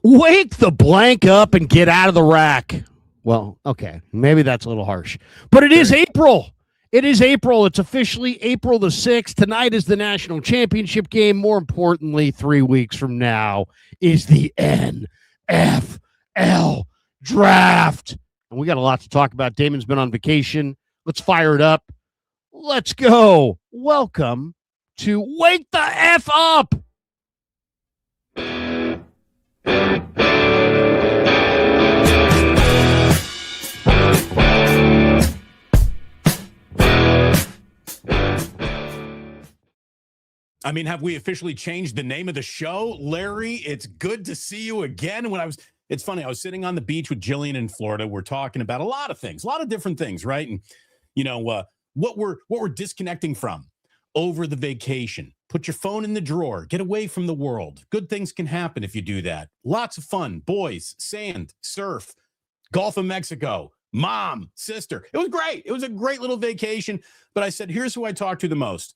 Wake the blank up and get out of the rack. Well, okay, maybe that's a little harsh, but it is April. It is April. It's officially April the 6th. Tonight is the national championship game. More importantly, 3 weeks from now is the NFL draft. And we got a lot to talk about. Damon's been on vacation. Let's fire it up. Let's go. Welcome to Wake the F Up. I mean, have we officially changed the name of the show? Larry, it's good to see you again. It's funny, I was sitting on the beach with Jillian in Florida. We're talking about a lot of things, a lot of different things, right? And, what we're disconnecting from over the vacation. Put your phone in the drawer. Get away from the world. Good things can happen if you do that. Lots of fun. Boys, sand, surf, Gulf of Mexico, mom, sister. It was great. It was a great little vacation. But I said, here's who I talk to the most.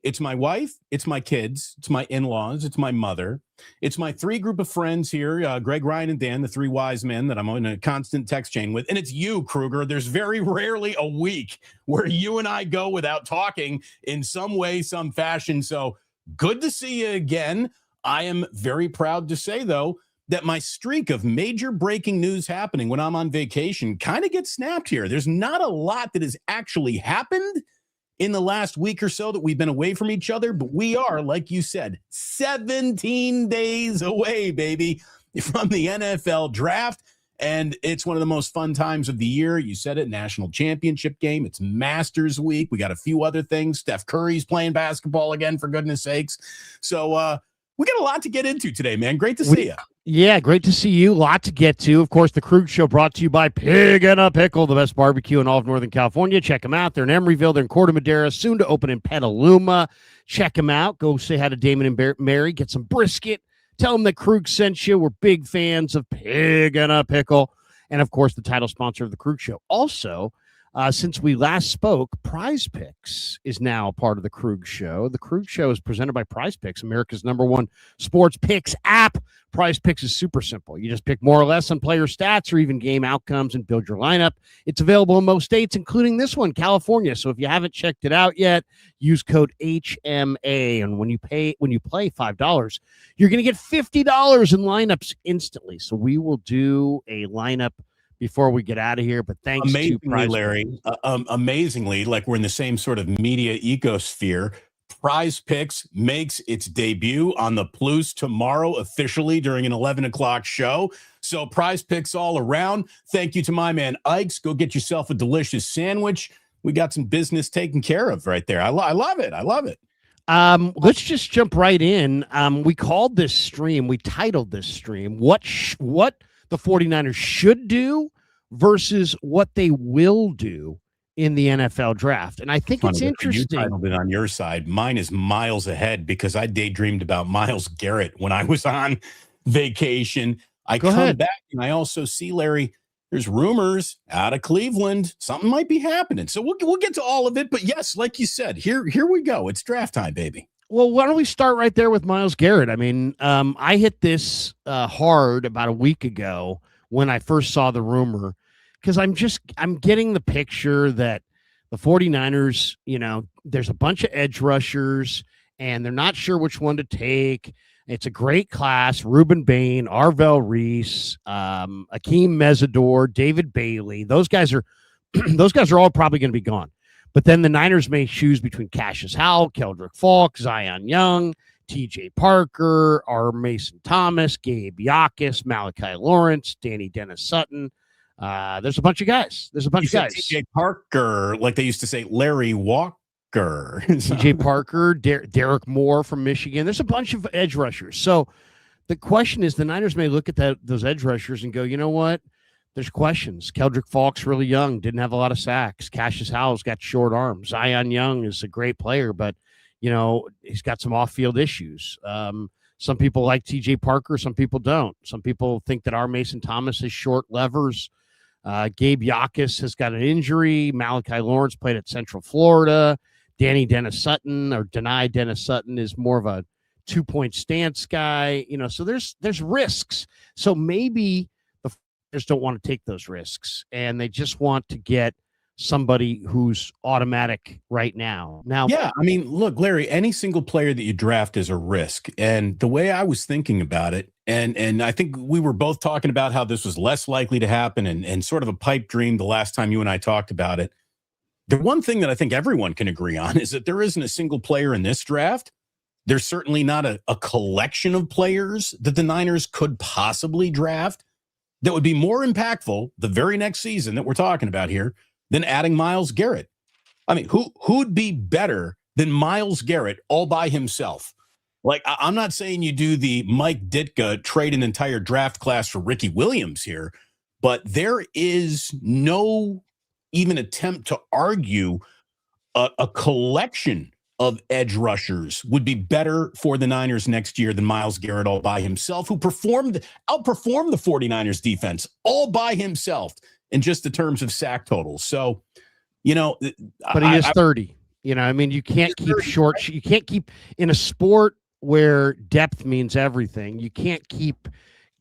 It's my wife, it's my kids, it's my in-laws, it's my mother, it's my three group of friends here, Greg, Ryan, and Dan, the three wise men that I'm in a constant text chain with, and it's you, Kruger. There's very rarely a week where you and I go without talking in some way, some fashion, so good to see you again. I am very proud to say, though, that my streak of major breaking news happening when I'm on vacation kind of gets snapped here. There's not a lot that has actually happened in the last week or so that we've been away from each other, but we are, like you said, 17 days away, baby, from the NFL draft, and it's one of the most fun times of the year. You said it, national championship game. It's Masters week. We got a few other things. Steph Curry's playing basketball again, for goodness sakes. So we got a lot to get into today, man. Great to see you. Yeah, great to see you. Lot to get to. Of course, the Krug Show brought to you by Pig and a Pickle, the best barbecue in all of Northern California. Check them out. They're in Emeryville. They're in Corte Madera, soon to open in Petaluma. Check them out. Go say hi to Damon and Mary. Get some brisket. Tell them that Krug sent you. We're big fans of Pig and a Pickle. And, of course, the title sponsor of the Krug Show. Also, since we last spoke, Prize Picks is now a part of the Krug Show. The Krug Show is presented by Prize Picks, America's #1 sports picks app. Prize Picks is super simple. You just pick more or less on player stats or even game outcomes and build your lineup. It's available in most states, including this one, California. So if you haven't checked it out yet, use code HMA. And when you play $5, you're going to get $50 in lineups instantly. So we will do a lineup before we get out of here, but thanks to Prize Larry, amazingly, like we're in the same sort of media ecosphere. Prize Picks makes its debut on the Plus tomorrow officially during an 11 o'clock show. So Prize Picks all around. Thank you to my man Ike's. Go get yourself a delicious sandwich. We got some business taken care of right there. I love it. I love it. Let's just jump right in. We titled this stream, what the 49ers should do versus what they will do in the NFL draft. And I think it's interesting. You titled it on your side. Mine is miles ahead because I daydreamed about Myles Garrett when I was on vacation. I come back and I also see, Larry, there's rumors out of Cleveland. Something might be happening. So we'll get to all of it. But yes, like you said, here we go. It's draft time, baby. Well, why don't we start right there with Myles Garrett? I mean, I hit this hard about a week ago when I first saw the rumor, because I'm getting the picture that the 49ers, there's a bunch of edge rushers and they're not sure which one to take. It's a great class. Reuben Bain, Arvell Reese, Akeem Mesidor, David Bailey. Those guys are all probably going to be gone. But then the Niners may choose between Cassius Howell, Keldrick Falk, Zion Young, TJ Parker, R. Mason Thomas, Gabe Yakis, Malachi Lawrence, Danny Dennis Sutton. There's a bunch of guys. TJ Parker, like they used to say, Larry Walker. TJ Parker, Derek Moore from Michigan. There's a bunch of edge rushers. So the question is, the Niners may look at those edge rushers and go, you know what? There's questions. Keldrick Falk's really young, didn't have a lot of sacks. Cassius Howell's got short arms. Zion Young is a great player, but he's got some off-field issues. Some people like TJ Parker, some people don't. Some people think that R. Mason Thomas has short levers. Gabe Yakis has got an injury. Malachi Lawrence played at Central Florida. Dennis Sutton is more of a 2-point stance guy, so there's risks. So maybe the Flyers don't want to take those risks and they just want to get somebody who's automatic right now. Yeah, I mean, look, Larry, any single player that you draft is a risk. And the way I was thinking about it, and I think we were both talking about how this was less likely to happen and sort of a pipe dream the last time you and I talked about it. The one thing that I think everyone can agree on is that there isn't a single player in this draft. There's certainly not a collection of players that the Niners could possibly draft that would be more impactful the very next season that we're talking about here than adding Myles Garrett. I mean, who'd be better than Myles Garrett all by himself? Like, I'm not saying you do the Mike Ditka trade an entire draft class for Ricky Williams here, but there is no even attempt to argue a collection of edge rushers would be better for the Niners next year than Myles Garrett all by himself, who outperformed the 49ers defense all by himself in just the terms of sack totals. So, but he is 30. I mean, you can't keep 30, short. Right? You can't keep in a sport where depth means everything. You can't keep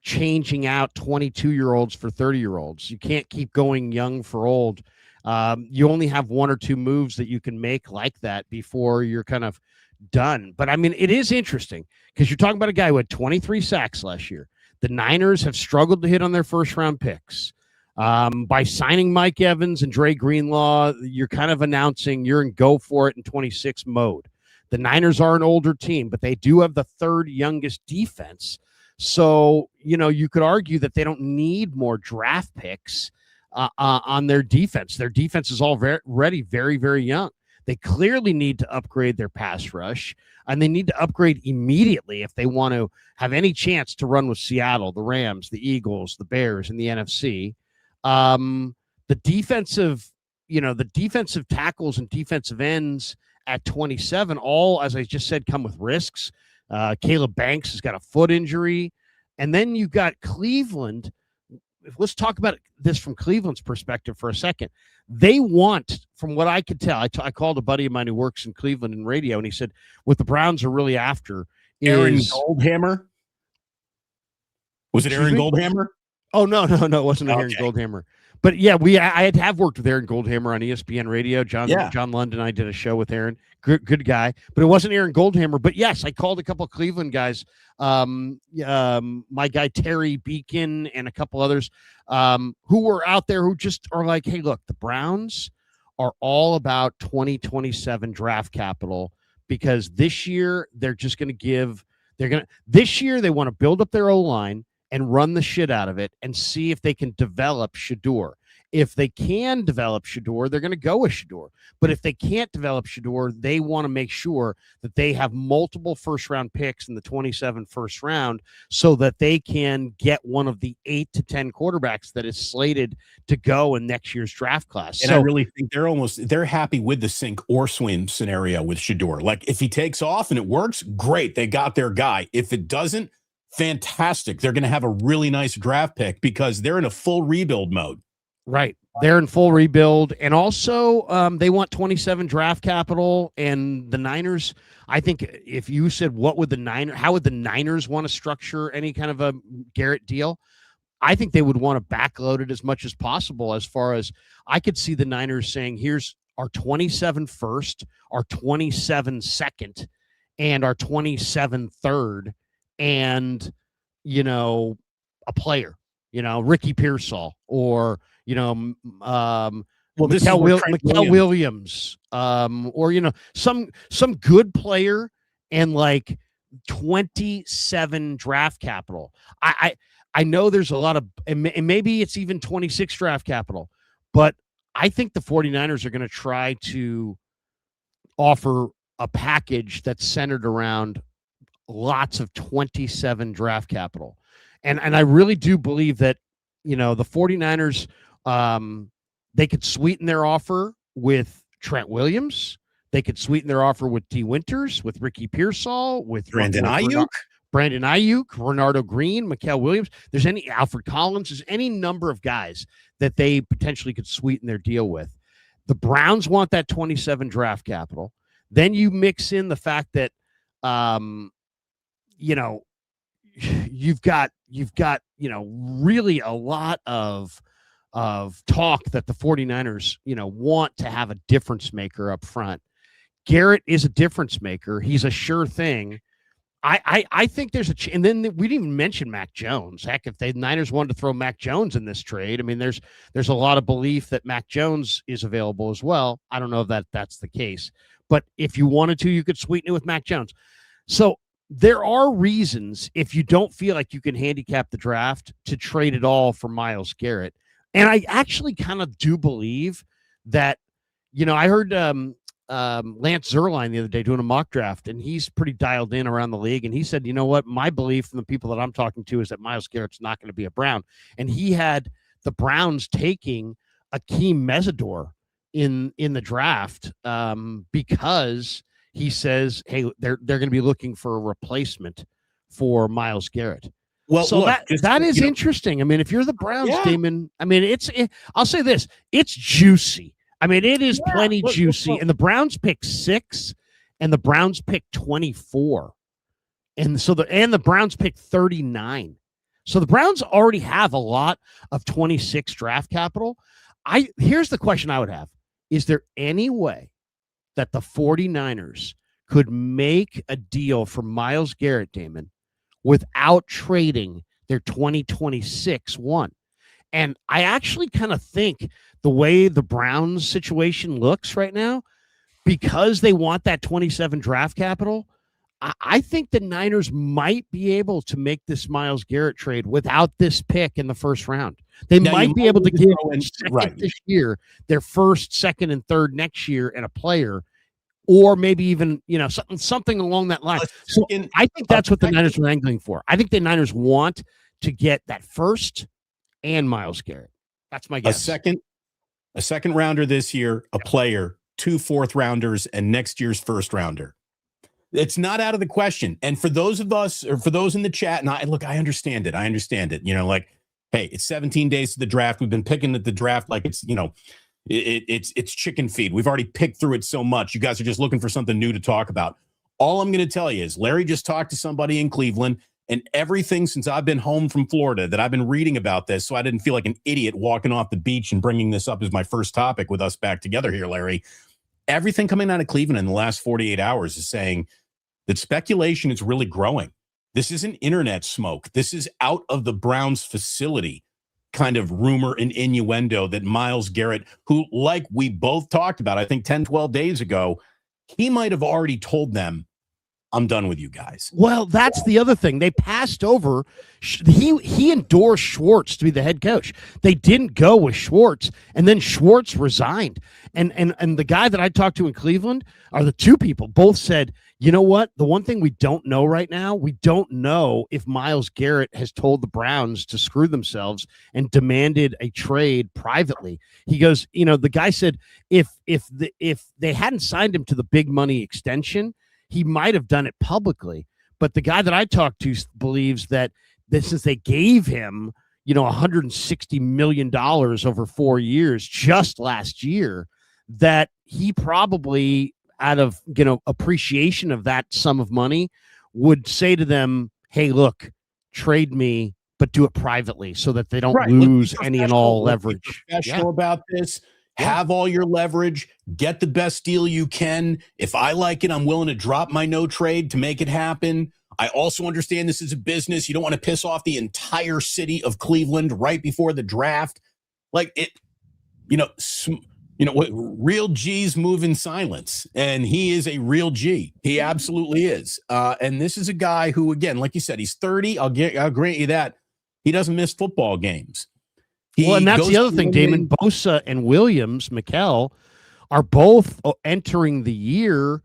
changing out 22-year-olds for 30-year-olds. You can't keep going young for old. You only have one or two moves that you can make like that before you're kind of done. But I mean, it is interesting because you're talking about a guy who had 23 sacks last year. The Niners have struggled to hit on their first-round picks. By signing Mike Evans and Dre Greenlaw, you're kind of announcing you're in go for it in 26 mode. The Niners are an older team, but they do have the third youngest defense. So, you could argue that they don't need more draft picks on their defense. Their defense is already very, very young. They clearly need to upgrade their pass rush, and they need to upgrade immediately if they want to have any chance to run with Seattle, the Rams, the Eagles, the Bears, and the NFC. The defensive tackles and defensive ends at 27, all, as I just said, come with risks. Caleb Banks has got a foot injury. And then you've got Cleveland. Let's talk about this from Cleveland's perspective for a second. They want, from what I could tell, I called a buddy of mine who works in Cleveland in radio, and he said what the Browns are really after is Aaron Goldhammer. Was it Aaron Goldhammer? Oh, no, it wasn't Aaron Goldhammer. But yeah, I have worked with Aaron Goldhammer on ESPN Radio. John London and I did a show with Aaron. Good guy. But it wasn't Aaron Goldhammer. But yes, I called a couple of Cleveland guys. My guy Terry Beacon and a couple others who were out there who just are like, hey, look, the Browns are all about 2027 draft capital because this year they're just going to this year they want to build up their O-line and run the shit out of it and see if they can develop Shedeur. If they can develop Shedeur, they're going to go with Shedeur. But if they can't develop Shedeur, they want to make sure that they have multiple first-round picks in the 27 first round so that they can get one of the 8 to 10 quarterbacks that is slated to go in next year's draft class. And I really think they're happy with the sink or swim scenario with Shedeur. Like, if he takes off and it works, great. They got their guy. If it doesn't, fantastic. They're going to have a really nice draft pick because they're in a full rebuild mode. Right. They're in full rebuild. And also they want 27 draft capital. And the Niners, I think if you said how would the Niners want to structure any kind of a Garrett deal? I think they would want to backload it as much as possible. As far as I could see the Niners saying, here's our 27 first, our 27 second, and our 27 third. And, a player, Ricky Pearsall or, Mikael Williams, or, some good player and like 27 draft capital. I know there's a lot of, and maybe it's even 26 draft capital, but I think the 49ers are going to try to offer a package that's centered around lots of 27 draft capital. And I really do believe that, the 49ers, they could sweeten their offer with Trent Williams. They could sweeten their offer with D. Winters, with Ricky Pearsall, with Brandon Ayuk, Renardo Green, Mikael Williams. There's Alfred Collins. There's any number of guys that they potentially could sweeten their deal with. The Browns want that 27 draft capital. Then you mix in the fact that you know, you've got really a lot of talk that the 49ers want to have a difference maker up front. Garrett is a difference maker. He's a sure thing. I think there's and then we didn't even mention Mac Jones. Heck, if the Niners wanted to throw Mac Jones in this trade, I mean, there's a lot of belief that Mac Jones is available as well. I don't know if that's the case, but if you wanted to, you could sweeten it with Mac Jones. So there are reasons, if you don't feel like you can handicap the draft, to trade it all for Myles Garrett. And I actually kind of do believe that, I heard Lance Zierlein the other day doing a mock draft, and he's pretty dialed in around the league. And he said, you know what, my belief from the people that I'm talking to is that Myles Garrett's not going to be a Brown. And he had the Browns taking Akeem Mesidor in the draft because he says, hey, they're going to be looking for a replacement for Myles Garrett. Well, so look, that is interesting. I mean, if you're the Browns, Damon, I mean, I'll say this, it's juicy. I mean, it is plenty juicy. And the Browns pick 6 and the Browns pick 24. And so the Browns pick 39. So the Browns already have a lot of 26 draft capital. Here's the question I would have. Is there any way that the 49ers could make a deal for Myles Garrett, Damon, without trading their 2026 one? And I actually kind of think the way the Browns situation looks right now, because they want that 27 draft capital, I think the Niners might be able to make this Myles Garrett trade without this pick in the first round. They might be able to give this year, their first, second, and third next year, and a player, or maybe even something along that line. So I think that's what the Niners are angling for. I think the Niners want to get that first and Myles Garrett. That's my guess. A second rounder this year, a player, 2 fourth rounders, and next year's first rounder. It's not out of the question. And for those of us, or for those in the chat, and I understand it. Hey, it's 17 days to the draft. We've been picking at the draft like it's, it's chicken feed. We've already picked through it so much. You guys are just looking for something new to talk about. All I'm going to tell you is Larry just talked to somebody in Cleveland, and everything since I've been home from Florida that I've been reading about this, so I didn't feel like an idiot walking off the beach and bringing this up as my first topic with us back together here, Larry. Everything coming out of Cleveland in the last 48 hours is saying that speculation is really growing. This isn't internet smoke. This is out of the Browns facility kind of rumor and innuendo that Myles Garrett, who, like we both talked about, I think 10, 12 days ago, he might have already told them, I'm done with you guys. Well, that's the other thing. They passed over. He endorsed Schwartz to be the head coach. They didn't go with Schwartz, and then Schwartz resigned. And the guy that I talked to in Cleveland, are the two people, both said, you know what? The one thing we don't know right now, we don't know if Myles Garrett has told the Browns to screw themselves and demanded a trade privately. He goes, the guy said if they hadn't signed him to the big money extension, he might have done it publicly. But the guy that I talked to believes that since they gave him, $160 million over 4 years just last year, that he probably, out of appreciation of that sum of money, would say to them, hey, look, trade me, but do it privately so that they don't lose any and all leverage. Professional about this. Have all your leverage, get the best deal you can. If I like it, I'm willing to drop my no trade to make it happen. I also understand this is a business. You don't want to piss off the entire city of Cleveland right before the draft. Like it, real G's move in silence, and he is a real G. He absolutely is. And this is a guy who, again, like you said, he's 30. I'll grant you that he doesn't miss football games. And that's the other thing, Damon. Bosa and Williams, Mikel, are both entering the year.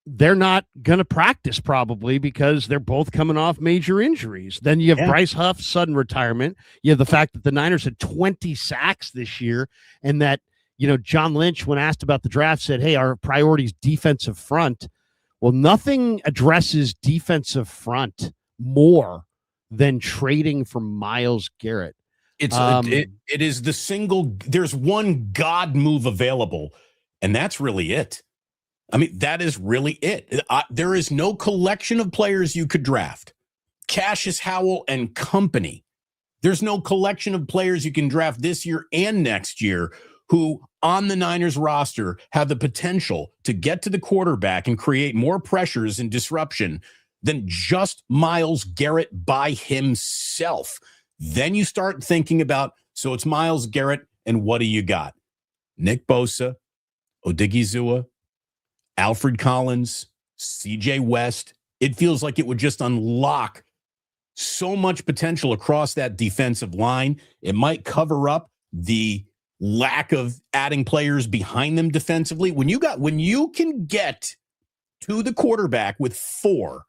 They're not going to practice probably because they're both coming off major injuries. Then you have Bryce Huff's sudden retirement. You have the fact that the Niners had 20 sacks this year, and that, John Lynch, when asked about the draft, said, hey, our priority is defensive front. Well, nothing addresses defensive front more than trading for Myles Garrett. It is the single. There's one God move available, and that's really it. I mean, that is really it. There is no collection of players you could draft. Cassius Howell and company. There's no collection of players you can draft this year and next year who on the Niners roster have the potential to get to the quarterback and create more pressures and disruption than just Myles Garrett by himself. Then you start thinking about, so it's Myles Garrett, and what do you got? Nick Bosa, Odigizua, Alfred Collins, CJ West. It feels like it would just unlock so much potential across that defensive line. It might cover up the lack of adding players behind them defensively. When you can get to the quarterback with 4,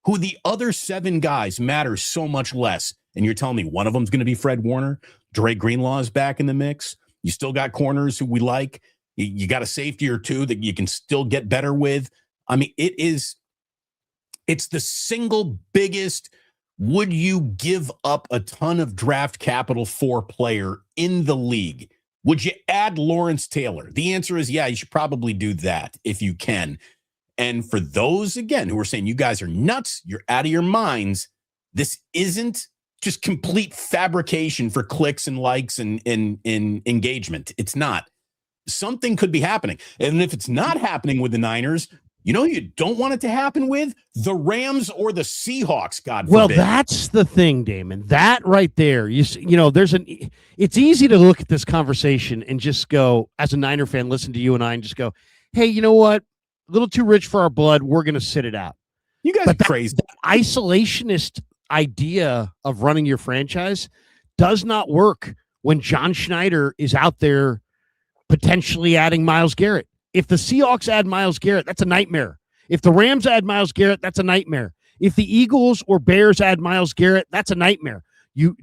who the other 7 guys matter so much less, and you're telling me one of them is going to be Fred Warner, Dre Greenlaw is back in the mix. You still got corners who we like. You got a safety or 2 that you can still get better with. I mean, it's the single biggest would you give up a ton of draft capital for player in the league? Would you add Lawrence Taylor? The answer is yeah, you should probably do that if you can. And for those, again, who are saying you guys are nuts, you're out of your minds, this isn't just complete fabrication for clicks and likes and engagement. It's not. Something could be happening. And if it's not happening with the Niners, you know you don't want it to happen with? The Rams or the Seahawks, God forbid. Well, that's the thing, Damon. That right there, it's easy to look at this conversation and just go, as a Niner fan, listen to you and I and just go, hey, you know what? A little too rich for our blood. We're going to sit it out. You guys are crazy. That isolationist idea of running your franchise does not work when John Schneider is out there potentially adding Myles Garrett. If the Seahawks add Myles Garrett, that's a nightmare. If the Rams add Myles Garrett, that's a nightmare. If the Eagles or Bears add Myles Garrett, that's a nightmare. You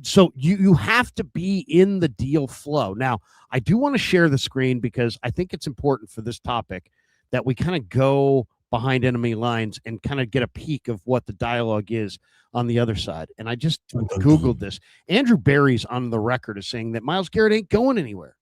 have to be in the deal flow. Now, I do want to share the screen because I think it's important for this topic that we kind of go behind enemy lines and kind of get a peek of what the dialogue is on the other side. And I just Googled this. Andrew Berry's on the record as saying that Myles Garrett ain't going anywhere.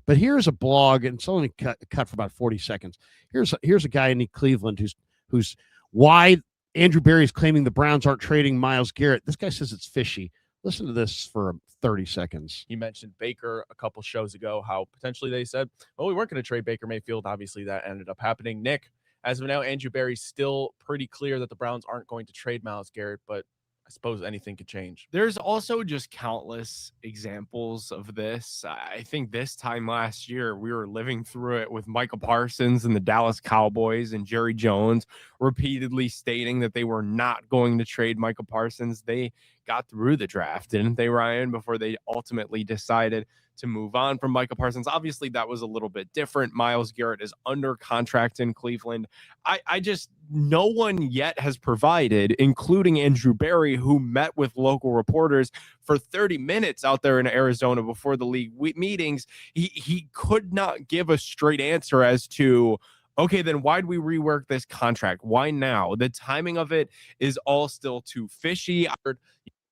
But here's a blog, and it's only cut for about 40 seconds. Here's a guy in Cleveland who's why Andrew Berry is claiming the Browns aren't trading Myles Garrett. This guy says it's fishy. Listen to this for 30 seconds. He mentioned Baker a couple shows ago, how potentially they said, well, we weren't going to trade Baker Mayfield. Obviously, that ended up happening. Nick, as of now, Andrew Berry's still pretty clear that the Browns aren't going to trade Myles Garrett, but I suppose anything could change. There's also just countless examples of this. I think this time last year, we were living through it with Michael Parsons and the Dallas Cowboys and Jerry Jones repeatedly stating that they were not going to trade Michael Parsons. They got through the draft, didn't they, Ryan, before they ultimately decided to move on from Michael Parsons. Obviously, that was a little bit different. Myles Garrett is under contract in Cleveland. No one yet has provided, including Andrew Berry, who met with local reporters for 30 minutes out there in Arizona before the league meetings. He could not give a straight answer as to, okay, then why'd we rework this contract? Why now? The timing of it is all still too fishy.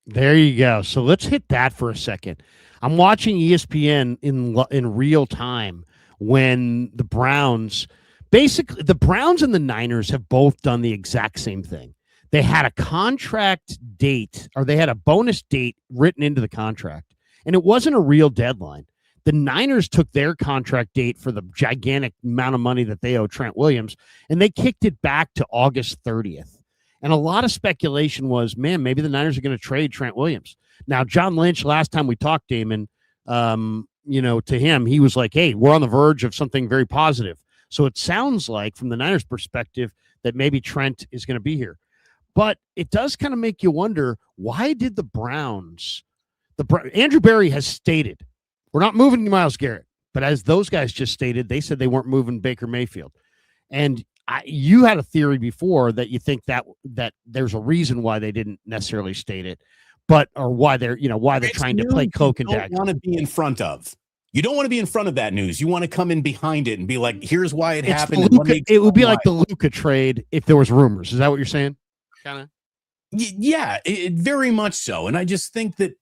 There you go. So let's hit that for a second. I'm watching ESPN in real time when the Browns and the Niners have both done the exact same thing. They had a contract date, or they had a bonus date written into the contract, and it wasn't a real deadline. The Niners took their contract date for the gigantic amount of money that they owe Trent Williams, and they kicked it back to August 30th. And a lot of speculation was, man, maybe the Niners are going to trade Trent Williams. Now, John Lynch, last time we talked, Damon, to him, he was like, hey, we're on the verge of something very positive. So it sounds like, from the Niners' perspective, that maybe Trent is going to be here. But it does kind of make you wonder, why did the Browns, Andrew Berry has stated, we're not moving Myles Garrett. But as those guys just stated, they said they weren't moving Baker Mayfield. And you had a theory before that you think that there's a reason why they didn't necessarily state it, or why they're trying to play cloak and dagger. You don't want to be in front of. You don't want to be in front of that news. You want to come in behind it and be like, here's why it happened. It would be like the Luka trade if there was rumors. Is that what you're saying? Kind of. Yeah, it very much so. And I just think that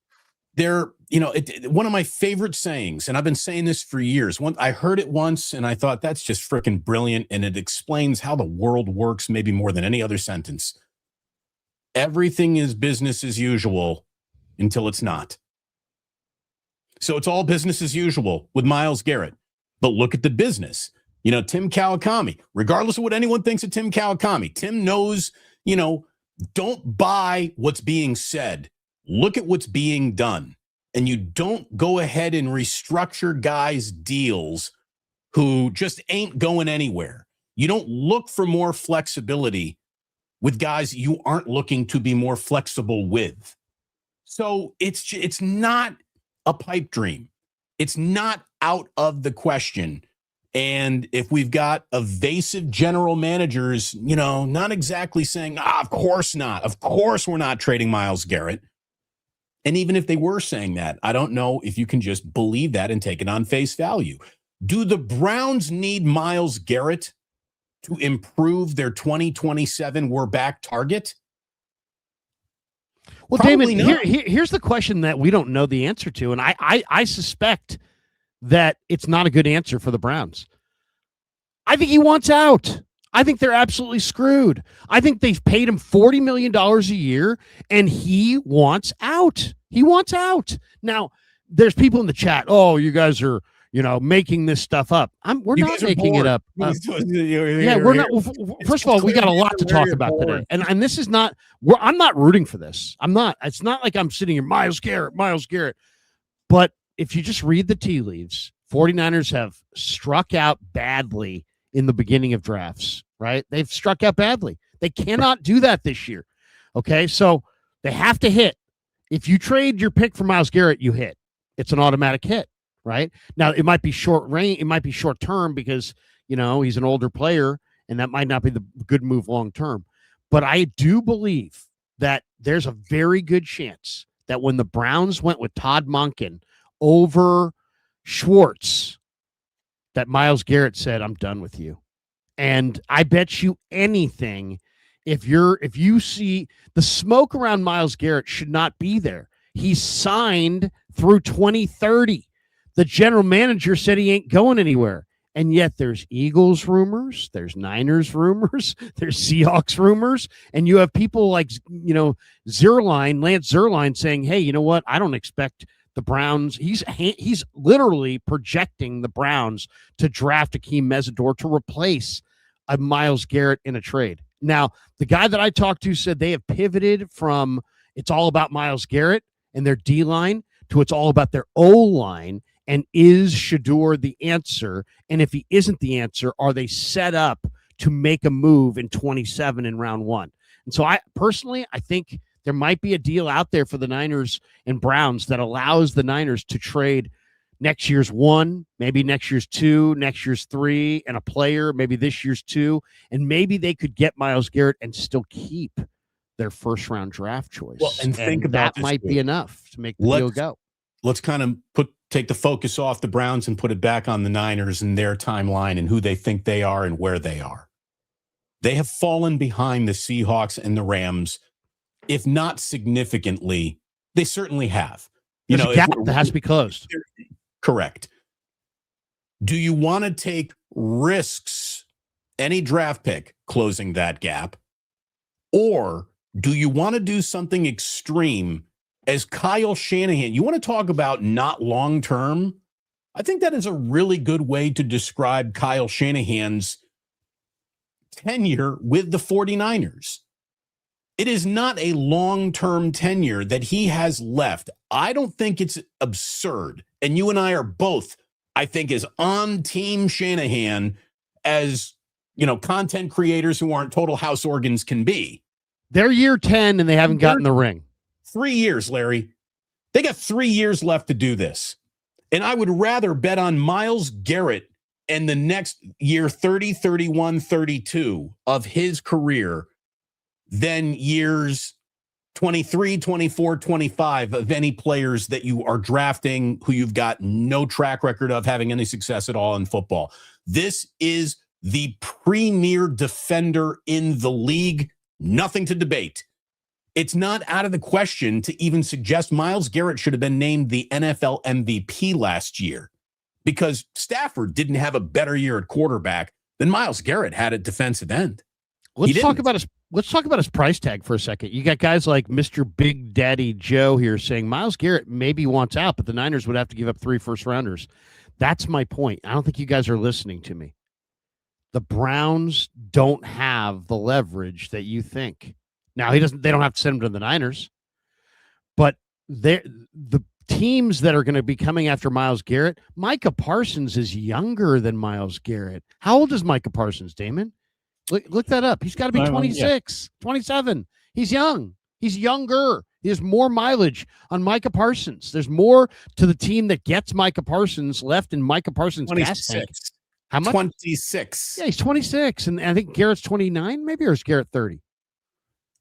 one of my favorite sayings, and I've been saying this for years. I heard it once and I thought that's just freaking brilliant. And it explains how the world works maybe more than any other sentence. Everything is business as usual until it's not. So it's all business as usual with Myles Garrett. But look at the business. Tim Kawakami, regardless of what anyone thinks of Tim Kawakami, Tim knows, don't buy what's being said. Look at what's being done. And you don't go ahead and restructure guys' deals who just ain't going anywhere. You don't look for more flexibility with guys you aren't looking to be more flexible with. So it's not a pipe dream. It's not out of the question. And if we've got evasive general managers, not exactly saying, of course not. Of course we're not trading Myles Garrett. And even if they were saying that, I don't know if you can just believe that and take it on face value. Do the Browns need Myles Garrett to improve their 2027 we're back target? Well, Probably Damon, here's the question that we don't know the answer to. And I suspect that it's not a good answer for the Browns. I think he wants out. I think they're absolutely screwed. I think they've paid him $40 million a year, and he wants out. He wants out. Now, there's people in the chat. Oh, you guys are, making this stuff up. We're not making it up. We're not. First of all, we got a lot to talk about today, and this is not. I'm not rooting for this. I'm not. It's not like I'm sitting here, Myles Garrett. But if you just read the tea leaves, 49ers have struck out badly in the beginning of drafts, right? They've struck out badly. They cannot do that this year. Okay, so they have to hit. If you trade your pick for Myles Garrett, you hit. It's an automatic hit, right? Now, it might be short range. It might be short term because, he's an older player, and that might not be the good move long term. But I do believe that there's a very good chance that when the Browns went with Todd Monken over Schwartz, that Myles Garrett said, I'm done with you. And I bet you anything, if you see the smoke around Myles Garrett should not be there. He's signed through 2030. The general manager said he ain't going anywhere. And yet there's Eagles rumors, there's Niners rumors, there's Seahawks rumors, and you have people like, Lance Zierlein saying, hey, you know what? I don't expect the Browns. He's literally projecting the Browns to draft Akeem Mesidor to replace a Myles Garrett in a trade. Now, the guy that I talked to said they have pivoted from it's all about Myles Garrett and their D-line to it's all about their O-line. And is Shedeur the answer? And if he isn't the answer, are they set up to make a move in 27 in round one? And so I think there might be a deal out there for the Niners and Browns that allows the Niners to trade next year's 1, maybe next year's 2, next year's 3, and a player, maybe this year's 2. And maybe they could get Myles Garrett and still keep their first round draft choice. Well, and think about that might be enough to make the deal go. Let's kind of take the focus off the Browns and put it back on the Niners and their timeline and who they think they are and where they are. They have fallen behind the Seahawks and the Rams, if not significantly. They certainly have. There's a gap that has to be closed. Correct. Do you want to take risks, any draft pick closing that gap, or do you want to do something extreme as Kyle Shanahan? You want to talk about not long-term? I think that is a really good way to describe Kyle Shanahan's tenure with the 49ers. It is not a long-term tenure that he has left. I don't think it's absurd. And you and I are both, I think, as on Team Shanahan as, content creators who aren't total house organs can be. They're year 10 and they haven't gotten the ring. 3 years, Larry. They got 3 years left to do this. And I would rather bet on Myles Garrett and the next year 30, 31, 32 of his career than years 23, 24, 25 of any players that you are drafting who you've got no track record of having any success at all in football. This is the premier defender in the league. Nothing to debate. It's not out of the question to even suggest Myles Garrett should have been named the NFL MVP last year because Stafford didn't have a better year at quarterback than Myles Garrett had at defensive end. Let's talk about his price tag for a second. You got guys like Mr. Big Daddy Joe here saying Myles Garrett maybe wants out, but the Niners would have to give up 3 first-rounders. That's my point. I don't think you guys are listening to me. The Browns don't have the leverage that you think. Now, they don't have to send him to the Niners, but the teams that are going to be coming after Myles Garrett, Micah Parsons is younger than Myles Garrett. How old is Micah Parsons, Damon? Look that up. He's got to be 26, 27. He's young. He's younger. He has more mileage on Micah Parsons. There's more to the team that gets Micah Parsons left in Micah Parsons' gas tank. How much? 26. Yeah, he's 26. And I think Garrett's 29, maybe, or is Garrett 30?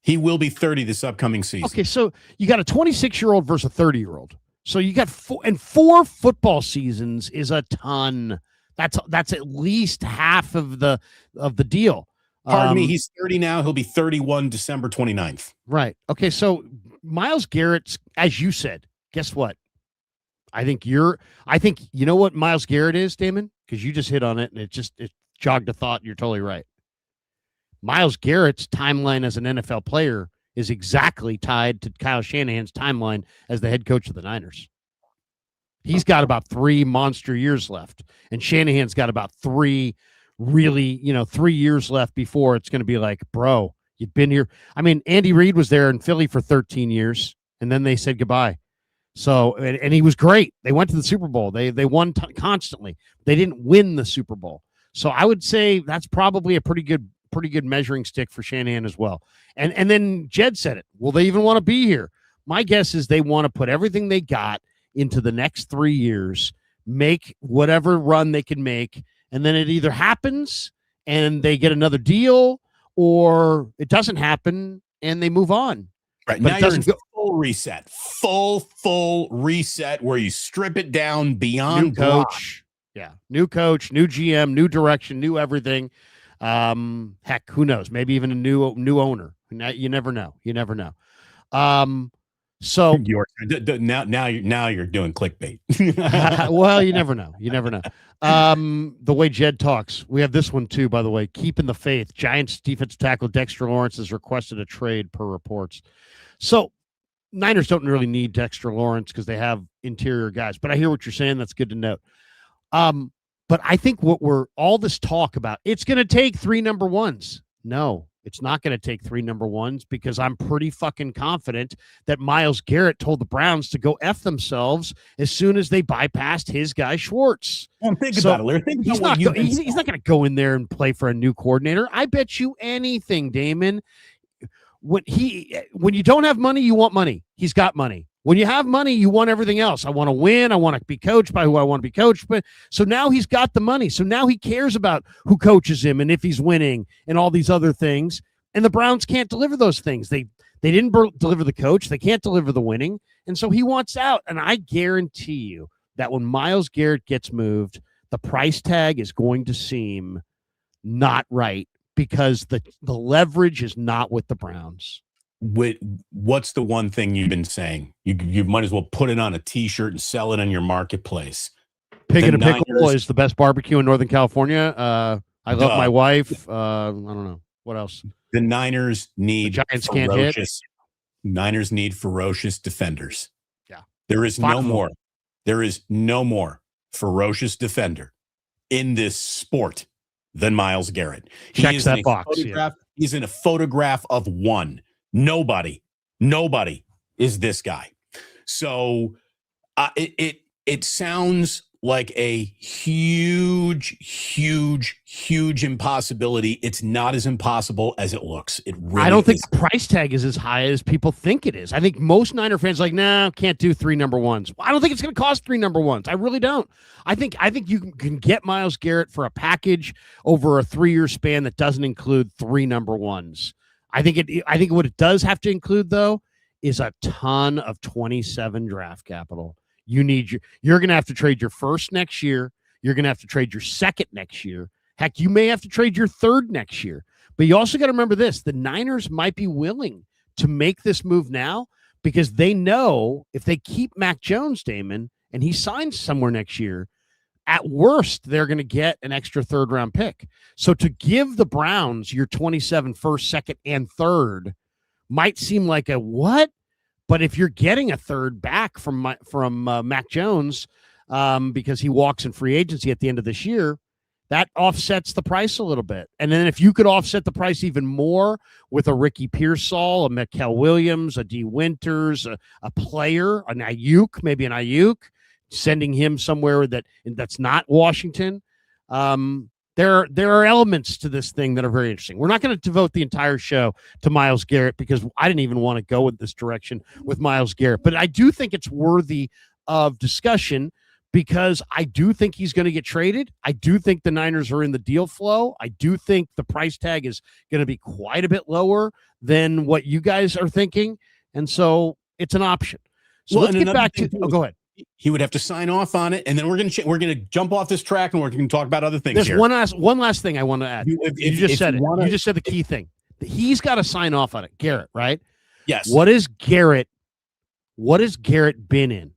He will be 30 this upcoming season. Okay, so you got a 26-year-old versus a 30-year-old. So you got 4 football seasons is a ton. That's at least half of the deal. Pardon me, he's 30 now. He'll be 31 December 29th. Right. Okay, so Myles Garrett, as you said, guess what? I think you know what Myles Garrett is, Damon? Because you just hit on it and it jogged a thought. You're totally right. Myles Garrett's timeline as an NFL player is exactly tied to Kyle Shanahan's timeline as the head coach of the Niners. He's got about 3 monster years left, and Shanahan's got about 3 really, 3 years left before it's going to be like, bro, you've been here. I mean, Andy Reid was there in Philly for 13 years, and then they said goodbye. So, and he was great. They went to the Super Bowl. They won constantly. They didn't win the Super Bowl. So I would say that's probably a pretty good measuring stick for Shanahan as well. And then Jed said it. Will they even want to be here? My guess is they want to put everything they got into the next 3 years, make whatever run they can make, and then it either happens and they get another deal, or it doesn't happen and they move on. Right. But now it doesn't go. Full reset. Full reset where you strip it down beyond New coach. Yeah. New coach, new GM, new direction, new everything. Heck, who knows? Maybe even a new owner. You never know. So now you're doing clickbait. Well, you never know. The way Jed talks, we have this one too, by the way. Keeping the faith. Giants defensive tackle Dexter Lawrence has requested a trade per reports. So Niners don't really need Dexter Lawrence because they have interior guys. But I hear what you're saying. That's good to note. But I think all this talk about, it's going to take 3 number ones. No, it's not going to take 3 number ones because I'm pretty fucking confident that Myles Garrett told the Browns to go F themselves as soon as they bypassed his guy Schwartz. Well, think about it, Larry. He's not going to go in there and play for a new coordinator. I bet you anything, Damon. When you don't have money, you want money. He's got money. When you have money, you want everything else. I want to win. I want to be coached by who I want to be coached. But so now he's got the money. So now he cares about who coaches him and if he's winning and all these other things. And the Browns can't deliver those things. They didn't deliver the coach. They can't deliver the winning. And so he wants out. And I guarantee you that when Myles Garrett gets moved, the price tag is going to seem not right because the leverage is not with the Browns. What's the one thing you've been saying? You might as well put it on a T-shirt and sell it on your marketplace. Pig and a Pickle is the best barbecue in Northern California. I love my wife. I don't know. What else? The Niners need Giants can't hit. Niners need ferocious defenders. Yeah. There is no more. There is no more ferocious defender in this sport than Myles Garrett. Checks that box. He's in a photograph of one. Nobody is this guy. So it sounds like a huge impossibility. It's not as impossible as it looks. It really I don't think the price tag is as high as people think it is. I think most Niner fans are like, nah, can't do 3 number ones. I don't think it's going to cost 3 number ones. I really don't. I think you can get Myles Garrett for a package over a 3-year span that doesn't include 3 number ones. I think what it does have to include, though, is a ton of 27 draft capital. You're going to have to trade your first next year. You're going to have to trade your second next year. Heck, you may have to trade your third next year. But you also got to remember this. The Niners might be willing to make this move now because they know if they keep Mac Jones, Damon, and he signs somewhere next year, at worst, they're going to get an extra third-round pick. So to give the Browns your 27 first, second, and third might seem like a what? But if you're getting a third back from Mac Jones because he walks in free agency at the end of this year, that offsets the price a little bit. And then if you could offset the price even more with a Ricky Pearsall, a Mikael Williams, a D. Winters, a player, an Ayuk, maybe an Ayuk, sending him somewhere that's not Washington. There are elements to this thing that are very interesting. We're not going to devote the entire show to Myles Garrett because I didn't even want to go in this direction with Myles Garrett. But I do think it's worthy of discussion because I do think he's going to get traded. I do think the Niners are in the deal flow. I do think the price tag is going to be quite a bit lower than what you guys are thinking. And so it's an option. So let's get back to go ahead. He would have to sign off on it, and then we're going to jump off this track, and we're going to talk about other things. There's here. one last thing I want to add. You just said it. You just said the key thing. He's got to sign off on it, Garrett. Right? Yes. What has Garrett been in?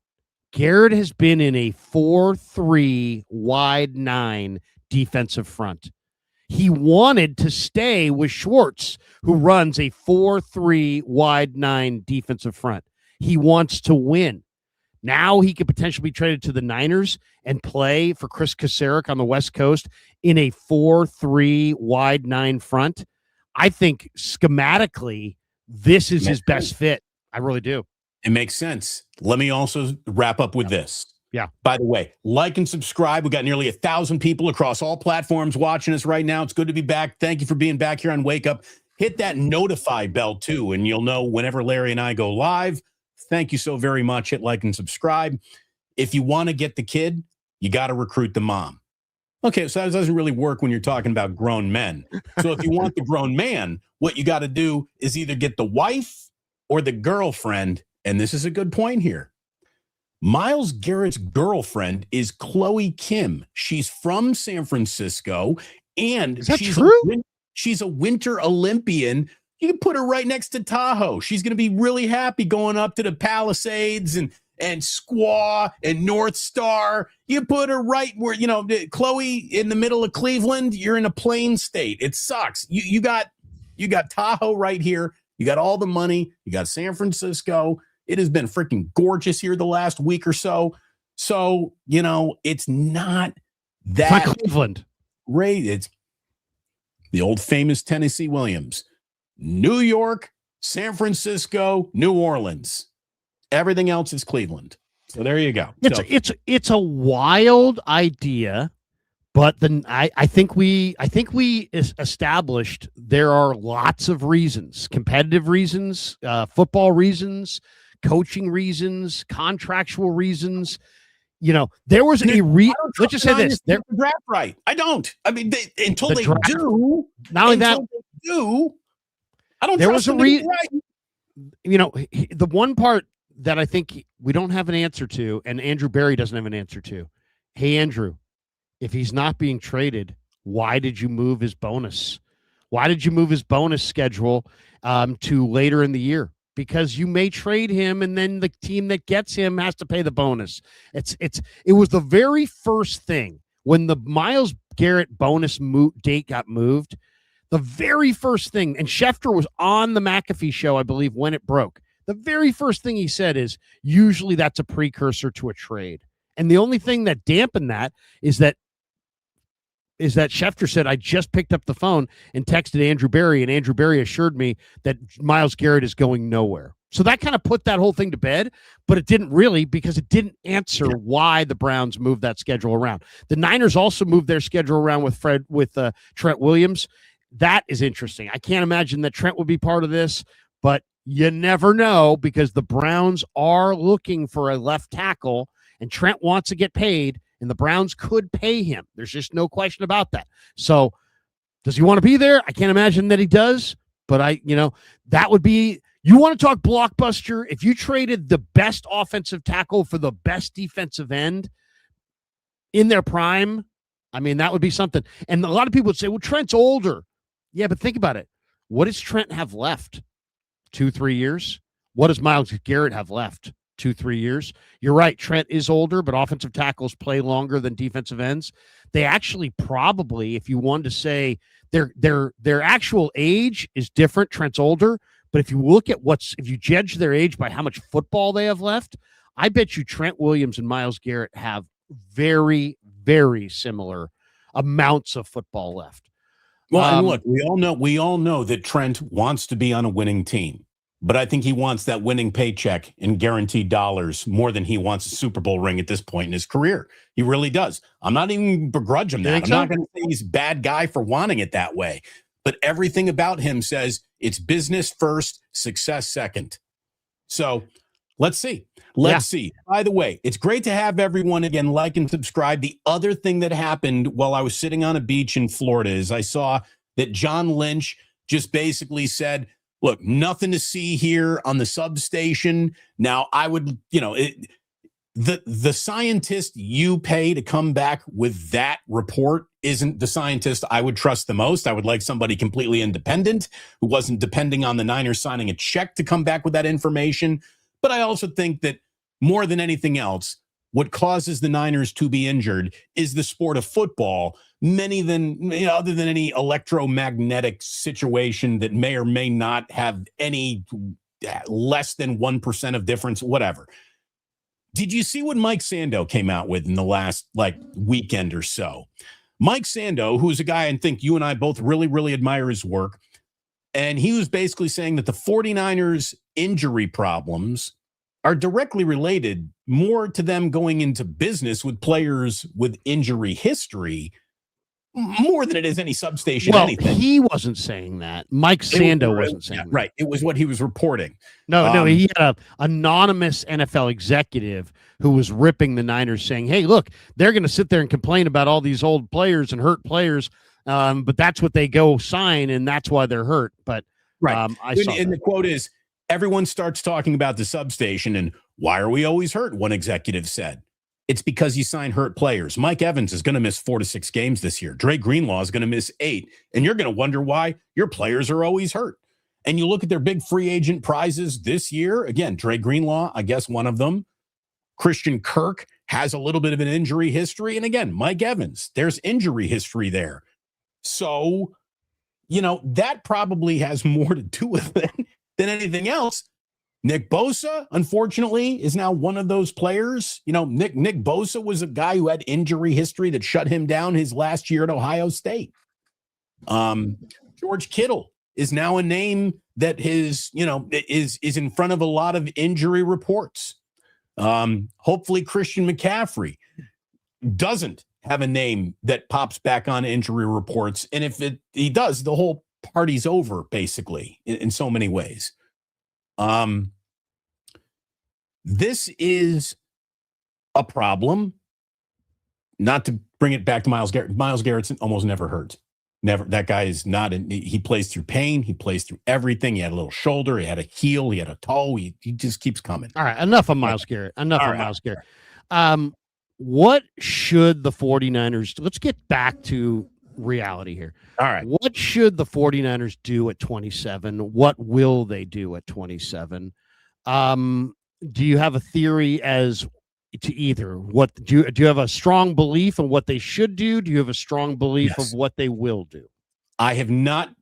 Garrett has been in a 4-3 wide 9 defensive front. He wanted to stay with Schwartz, who runs a 4-3 wide 9 defensive front. He wants to win. Now he could potentially be traded to the Niners and play for Chris Kasarik on the West Coast in a 4-3 wide 9 front. I think schematically, this is his best fit. I really do. It makes sense. Let me also wrap up with this. Yeah. By the way, like and subscribe. We got nearly 1,000 people across all platforms watching us right now. It's good to be back. Thank you for being back here on Wake Up. Hit that notify bell too, and you'll know whenever Larry and I go live. Thank you so very much. Hit like and subscribe. If you want to get the kid, you got to recruit the mom. Okay, so that doesn't really work when you're talking about grown men. So if you want the grown man, what you got to do is either get the wife or the girlfriend. And this is a good point here. Myles Garrett's girlfriend is Chloe Kim. She's from San Francisco. And is that true? She's a Winter Olympian. You can put her right next to Tahoe. She's going to be really happy going up to the Palisades and Squaw and North Star. You put her right where, Chloe in the middle of Cleveland, you're in a plain state. It sucks. You got Tahoe right here. You got all the money. You got San Francisco. It has been freaking gorgeous here the last week or so. So, it's not that Cleveland. Great. It's the old famous Tennessee Williams. New York, San Francisco, New Orleans. Everything else is Cleveland. So there you go. It's a wild idea, but then I think we established there are lots of reasons, competitive reasons, football reasons, coaching reasons, contractual reasons. There was let's just say this. They're draft right. I don't. I mean, until they do. Not only that, they do. I don't. There was a reason. The one part that I think we don't have an answer to, and Andrew Berry doesn't have an answer to. Hey, Andrew, if he's not being traded, why did you move his bonus? Why did you move his bonus schedule to later in the year? Because you may trade him, and then the team that gets him has to pay the bonus. It was the very first thing when the Myles Garrett bonus date got moved. The very first thing, and Schefter was on the McAfee show, I believe, when it broke. The very first thing he said is, usually that's a precursor to a trade. And the only thing that dampened that is that Schefter said, I just picked up the phone and texted Andrew Berry, and Andrew Berry assured me that Myles Garrett is going nowhere. So that kind of put that whole thing to bed, but it didn't really, because it didn't answer why the Browns moved that schedule around. The Niners also moved their schedule around with Trent Williams. That is interesting. I can't imagine that Trent would be part of this, but you never know, because the Browns are looking for a left tackle, and Trent wants to get paid, and the Browns could pay him. There's just no question about that. So does he want to be there? I can't imagine that he does, but that would be, you want to talk blockbuster? If you traded the best offensive tackle for the best defensive end in their prime, I mean, that would be something. And a lot of people would say, well, Trent's older. Yeah, but think about it. What does Trent have left? 2-3 years. What does Myles Garrett have left? 2-3 years. You're right. Trent is older, but offensive tackles play longer than defensive ends. They actually probably, if you wanted to say their actual age is different. Trent's older, but if you look at if you judge their age by how much football they have left, I bet you Trent Williams and Myles Garrett have very, very similar amounts of football left. Well, and look, we all know that Trent wants to be on a winning team, but I think he wants that winning paycheck in guaranteed dollars more than he wants a Super Bowl ring at this point in his career. He really does. I'm not even begrudge him that. I'm not going to say he's a bad guy for wanting it that way, but everything about him says it's business first, success second. So let's see. Let's see. By the way, it's great to have everyone again like and subscribe. The other thing that happened while I was sitting on a beach in Florida is I saw that John Lynch just basically said, look, nothing to see here on the substation. Now, I would, the scientist you pay to come back with that report isn't the scientist I would trust the most. I would like somebody completely independent who wasn't depending on the Niners signing a check to come back with that information. But I also think that more than anything else, what causes the Niners to be injured is the sport of football, other than any electromagnetic situation that may or may not have any less than 1% of difference, whatever. Did you see what Mike Sando came out with in the last weekend or so? Mike Sando, who's a guy I think you and I both really, really admire his work. And he was basically saying that the 49ers injury problems are directly related more to them going into business with players with injury history more than it is any substation anything. He wasn't saying that. Mike Sando wasn't saying that. Right. It was what he was reporting. No, he had an anonymous NFL executive who was ripping the Niners saying, hey, look, they're going to sit there and complain about all these old players and hurt players, but that's what they go sign, and that's why they're hurt. But the quote is, everyone starts talking about the substation and why are we always hurt? One executive said. It's because you sign hurt players. Mike Evans is going to miss 4 to 6 games this year. Dre Greenlaw is going to miss 8. And you're going to wonder why your players are always hurt. And you look at their big free agent prizes this year. Again, Dre Greenlaw, I guess one of them. Christian Kirk has a little bit of an injury history. And again, Mike Evans, there's injury history there. So, that probably has more to do with it than anything else. Nick Bosa, unfortunately, is now one of those players. Nick Bosa was a guy who had injury history that shut him down his last year at Ohio State. George Kittle is now a name that is in front of a lot of injury reports. Hopefully Christian McCaffrey doesn't have a name that pops back on injury reports. And if he does, the whole party's over, basically, in so many ways. This is a problem. Not to bring it back to Myles Garrett. Myles Garrett's almost never hurt. Never. That guy is not. He plays through pain. He plays through everything. He had a little shoulder. He had a heel. He had a toe. He just keeps coming. All right. Enough of Myles Garrett. Myles Garrett. What should the 49ers do? Let's get back to reality here. All right. What should the 49ers do at 27? What will they do at 27? Do you have a theory as to either? What do you have a strong belief in what they should do? Do you have a strong belief of what they will do? I have not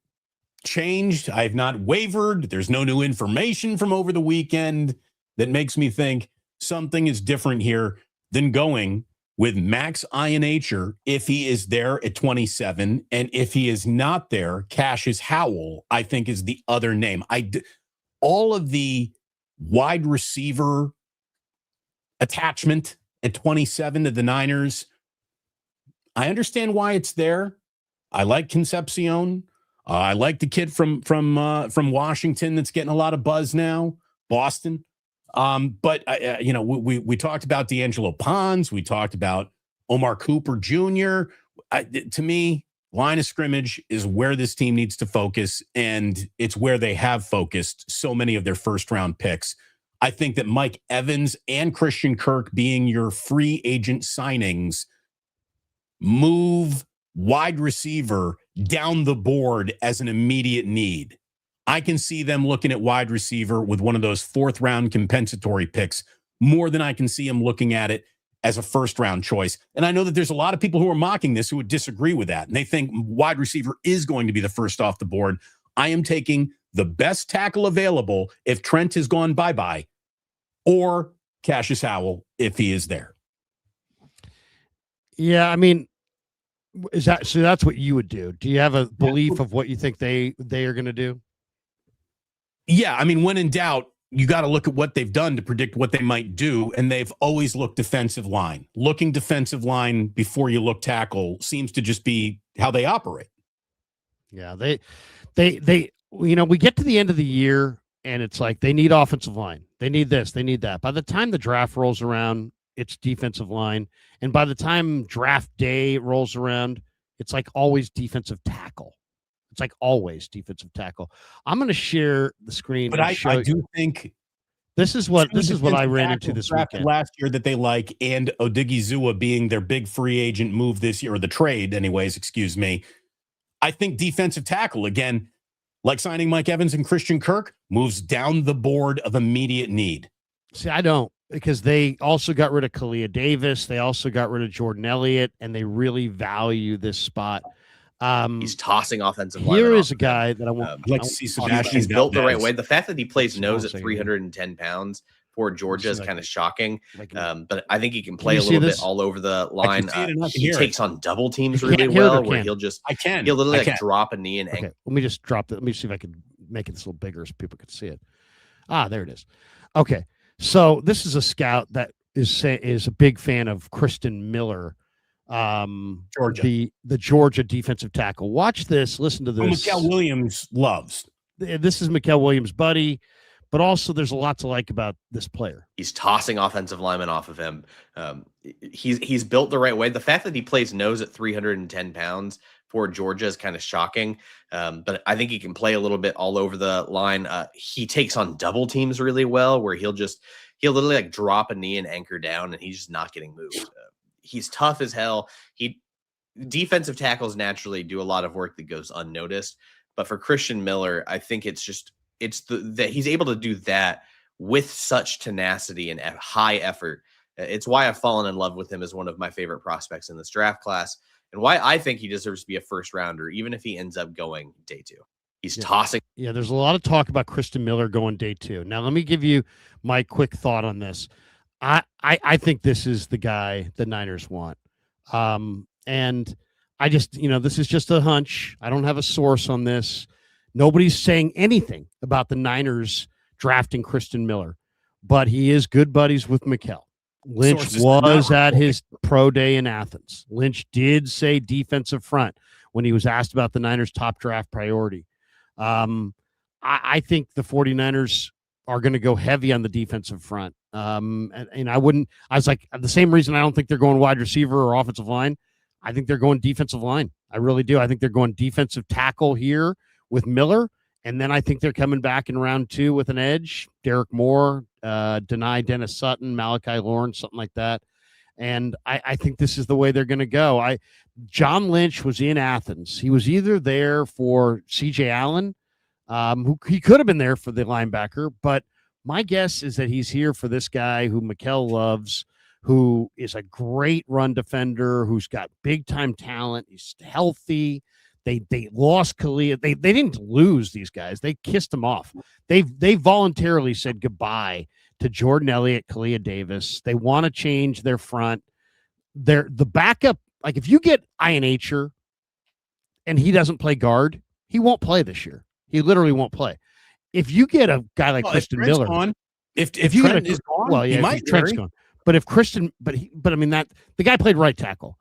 changed. I have not wavered. There's no new information from over the weekend that makes me think something is different here than going with Max Ihenacher if he is there at 27. And if he is not there, Cassius Howell, I think, is the other name. All of the wide receiver attachment at 27 to the Niners, I understand why it's there. I like Concepcion. I like the kid from Washington that's getting a lot of buzz now, Boston. But we talked about D'Angelo Pons. We talked about Omar Cooper Jr. To me, line of scrimmage is where this team needs to focus, and it's where they have focused so many of their first-round picks. I think that Mike Evans and Christian Kirk being your free agent signings move wide receiver down the board as an immediate need. I can see them looking at wide receiver with one of those 4th round compensatory picks more than I can see them looking at it as a 1st round choice. And I know that there's a lot of people who are mocking this who would disagree with that. And they think wide receiver is going to be the first off the board. I am taking the best tackle available if Trent has gone bye-bye, or Cassius Howell if he is there. Yeah, I mean, is that so? That's what you would do. Do you have a belief of what you think they are going to do? Yeah, I mean, when in doubt, you got to look at what they've done to predict what they might do, and they've always looked defensive line. Looking defensive line before you look tackle seems to just be how they operate. Yeah, they we get to the end of the year and it's like they need offensive line. They need this, they need that. By the time the draft rolls around, it's defensive line. And by the time draft day rolls around, it's like always defensive tackle. It's like always defensive tackle. I'm going to share the screen. But I do think this is what I ran into this weekend last year that they like, and Odigizua being their big free agent move this year, or the trade anyways, excuse me. I think defensive tackle, again, like signing Mike Evans and Christian Kirk, moves down the board of immediate need. See, I don't, because they also got rid of Kalia Davis. They also got rid of Jordan Elliott, and they really value this spot. He's tossing offensive line. Here is a guy that I want. I'd like to see Sebastian. He's built the right way. The fact that he plays nose at 310 pounds for Georgia is kind of shocking. But I think he can play a little bit all over the line. He takes on double teams really well, where he'll literally drop a knee and ankle. Let me just drop it. Let me see if I can make it a little bigger so people can see it. There it is. Okay. So this is a scout that is a big fan of Kristen Miller, Georgia, the Georgia defensive tackle. Watch this. Listen to this. Mykel Williams loves. This is Mykel Williams' buddy, but also there's a lot to like about this player. He's tossing offensive linemen off of him. He's built the right way. The fact that he plays nose at 310 pounds for Georgia is kind of shocking. But I think he can play a little bit all over the line. He takes on double teams really well, where he'll literally like drop a knee and anchor down, and he's just not getting moved. He's tough as hell. Defensive tackles naturally do a lot of work that goes unnoticed. But for Christian Miller, I think it's that he's able to do that with such tenacity and high effort. It's why I've fallen in love with him as one of my favorite prospects in this draft class, and why I think he deserves to be a first rounder, even if he ends up going day 2. He's tossing. Yeah, there's a lot of talk about Kristen Miller going day 2. Now, let me give you my quick thought on this. I think this is the guy the Niners want. And I just, this is just a hunch. I don't have a source on this. Nobody's saying anything about the Niners drafting Kristen Miller, but he is good buddies with Mykel. Lynch was at his pro day in Athens. Lynch did say defensive front when he was asked about the Niners' top draft priority. I think the 49ers are going to go heavy on the defensive front. And I was like, the same reason I don't think they're going wide receiver or offensive line. I think they're going defensive line. I really do. I think they're going defensive tackle here with Miller. And then I think they're coming back in round 2 with an edge, Derek Moore, Dennis Sutton, Malachi Lawrence, something like that. And I think this is the way they're going to go. John Lynch was in Athens. He was either there for CJ Allen, who he could have been there for the linebacker, but my guess is that he's here for this guy who Mykel loves, who is a great run defender, who's got big time talent. He's healthy. They lost Kalia. They didn't lose these guys. They kissed them off. They voluntarily said goodbye to Jordan Elliott, Kalia Davis. They want to change their front. The backup, like if you get Ian Acher and he doesn't play guard, he won't play this year. He literally won't play. If you get a guy like Kristen Miller, if you Trent is gone, well, yeah, Trent's gone. But if Kristen, but I mean that the guy played right tackle,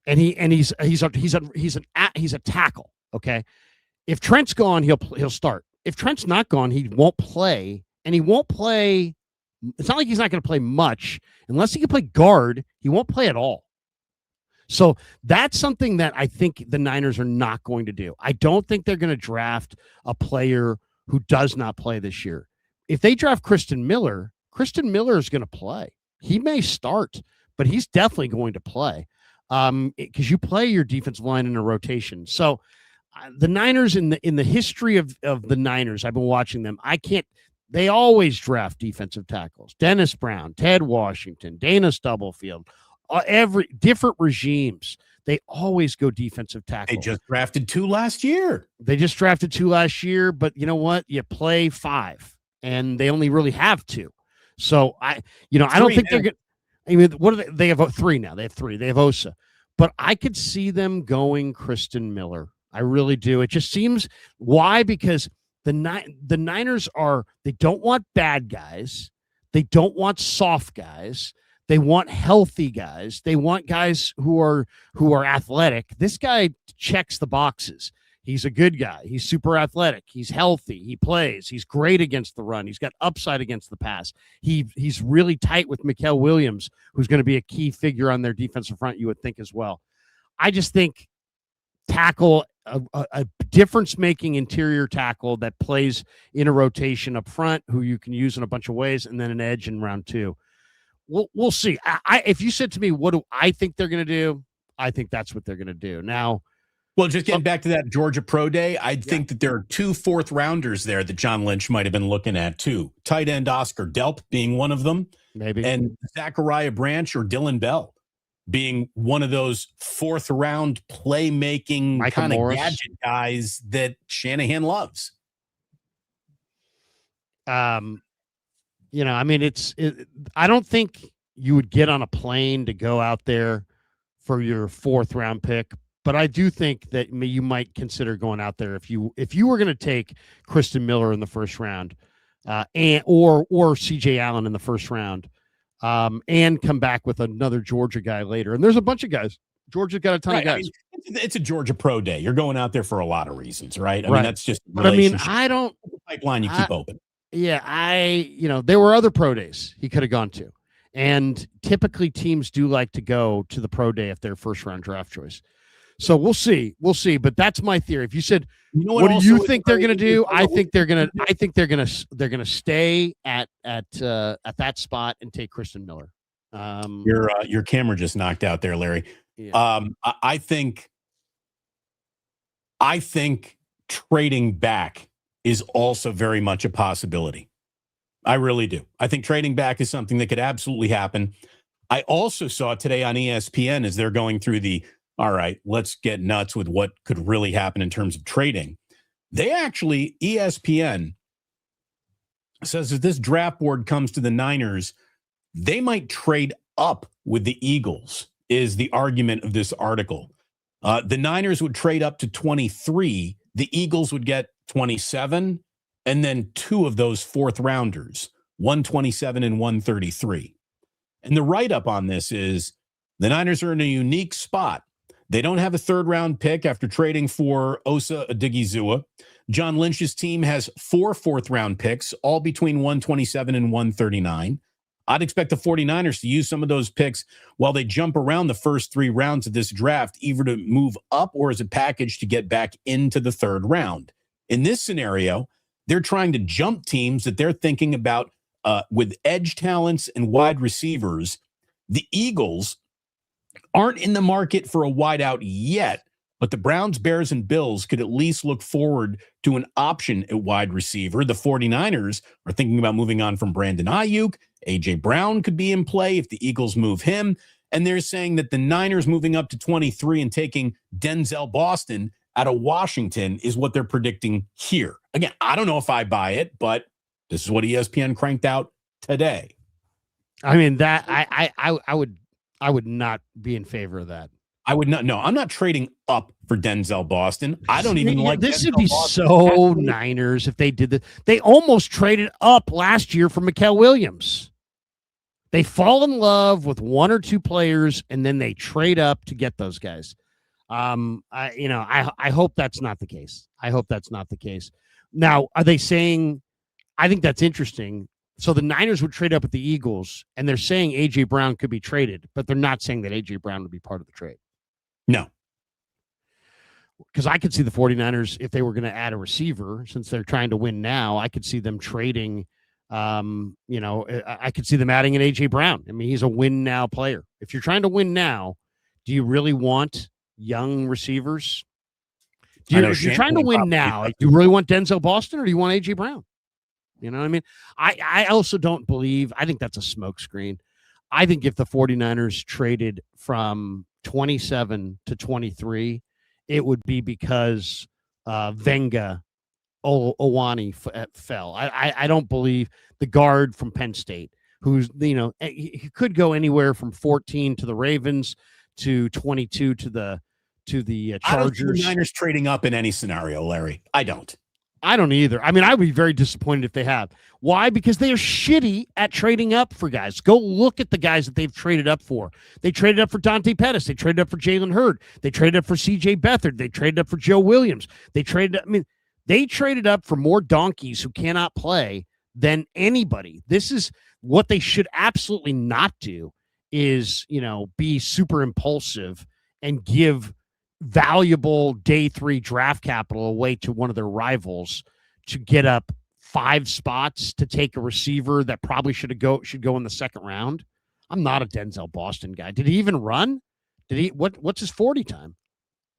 and he's a tackle. Okay, if Trent's gone, he'll start. If Trent's not gone, he won't play, and he won't play. It's not like he's not going to play much unless he can play guard. He won't play at all. So that's something that I think the Niners are not going to do. I don't think they're going to draft a player who does not play this year. If they draft Kristen Miller is going to play. He may start, but he's definitely going to play because you play your defensive line in a rotation. So the Niners in the history of the Niners, I've been watching them. They always draft defensive tackles. Dennis Brown, Ted Washington, Dana Stubblefield, every different regimes. They always go defensive tackle. They just drafted 2 last year. But you know what? You play 5, and they only really have 2. So I don't think they're good. I mean, what are they? They have 3 now. They have 3. They have Osa, but I could see them going Kristen Miller. I really do. It just seems why, because the Niners they don't want bad guys. They don't want soft guys. They want healthy guys. They want guys who are athletic. This guy checks the boxes. He's a good guy. He's super athletic. He's healthy. He plays. He's great against the run. He's got upside against the pass. He's really tight with Mikael Williams, who's going to be a key figure on their defensive front, you would think as well. I just think tackle, a difference-making interior tackle that plays in a rotation up front, who you can use in a bunch of ways, and then an edge in round 2. We'll see. If you said to me, what do I think they're going to do? I think that's what they're going to do. Now, well, just getting back to that Georgia Pro Day, I think that there are 2 4th-rounders there that John Lynch might have been looking at too. Tight end Oscar Delp being one of them, maybe, and Zachariah Branch or Dylan Bell being one of those 4th-round playmaking kind of gadget guys that Shanahan loves. I mean, I don't think you would get on a plane to go out there for your 4th-round pick, but I do think that you might consider going out there if you were going to take Kristen Miller in the 1st round, or C.J. Allen in the 1st round, and come back with another Georgia guy later. And there's a bunch of guys. Georgia's got a ton of guys. I mean, it's a Georgia Pro Day. You're going out there for a lot of reasons, right? I Right. mean, that's just. But I mean, I don't. Pipeline you keep open. Yeah, there were other pro days he could have gone to. And typically teams do like to go to the pro day if they're 1st-round draft choice. So we'll see. But that's my theory. If you said, what do you think they're going to do? I think they're going to stay at that spot and take Kristen Miller. Your camera just knocked out there, Larry. Yeah. I think trading back is also very much a possibility. I really do. I think trading back is something that could absolutely happen. I also saw today on ESPN, as they're going through all right, let's get nuts with what could really happen in terms of trading. ESPN says if this draft board comes to the Niners, they might trade up with the Eagles, is the argument of this article. The Niners would trade up to 23. The Eagles would get 27, and then 2 of those 4th-rounders, 127 and 133. And the write-up on this is the Niners are in a unique spot. They don't have a 3rd-round pick after trading for Osa Odigizua. John Lynch's team has 4 4th-round picks, all between 127 and 139. I'd expect the 49ers to use some of those picks while they jump around the first 3 rounds of this draft, either to move up or as a package to get back into the 3rd round. In this scenario, they're trying to jump teams that they're thinking about with edge talents and wide receivers. The Eagles aren't in the market for a wideout yet, but the Browns, Bears, and Bills could at least look forward to an option at wide receiver. The 49ers are thinking about moving on from Brandon Ayuk. A.J. Brown could be in play if the Eagles move him. And they're saying that the Niners moving up to 23 and taking Denzel Boston out of Washington is what they're predicting here. Again, I don't know if I buy it, but this is what ESPN cranked out today. I mean, that I would not be in favor of that. I would not. No, I'm not trading up for Denzel Boston. I don't even like this. Denzel Would be Boston. so Niners if they did this. They almost traded up last year for Mikael Williams. They fall in love with 1 or 2 players and then they trade up to get those guys. I hope that's not the case. Now, are they saying? I think that's interesting. So the Niners would trade up with the Eagles, and they're saying A.J. Brown could be traded, but they're not saying that A.J. Brown would be part of the trade. No. Because I could see the 49ers, if they were going to add a receiver, since they're trying to win now, I could see them trading. I could see them adding an A.J. Brown. I mean, he's a win-now player. If you're trying to win now, do you really want young receivers? If you're trying to win now, do you really want Denzel Boston or do you want AJ Brown? You know what I mean? I also don't believe, I think that's a smokescreen. I think if the 49ers traded from 27 to 23, it would be because Venga Owani fell. I don't believe the guard from Penn State, who's, he could go anywhere from 14 to the Ravens to 22 to the Chargers. I don't see the Niners trading up in any scenario, Larry. I don't either. I mean, I would be very disappointed if they have. Why? Because they are shitty at trading up for guys. Go look at the guys that they've traded up for. They traded up for Dante Pettis. They traded up for Jalen Hurd. They traded up for C.J. Beathard. They traded up for Joe Williams. They traded up for more donkeys who cannot play than anybody. This is what they should absolutely not do is, be super impulsive and give valuable day 3 draft capital away to one of their rivals to get up 5 spots to take a receiver that probably should go in the second round. I'm not a Denzel Boston guy. Did he even run? What's his 40 time?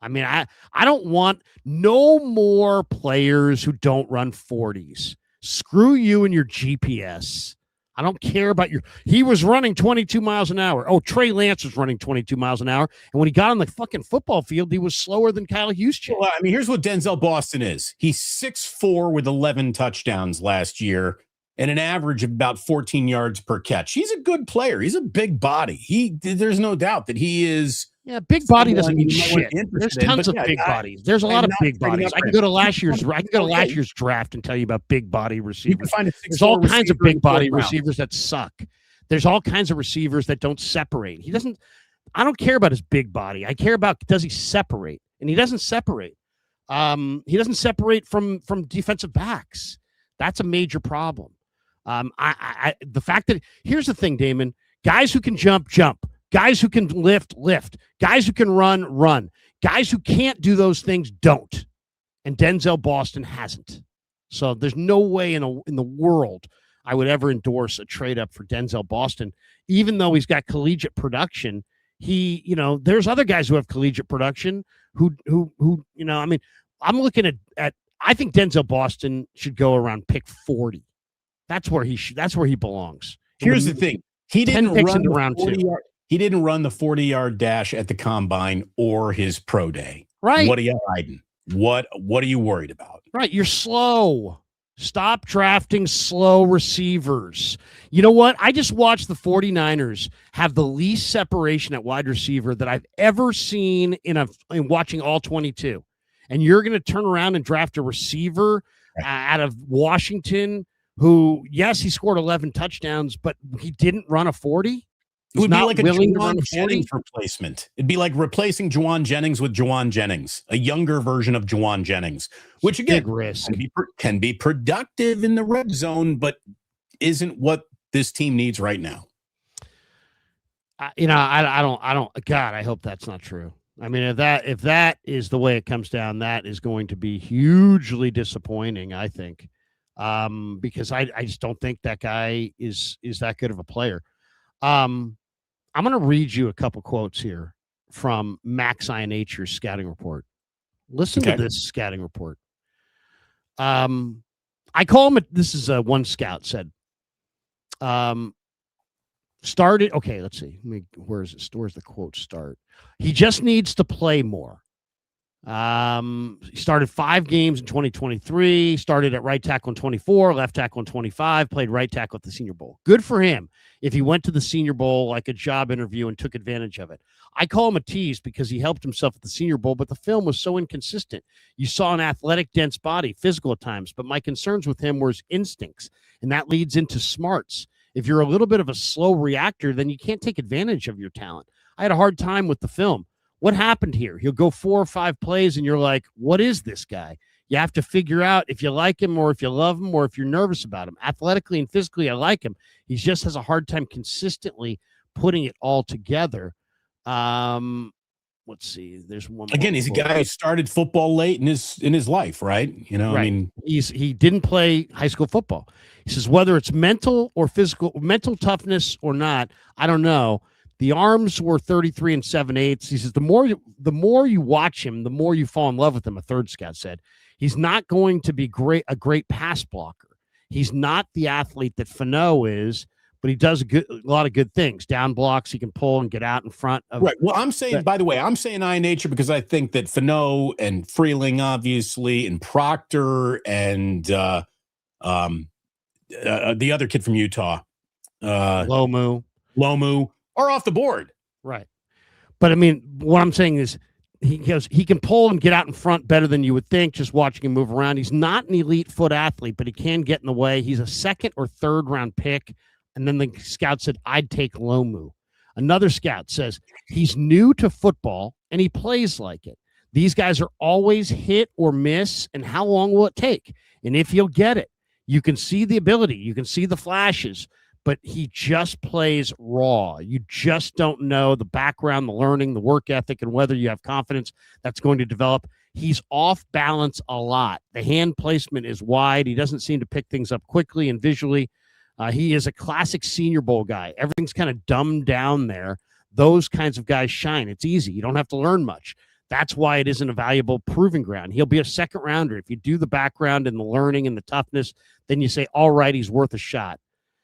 I mean, I don't want no more players who don't run 40s. Screw you and your GPS. I don't care about he was running 22 miles an hour. Oh, Trey Lance was running 22 miles an hour. And when he got on the fucking football field, he was slower than Kyle Juszczyk. Well, I mean, here's what Denzel Boston is. He's 6'4" with 11 touchdowns last year and an average of about 14 yards per catch. He's a good player. He's a big body. There's no doubt that he is. Yeah, big body doesn't mean shit. There's tons of big bodies. There's a lot of big bodies. I can go to last year's draft and tell you about big body receivers. There's all kinds of big body receivers that suck. There's all kinds of receivers that don't separate. I don't care about his big body. I care about, does he separate? And he doesn't separate. He doesn't separate from defensive backs. That's a major problem. The fact that, here's the thing, Damon, guys who can jump. Guys who can lift. Guys who can run. Guys who can't do those things don't. And Denzel Boston hasn't. So there's no way in the world I would ever endorse a trade up for Denzel Boston, even though he's got collegiate production. There's other guys who have collegiate production who I'm looking at I think Denzel Boston should go around pick 40. That's where he belongs. Here's the thing. He didn't run the 40-yard dash at the combine or his pro day. Right. What are you hiding? What are you worried about? Right. You're slow. Stop drafting slow receivers. You know what? I just watched the 49ers have the least separation at wide receiver that I've ever seen in watching all 22. And you're going to turn around and draft a receiver out of Washington who, yes, he scored 11 touchdowns, but he didn't run a 40. It would be like a Juwan Jennings replacement. It'd be like replacing Juwan Jennings with Juwan Jennings, a younger version of Juwan Jennings, which again big risk. Can be productive in the red zone, but isn't what this team needs right now. I don't. God, I hope that's not true. I mean, if that is the way it comes down, that is going to be hugely disappointing, I think, because I just don't think that guy is that good of a player. I'm going to read you a couple quotes here from Max I Nature's scouting report. Listen to this scouting report. I call him, this is one scout said, started. Okay, let's see. Where's the quote start? He just needs to play more. He started 5 games in 2023, started at right tackle in 24, left tackle in 25, played right tackle at the Senior Bowl. Good for him if he went to the Senior Bowl like a job interview and took advantage of it. I call him a tease because he helped himself at the Senior Bowl, but the film was so inconsistent. You saw an athletic, dense body, physical at times, but my concerns with him were his instincts, and that leads into smarts. If you're a little bit of a slow reactor, then you can't take advantage of your talent. I had a hard time with the film. What happened here? He'll go 4 or 5 plays, and you're like, what is this guy? You have to figure out if you like him or if you love him or if you're nervous about him. Athletically and physically, I like him. He just has a hard time consistently putting it all together. Let's see. There's one more. Again, he's a guy who started football late in his life, right? Right. I mean, he didn't play high school football. He says whether it's mental or physical, mental toughness or not, I don't know. The arms were 33 and 7/8. He says the more you watch him, the more you fall in love with him. A third scout said he's not going to be a great pass blocker. He's not the athlete that Fano is, but he does a lot of good things. Down blocks, he can pull and get out in front of. Right. Well, I'm saying, by the way, I'm saying I nature because I think that Fano and Freeling, obviously, and Proctor and the other kid from Utah, Lomu are off the board. Right. But I mean, what I'm saying is he can pull and get out in front better than you would think just watching him move around. He's not an elite foot athlete, but he can get in the way. He's a second or third round pick. And then the scout said, I'd take Lomu. Another scout says he's new to football and he plays like it. These guys are always hit or miss. And how long will it take? And if he'll get it, you can see the ability, you can see the flashes, but he just plays raw. You just don't know the background, the learning, the work ethic, and whether you have confidence that's going to develop. He's off balance a lot. The hand placement is wide. He doesn't seem to pick things up quickly and visually. He is a classic Senior Bowl guy. Everything's kind of dumbed down there. Those kinds of guys shine. It's easy. You don't have to learn much. That's why it isn't a valuable proving ground. He'll be a second rounder. If you do the background and the learning and the toughness, then you say, all right, he's worth a shot.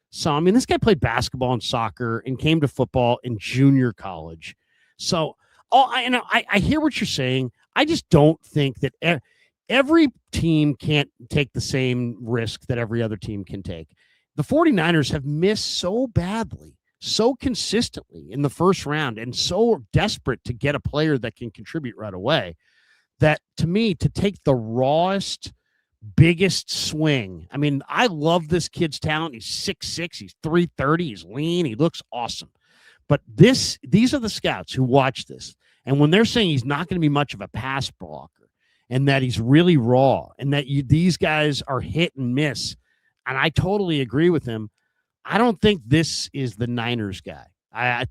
So, I mean, this guy played basketball and soccer and came to football in junior college. So, I hear what you're saying. I just don't think that every team can't take the same risk that every other team can take. The 49ers have missed so badly, so consistently in the first round, and so desperate to get a player that can contribute right away, that to me, to take the rawest, biggest swing. I mean, I love this kid's talent. He's 6'6", he's 330, he's lean, he looks awesome. But these are the scouts who watch this. And when they're saying he's not going to be much of a pass blocker and that he's really raw and that these guys are hit and miss, and I totally agree with him, I don't think this is the Niners guy.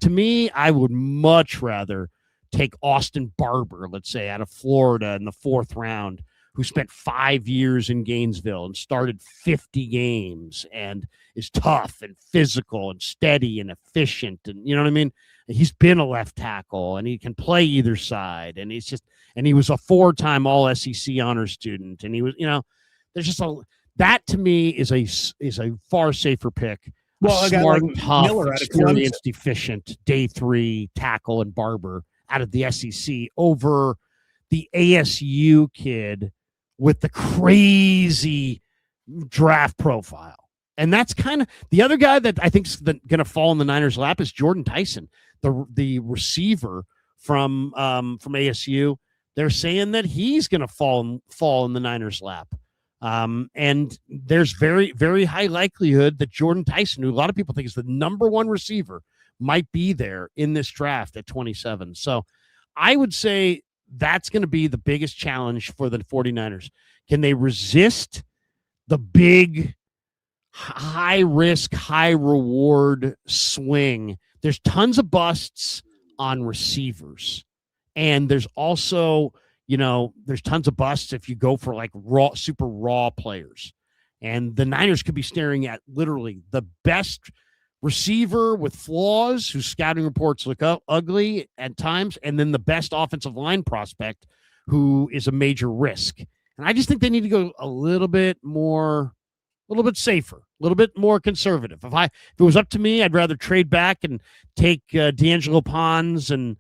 To me, I would much rather take Austin Barber, let's say, out of Florida in the 4th round, who spent 5 years in Gainesville and started 50 games and is tough and physical and steady and efficient. And you know what I mean? He's been a left tackle and he can play either side. And he was a 4-time all SEC honor student. And he was, there's just that to me is a far safer pick. Well, smart, like tough, Miller experienced, efficient, day 3 tackle and Barber out of the SEC over the ASU kid with the crazy draft profile. And that's kind of the other guy that I think is going to fall in the Niners' lap is Jordan Tyson, the receiver from ASU. They're saying that he's going to fall in the Niners' lap. And there's very, very high likelihood that Jordan Tyson, who a lot of people think is the number 1 receiver, might be there in this draft at 27. So I would say that's going to be the biggest challenge for the 49ers. Can they resist the big, high risk, high reward swing? There's tons of busts on receivers. And there's also, there's tons of busts if you go for like super raw players. And the Niners could be staring at literally the best receiver with flaws whose scouting reports look ugly at times, and then the best offensive line prospect who is a major risk. And I just think they need to go a little bit safer, a little bit more conservative. If it was up to me, I'd rather trade back and take D'Angelo Pons and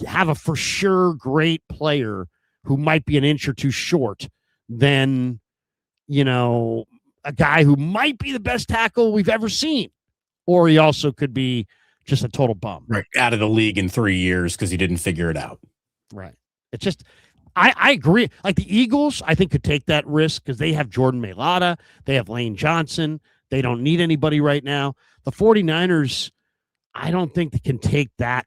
have a for sure great player who might be an inch or two short than, a guy who might be the best tackle we've ever seen. Or he also could be just a total bum. Right. Out of the league in 3 years because he didn't figure it out. Right. It's just, I agree. Like the Eagles, I think could take that risk because they have Jordan Mailata. They have Lane Johnson. They don't need anybody right now. The 49ers, I don't think they can take that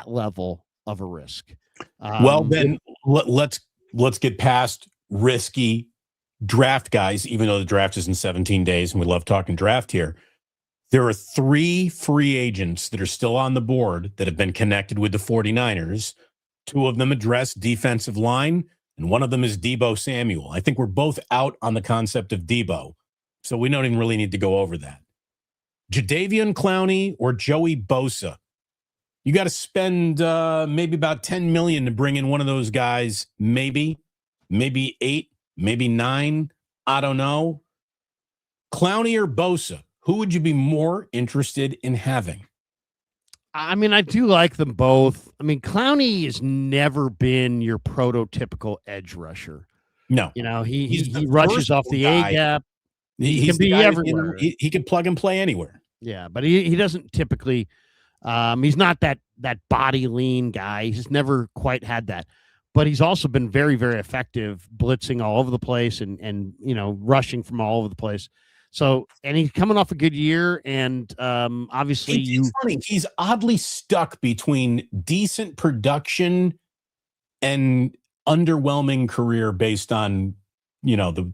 level of a risk. Well, then let's get past risky draft guys, even though the draft is in 17 days and we love talking draft here. There are 3 free agents that are still on the board that have been connected with the 49ers. 2 of them address defensive line, and one of them is Deebo Samuel. I think we're both out on the concept of Deebo, so we don't even really need to go over that. Jadeveon Clowney or Joey Bosa. You got to spend maybe about $10 million to bring in one of those guys. Maybe 8, maybe 9. I don't know. Clowney or Bosa, who would you be more interested in having? I mean, I do like them both. I mean, Clowney has never been your prototypical edge rusher. No, You know, he He's the rushes off the versatile A guy. gap. He he's can be the guy everywhere. He can plug and play anywhere. Yeah, but he doesn't typically. He's not that body lean guy. He's never quite had that. But he's also been very, very effective blitzing all over the place and rushing from all over the place. So, and he's coming off a good year, and obviously It's funny. He's oddly stuck between decent production and underwhelming career based on the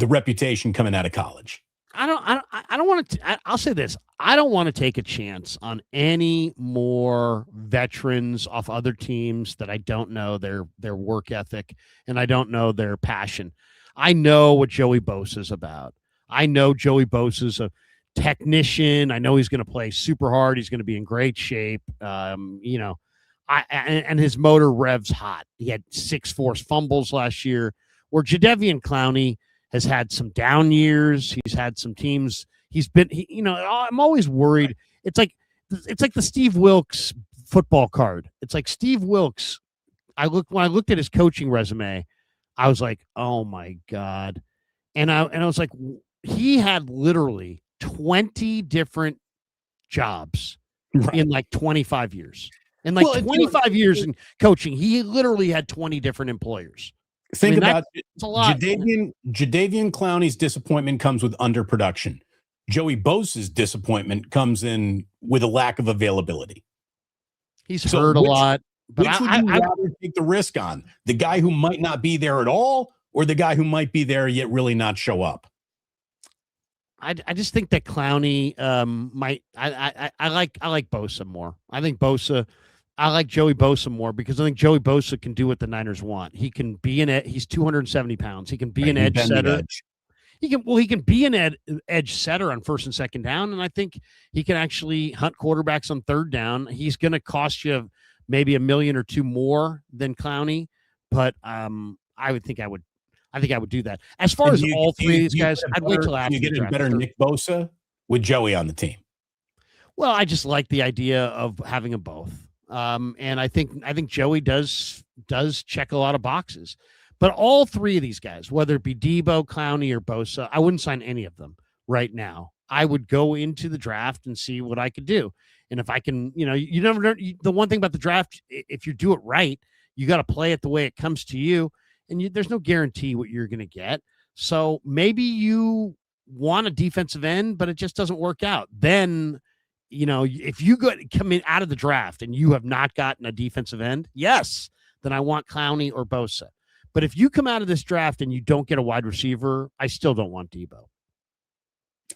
reputation coming out of college. I don't want to. I'll say this: I don't want to take a chance on any more veterans off other teams that I don't know their work ethic and I don't know their passion. I know what Joey Bosa's about. I know Joey Bosa's a technician. I know he's going to play super hard. He's going to be in great shape. And his motor revs hot. He had 6 forced fumbles last year. Where Jadeveon Clowney has had some down years. He's had some teams. I'm always worried. It's like the Steve Wilkes football card. It's like Steve Wilkes. When I looked at his coaching resume, I was like, oh my God. And I was like, he had literally 20 different jobs in like 25 years. In like 25 years in coaching, he literally had 20 different employers. Think about it's a lot. Jadeveon Clowney's disappointment comes with underproduction. Joey Bosa's disappointment comes in with a lack of availability. He's hurt a lot. But which would you rather take the risk on? The guy who might not be there at all, or the guy who might be there yet really not show up? I just think that Clowney might. I like Bosa more. I think Bosa. I like Joey Bosa more because I think Joey Bosa can do what the Niners want. He can be he's 270 pounds. He can be an edge setter. He can be an edge setter on first and second down, and I think he can actually hunt quarterbacks on third down. He's going to cost you maybe $1 million or $2 million more than Clowney, but I think I would do that. As far as all three of these guys, I'd wait till after. You get a better Nick Bosa with Joey on the team. Well, I just like the idea of having them both. And I think Joey does check a lot of boxes, but all three of these guys, whether it be Debo, Clowney, or Bosa, I wouldn't sign any of them right now. I would go into the draft and see what I could do. And if I can, you never know. The one thing about the draft, if you do it right, you got to play it the way it comes to you. And there's no guarantee what you're going to get. So maybe you want a defensive end, but it just doesn't work out. Then, if you come in out of the draft and you have not gotten a defensive end, yes, then I want Clowney or Bosa. But if you come out of this draft and you don't get a wide receiver, I still don't want Debo.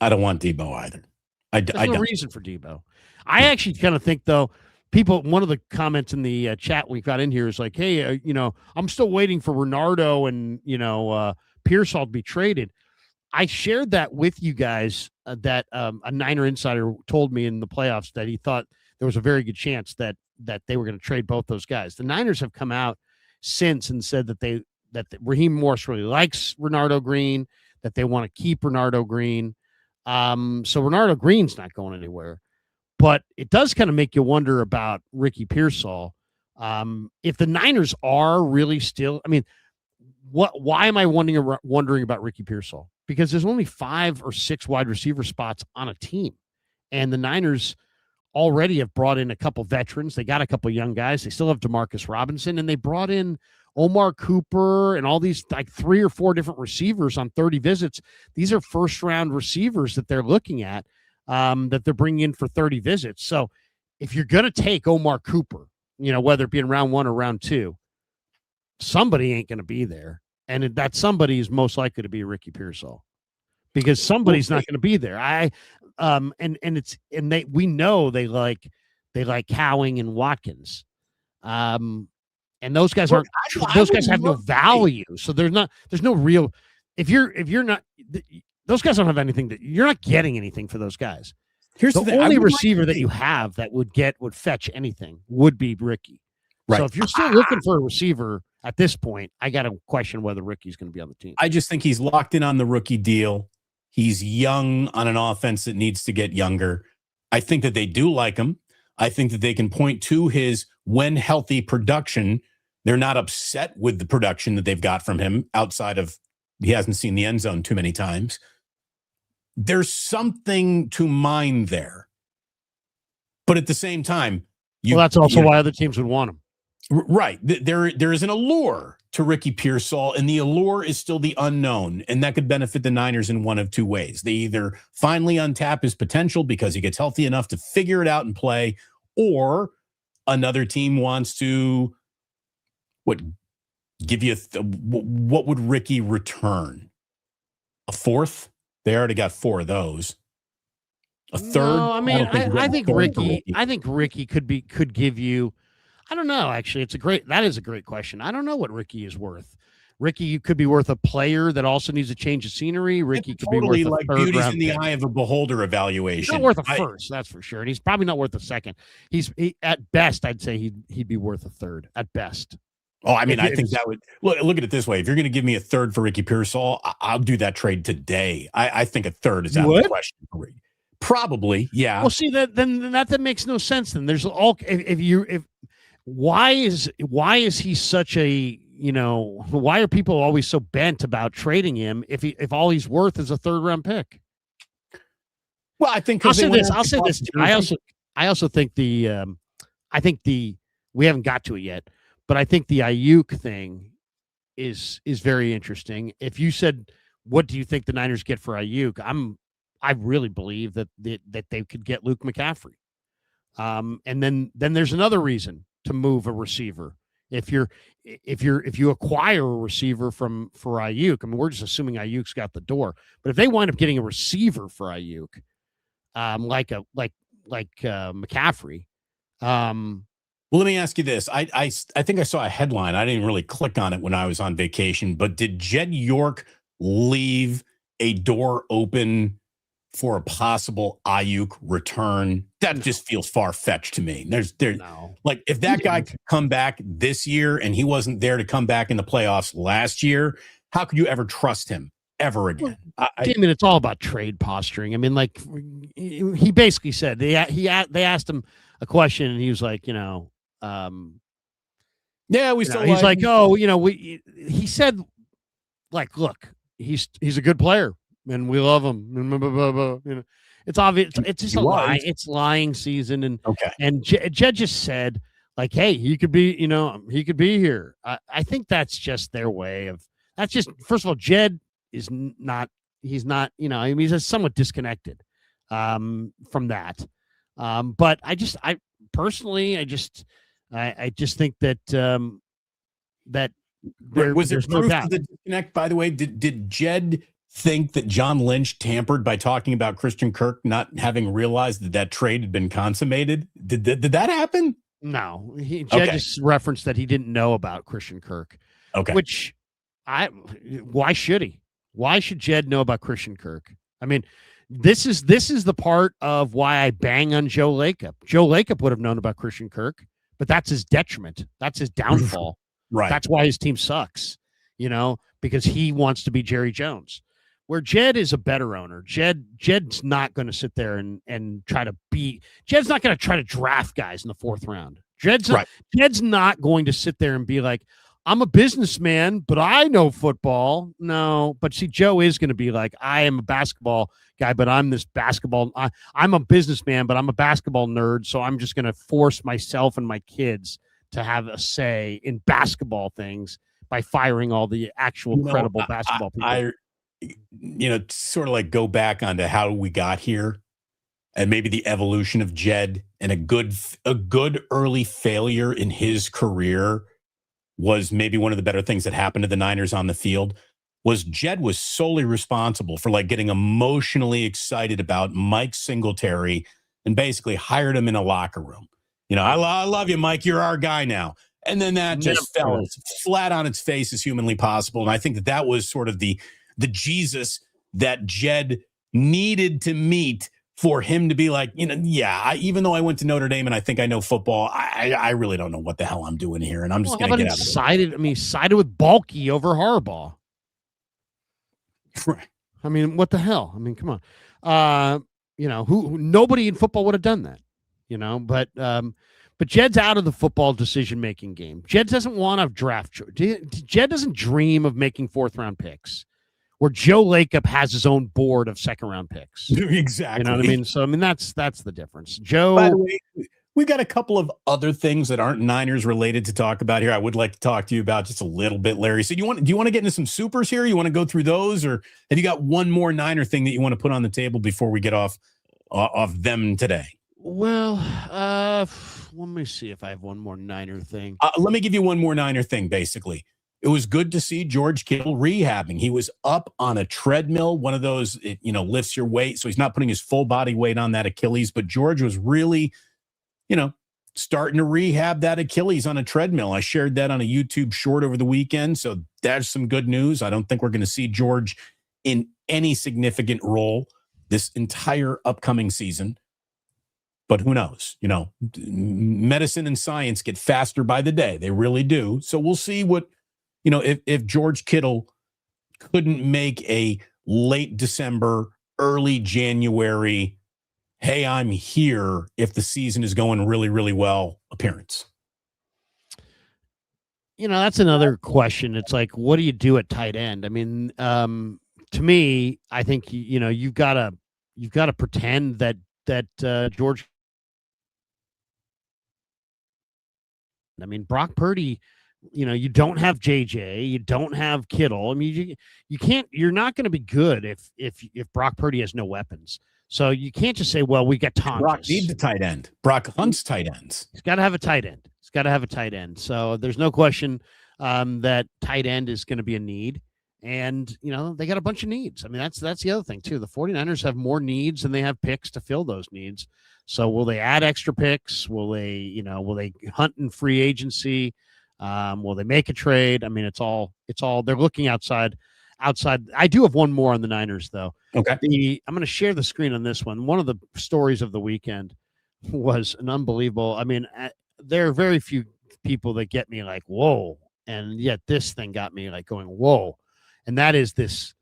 I don't want Debo either. There's no reason for Debo. I actually kind of think, though, one of the comments in the chat we got in here is like, hey, I'm still waiting for Renardo and, Pearsall to be traded. I shared that with you guys that a Niner insider told me in the playoffs that he thought there was a very good chance that they were going to trade both those guys. The Niners have come out since and said that Raheem Morris really likes Renardo Green, that they want to keep Renardo Green. So Renardo Green's not going anywhere. But it does kind of make you wonder about Ricky Pearsall. If the Niners are really still, why am I wondering about Ricky Pearsall? Because there's only 5 or 6 wide receiver spots on a team. And the Niners already have brought in a couple veterans. They got a couple young guys. They still have Demarcus Robinson, and they brought in Omar Cooper and all these like 3 or 4 different receivers on 30 visits. These are first-round receivers that they're looking at, that they're bringing in for 30 visits. So if you're going to take Omar Cooper, whether it be in round 1 or round 2, somebody ain't going to be there. And that somebody is most likely to be Ricky Pearsall because somebody's not going to be there. We know they like Cowing and Watkins. And those guys those guys have no value. So there's no real, if you're not, those guys don't have anything you're not getting anything for those guys. Here's The the thing. only receiver that you have that would fetch anything would be Ricky. Right. So if you're still looking for a receiver at this point, I got to question whether Ricky's going to be on the team. I just think he's locked in on the rookie deal. He's young on an offense that needs to get younger. I think that they do like him. I think that they can point to his when healthy production. They're not upset with the production that they've got from him outside of he hasn't seen the end zone too many times. There's something to mine there. But at the same time, that's also why other teams would want him. Right. There is an allure to Ricky Pearsall, and the allure is still the unknown, and that could benefit the Niners in one of two ways. They either finally untap his potential because he gets healthy enough to figure it out and play, or another team wants to give you what would Ricky return? A fourth? They already got 4 of those. A third? No, I think Ricky could give you. I don't know. Actually, that is a great question. I don't know what Ricky is worth. Ricky could be worth a player that also needs a change of scenery. Ricky could be worth a like third beauty's round in the pick. eye of a beholder evaluation. He's not worth a first, that's for sure, and he's probably not worth a second. At best, I'd say he'd be worth a third at best. Oh, I mean, I think that would look at it this way. If you're going to give me a third for Ricky Pearsall, I'll do that trade today. I think a third is out of the question for Ricky. Probably, yeah. Well, see that makes no sense. Then there's why is he such a why are people always so bent about trading him if all he's worth is a third round pick? Well, I think I'll say this. I also think we haven't got to it yet, but I think the Ayuk thing is very interesting. If you said, what do you think the Niners get for Ayuk? I really believe that they could get Luke McCaffrey. And then there's another reason to move a receiver. If you acquire a receiver for Ayuk, I mean, we're just assuming Ayuk's got the door, but if they wind up getting a receiver for Ayuk, like McCaffrey, well, let me ask you this. I think I saw a headline. I didn't really click on it when I was on vacation, but did Jed York leave a door open for a possible Ayuk return? That just feels far-fetched to me. Like, if that guy could come back this year and he wasn't there to come back in the playoffs last year, how could you ever trust him ever again? Damon, it's all about trade posturing. I mean, like, he basically said they asked him a question and he was like, yeah, we still. He's like, he said, like, look, he's a good player and we love him. It's obvious. It's just a lie. It's lying season. And okay. And Jed just said, like, hey, he could be here. I think that's just their way of. That's just, first of all, Jed is not. He's not. He's somewhat disconnected from that. But I personally just think that that was there there's no proof doubt. of the disconnect? By the way, did Jed think that John Lynch tampered by talking about Christian Kirk not having realized that trade had been consummated? Did that happen? No, Jed just referenced that he didn't know about Christian Kirk. Okay, why should he? Why should Jed know about Christian Kirk? I mean, this is the part of why I bang on Joe Lacob. Joe Lacob would have known about Christian Kirk, but that's his detriment. That's his downfall. Right. That's why his team sucks, because he wants to be Jerry Jones. Where Jed is a better owner. Jed's not going to sit there and try to be. Jed's not going to try to draft guys in the 4th round. Jed's not going to sit there and be like, I'm a businessman, but I know football. No, but see, Joe is going to be like, I am a basketball guy, but I'm this basketball. I'm a businessman, but I'm a basketball nerd. So I'm just going to force myself and my kids to have a say in basketball things by firing all the actual credible basketball people. Sort of like go back onto how we got here and maybe the evolution of Jed, and a good early failure in his career was maybe one of the better things that happened to the Niners on the field. Was Jed was solely responsible for like getting emotionally excited about Mike Singletary and basically hired him in a locker room. I love you, Mike. You're our guy now. And then that just fell as flat on its face as humanly possible. And I think that was sort of the Jesus that Jed needed to meet for him to be like, even though I went to Notre Dame and I think I know football, I really don't know what the hell I'm doing here. And I'm just going to get out of it. Sided with Balky over Harbaugh. Right. I mean, what the hell? I mean, come on. Who nobody in football would have done that, but Jed's out of the football decision-making game. Jed doesn't want to draft. Jed doesn't dream of making fourth-round picks where Joe Lacob has his own board of second-round picks. Exactly. You know what I mean? So, that's the difference. Joe. By the way, we got a couple of other things that aren't Niners related to talk about here. I would like to talk to you about just a little bit, Larry. So do you want to get into some supers here? You want to go through those, or have you got one more Niner thing that you want to put on the table before we get off them today? Well, let me see if I have one more Niner thing. Let me give you one more Niner thing, basically. It was good to see George Kittle rehabbing. He was up on a treadmill, one of those, lifts your weight. So he's not putting his full body weight on that Achilles, but George was really, starting to rehab that Achilles on a treadmill. I shared that on a YouTube short over the weekend. So that's some good news. I don't think we're going to see George in any significant role this entire upcoming season. But who knows? Medicine and science get faster by the day. They really do. So we'll see what, if George Kittle couldn't make a late December, early January, hey, I'm here if the season is going really, really well appearance. That's another question. It's like, what do you do at tight end? I mean, to me, I think, you've got to pretend that George. I mean, Brock Purdy, you don't have JJ, you don't have Kittle. I mean, you're not going to be good if Brock Purdy has no weapons. So you can't just say, well, we got Tonjes. Brock needs a tight end. Brock hunts tight ends. He's got to have a tight end. So there's no question that tight end is going to be a need. And, they got a bunch of needs. I mean, that's the other thing, too. The 49ers have more needs than they have picks to fill those needs. So will they add extra picks? Will they hunt in free agency? Will they make a trade? I mean, it's all they're looking outside. I do have one more on the Niners, though. Okay. I'm going to share the screen on this one. One of the stories of the weekend was an unbelievable. I mean, there are very few people that get me like, whoa. And yet this thing got me like going, whoa. And that is this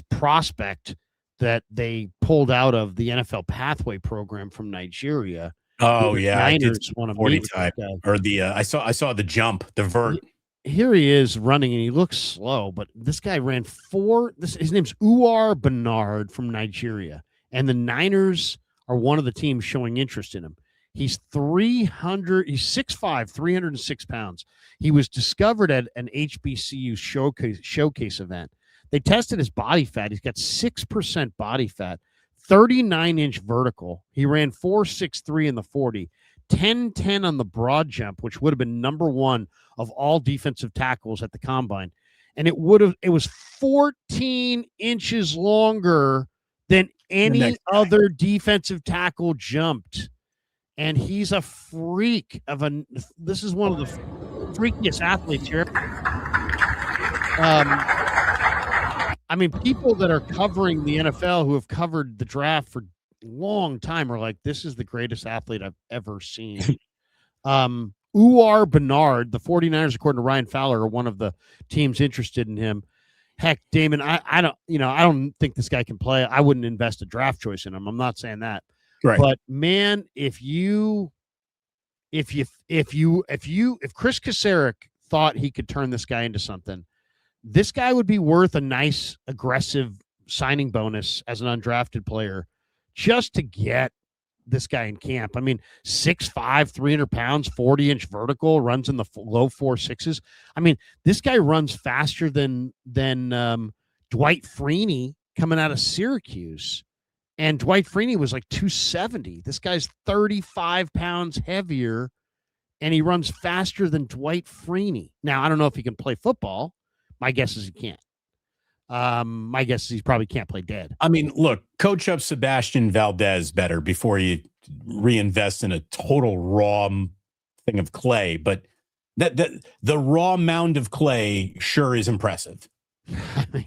prospect that they pulled out of the NFL Pathway program from Nigeria. Oh yeah, Niners want to 40 type or the I saw the jump, the vert. Here he is running, and he looks slow, but this guy ran his name's Uwar Bernard from Nigeria, and the Niners are one of the teams showing interest in him. He's 6'5", 306 pounds. He was discovered at an HBCU showcase event. They tested his body fat. He's got 6% body fat, 39-inch vertical. He ran 4.63 in the 40, 10.10 on the broad jump, which would have been number one of all defensive tackles at the combine. And it was 14 inches longer than any other defensive tackle jumped. And he's a freak this is one of the freakiest athletes here. I mean, people that are covering the NFL who have covered the draft for a long time are like, this is the greatest athlete I've ever seen. Uwar Bernard, the 49ers, according to Ryan Fowler, are one of the teams interested in him. Heck, Damon, I don't think this guy can play. I wouldn't invest a draft choice in him. I'm not saying that. Right. But man, if Chris Kasarik thought he could turn this guy into something, this guy would be worth a nice aggressive signing bonus as an undrafted player just to get this guy in camp. I mean, 6'5", 300 pounds, 40-inch vertical, runs in the low 4.6s. I mean, this guy runs faster than Dwight Freeney coming out of Syracuse. And Dwight Freeney was like 270. This guy's 35 pounds heavier, and he runs faster than Dwight Freeney. Now, I don't know if he can play football. My guess is he can't. My guess is he probably can't play dead. I mean, look, coach up Sebastian Valdez better before you reinvest in a total raw thing of clay. But the raw mound of clay sure is impressive. I mean,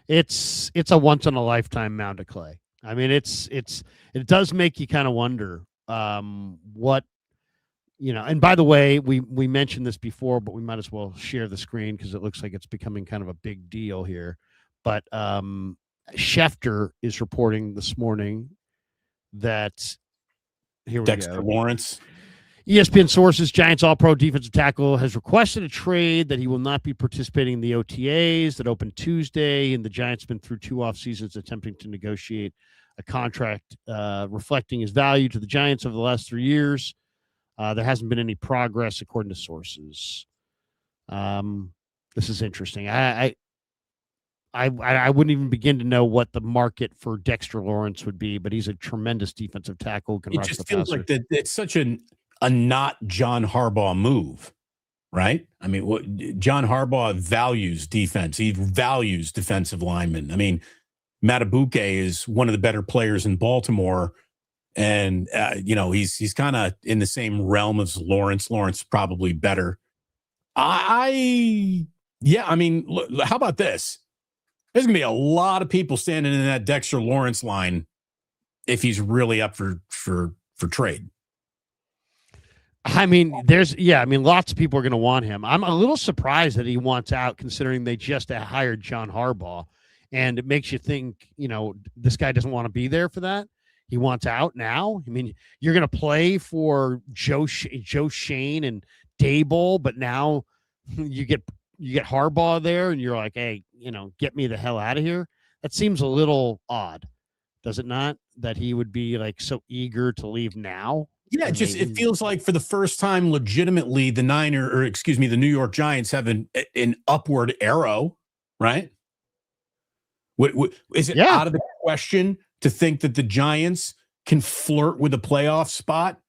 it's a once in a lifetime mound of clay. I mean, it does make you kind of wonder what, and by the way, we mentioned this before, but we might as well share the screen because it looks like it's becoming kind of a big deal here. But Schefter is reporting this morning that here we Dexter go. Lawrence. ESPN sources, Giants All-Pro defensive tackle has requested a trade, that he will not be participating in the OTAs that opened Tuesday, and the Giants have been through 2 off seasons attempting to negotiate a contract reflecting his value to the Giants over the last 3 years. There hasn't been any progress, according to sources. This is interesting. I wouldn't even begin to know what the market for Dexter Lawrence would be, but he's a tremendous defensive tackle. Can It rush just the feels passer. like that. It's such a not John Harbaugh move, right? I mean, what John Harbaugh values defense. He values defensive linemen. I mean, Matabuke is one of the better players in Baltimore, and he's kind of in the same realm as Lawrence. Lawrence probably better. I mean, look, how about this? There's gonna be a lot of people standing in that Dexter Lawrence line if he's really up for trade. I mean, lots of people are going to want him. I'm a little surprised that he wants out, considering they just hired John Harbaugh, and it makes you think, this guy doesn't want to be there for that. He wants out now. I mean, you're going to play for Joe Shane and Dable, but now you get Harbaugh there, and you're like, hey, get me the hell out of here. That seems a little odd, does it not? That he would be like so eager to leave now. Yeah, it feels like for the first time, legitimately, the New York Giants have an upward arrow, right? What is it out of the question to think that the Giants can flirt with a playoff spot?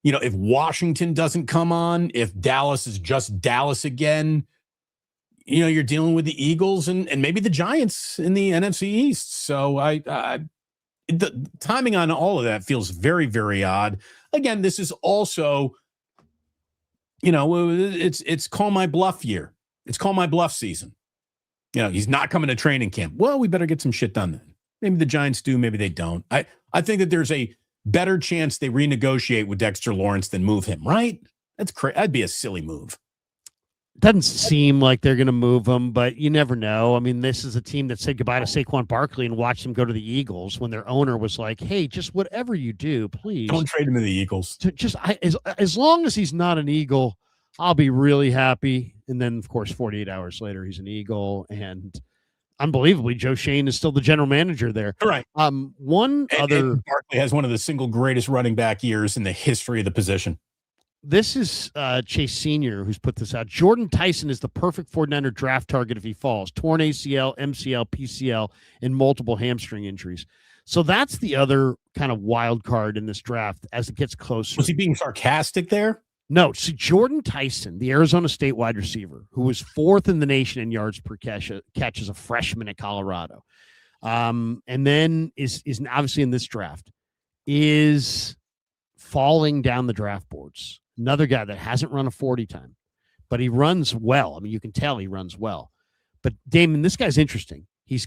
If Washington doesn't come on, if Dallas is just Dallas again, you're dealing with the Eagles and maybe the Giants in the NFC East. So the timing on all of that feels very, very odd. Again, this is also, it's call my bluff year. It's call my bluff season. He's not coming to training camp. Well, we better get some shit done then. Maybe the Giants do, maybe they don't. I think that there's a better chance they renegotiate with Dexter Lawrence than move him, right? That'd be a silly move. Doesn't seem like they're going to move him, but you never know. I mean, this is a team that said goodbye to Saquon Barkley and watched him go to the Eagles when their owner was like, hey, just whatever you do, please. Don't trade him to the Eagles. As long as he's not an Eagle, I'll be really happy. And then, of course, 48 hours later, he's an Eagle. And unbelievably, Joe Shane is still the general manager there. Right. And Barkley has one of the single greatest running back years in the history of the position. This is Chase Sr. who's put this out. Jordan Tyson is the perfect 49er draft target if he falls. Torn ACL, MCL, PCL, and multiple hamstring injuries. So that's the other kind of wild card in this draft as it gets closer. Was he being sarcastic there? No. See, Jordan Tyson, the Arizona State wide receiver, who was 4th in the nation in yards per catch as a freshman at Colorado, and then is obviously in this draft, is falling down the draft boards. Another guy that hasn't run a 40 time, but he runs well. I mean, you can tell he runs well. But Damon, this guy's interesting. He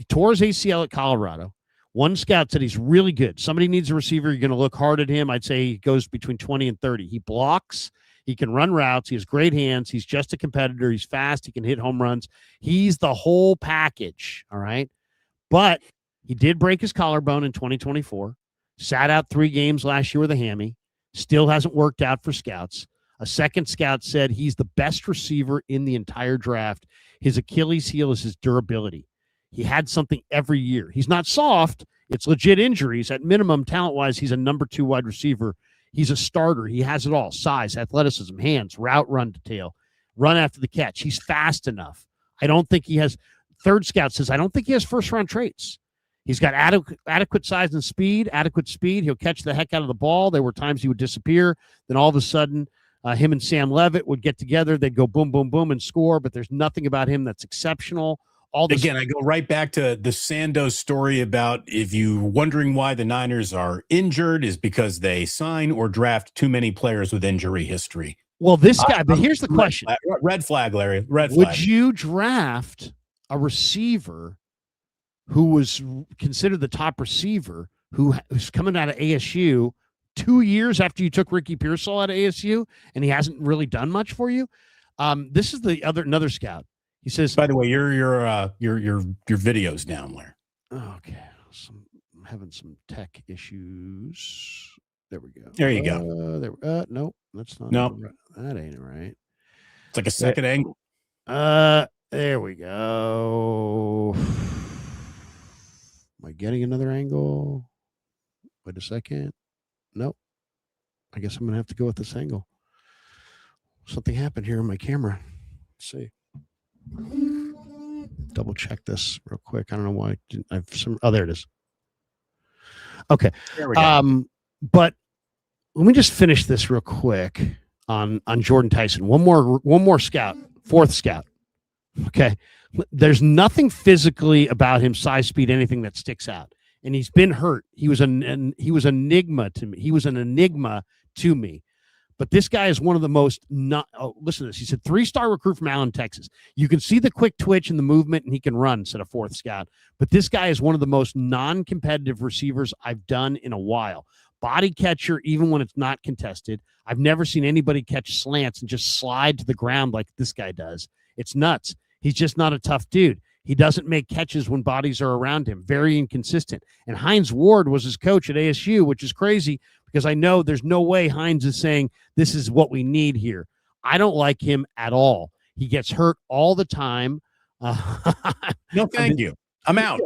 tore his ACL at Colorado. One scout said he's really good. Somebody needs a receiver. You're going to look hard at him. I'd say he goes between 20 and 30. He blocks. He can run routes. He has great hands. He's just a competitor. He's fast. He can hit home runs. He's the whole package. All right. But he did break his collarbone in 2024. Sat out 3 games last year with a hammy. Still hasn't worked out for scouts. A second scout said he's the best receiver in the entire draft. His Achilles heel is his durability. He had something every year. He's not soft. It's legit injuries. At minimum, talent-wise, he's a number 2 wide receiver. He's a starter. He has it all. Size, athleticism, hands, route run detail, run after the catch. He's fast enough. I don't think he has – third scout says, I don't think he has first-round traits. He's got adequate size and speed, adequate speed. He'll catch the heck out of the ball. There were times he would disappear. Then all of a sudden, him and Sam Levitt would get together. They'd go boom, boom, boom and score, but there's nothing about him that's exceptional. Again, I go right back to the Sandos story about if you're wondering why the Niners are injured is because they sign or draft too many players with injury history. Well, this guy, but here's the question. Red flag, Larry. Red flag. Would you draft a receiver who was considered the top receiver, who's coming out of ASU 2 years after you took Ricky Pearsall out of ASU, and he hasn't really done much for you. This is another scout. He says, by the way, your video's down, Larry. Okay, I'm having some tech issues. There we go. There you go. Nope, that's not. Nope. That ain't it, right? It's like a second angle. There we go. Am I getting another angle? Wait a second. Nope. I guess I'm gonna have to go with this angle. Something happened here in my camera. Let's see. Double check this real quick. I don't know why I've some. Oh, there it is. Okay. There we go. But let me just finish this real quick on Jordan Tyson. One more scout, fourth scout. Okay. There's nothing physically about him, size, speed, anything that sticks out. And he's been hurt. He was an enigma to me. He was an enigma to me. But this guy is one of the most listen to this. He's a 3-star recruit from Allen, Texas. You can see the quick twitch and the movement, and he can run, said a fourth scout. But this guy is one of the most non-competitive receivers I've done in a while. Body catcher, even when it's not contested. I've never seen anybody catch slants and just slide to the ground like this guy does. It's nuts. He's just not a tough dude. He doesn't make catches when bodies are around him. Very inconsistent. And Hines Ward was his coach at ASU, which is crazy because I know there's no way Hines is saying this is what we need here. I don't like him at all. He gets hurt all the time. No, thank you. I'm out.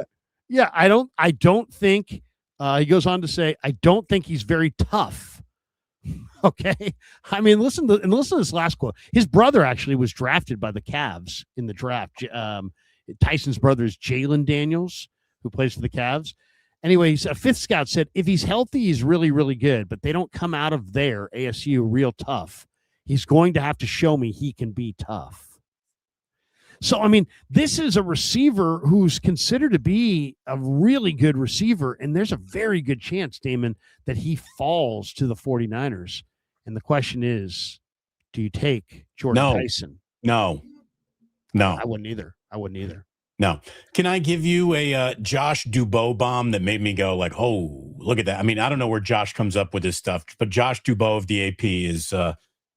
Yeah, I don't think he goes on to say, I don't think he's very tough. Okay. I mean, listen to this last quote. His brother actually was drafted by the Cavs in the draft. Tyson's brother is Jalen Daniels, who plays for the Cavs. Anyways, a fifth scout said, if he's healthy, he's really, really good, but they don't come out of there, ASU, real tough. He's going to have to show me he can be tough. So, I mean, this is a receiver who's considered to be a really good receiver, and there's a very good chance, Damon, that he falls to the 49ers. And the question is, do you take Jordan Tyson? No. I wouldn't either. No. Can I give you a Josh Dubow bomb that made me go like, oh, look at that. I mean, I don't know where Josh comes up with this stuff, but Josh Dubow of the AP is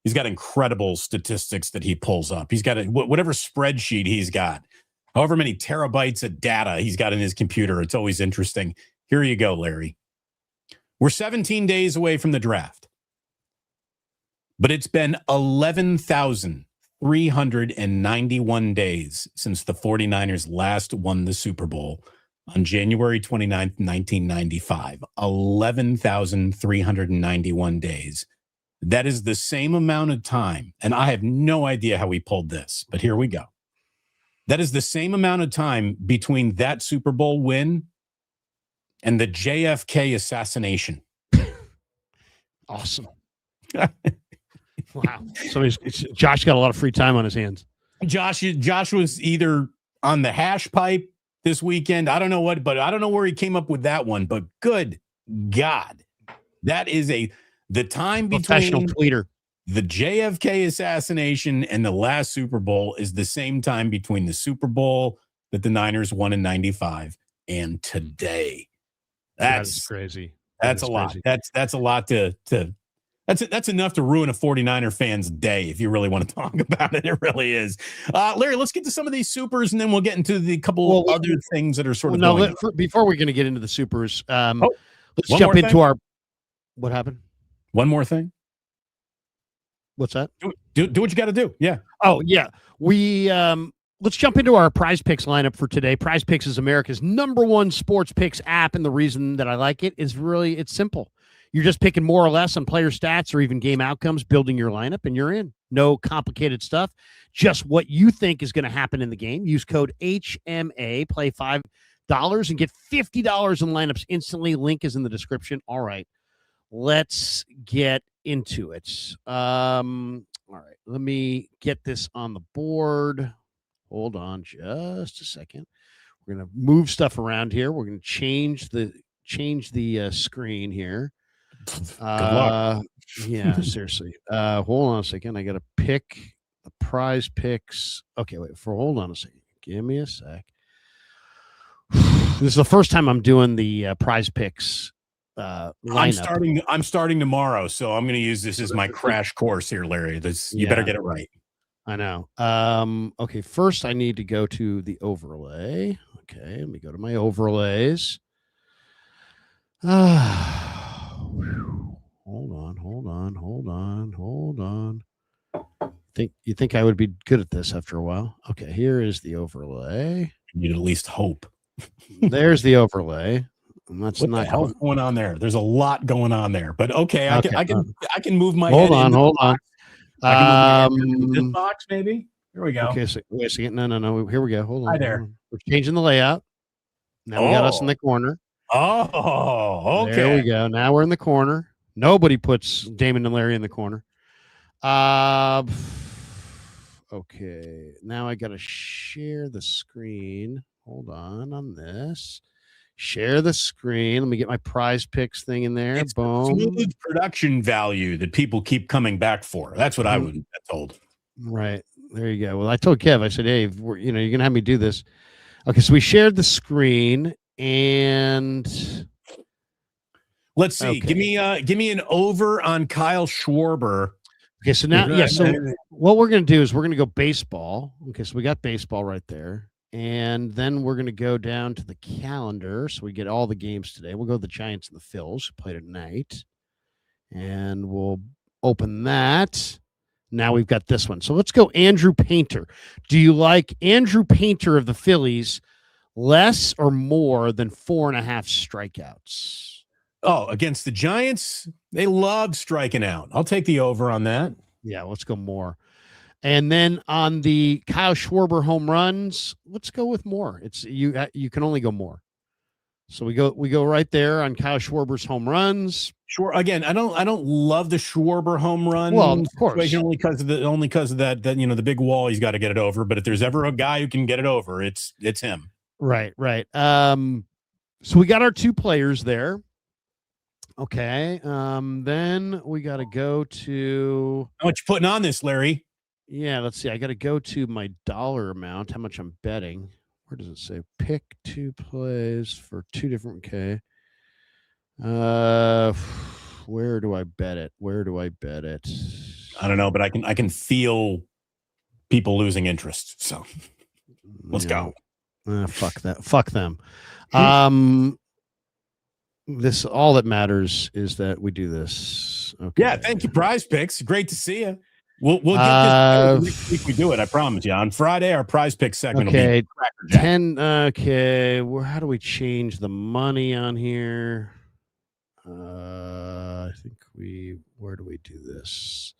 he's got incredible statistics that he pulls up. He's got whatever spreadsheet he's got, however many terabytes of data he's got in his computer. It's always interesting. Here you go, Larry. We're 17 days away from the draft, but it's been 11,391 days since the 49ers last won the Super Bowl on January 29th, 1995. 11,391 days. That is the same amount of time, and I have no idea how we pulled this, but here we go. That is the same amount of time between that Super Bowl win and the JFK assassination. Awesome. Wow. So Josh got a lot of free time on his hands. Josh was either on the hash pipe this weekend. I don't know what, but I don't know where he came up with that one. But good God, that is the time professional between tweeter. The JFK assassination and the last Super Bowl is the same time between the Super Bowl that the Niners won in 95 and today. That's crazy. That's a lot. That's a lot to that's enough to ruin a 49er fan's day if you really want to talk about it. It really is. Larry, let's get to some of these supers and then we'll get into the couple other things that are sort of going on. Before we're going to get into the supers, let's jump into our what happened? One more thing. What's that? Do what you got to do. Yeah. Oh, yeah. We let's jump into our Prize Picks lineup for today. Prize Picks is America's #1 sports picks app, and the reason that I like it is really it's simple. You're just picking more or less on player stats or even game outcomes, building your lineup, and you're in. No complicated stuff. Just what you think is going to happen in the game. Use code HMA, play $5, and get $50 in lineups instantly. Link is in the description. All right. Let's get into it. All right. Let me get this on the board. Hold on just a second. We're going to move stuff around here. We're going to change the screen here. Good luck. Yeah, seriously. Hold on a second. I got to pick the Prize Picks. Okay, hold on a second. Give me a sec. This is the first time I'm doing the Prize Picks lineup. I'm starting tomorrow, so I'm going to use this as my crash course here, Larry. You better get it right. I know. Okay, first I need to go to the overlay. Okay, let me go to my overlays. Hold on. You think I would be good at this after a while? Okay, here is the overlay. You'd at least hope. There's the overlay. And that's what not the hell's going on there? There's a lot going on there, but okay, I can move my hold head on, hold on. I can move my head into this box, maybe. Here we go. Okay, so wait a second. No. Here we go. Hold on. Hi there. We're changing the layout. Now we got us in the corner. Oh, okay. There we go. Now we're in the corner. Nobody puts Damon and Larry in the corner. Okay. Now I got to share the screen. Hold on this. Share the screen. Let me get my Prize Picks thing in there. It's Boom. Smooth production value that people keep coming back for. That's what I would have told. Right. There you go. Well, I told Kev, I said, hey, you're going to have me do this. Okay. So we shared the screen and let's see. Okay. Give me an over on Kyle Schwarber. Okay. So now, so what we're going to do is we're going to go baseball. Okay. So we got baseball right there. And then we're going to go down to the calendar. So we get all the games today. We'll go to the Giants and the Phils who played at night. And we'll open that. Now we've got this one. So let's go Andrew Painter. Do you like Andrew Painter of the Phillies less or more than 4.5 strikeouts? Oh, against the Giants, they love striking out. I'll take the over on that. Yeah, let's go more. And then on the Kyle Schwarber home runs, let's go with more. It's you can only go more. So we go right there on Kyle Schwarber's home runs. Sure. Again, I don't love the Schwarber home run. Well, of course, only because of that the big wall he's got to get it over. But if there's ever a guy who can get it over, it's him. Right. So we got our two players there. Okay. Then we got to go to how much you putting on this, Larry? Yeah, let's see. I got to go to my dollar amount, how much I'm betting. Where does it say? Pick two plays for two different K. Where do I bet it? I don't know, but I can feel people losing interest. So let's go. Fuck that. Fuck them. This all that matters is that we do this. Okay. Yeah, thank you, Prize Picks. Great to see you. We'll get this next week. We do it. I promise you. On Friday, our Prize Picks segment will be Cracker Jack. 10. Okay, how do we change the money on here? I think where do we do this?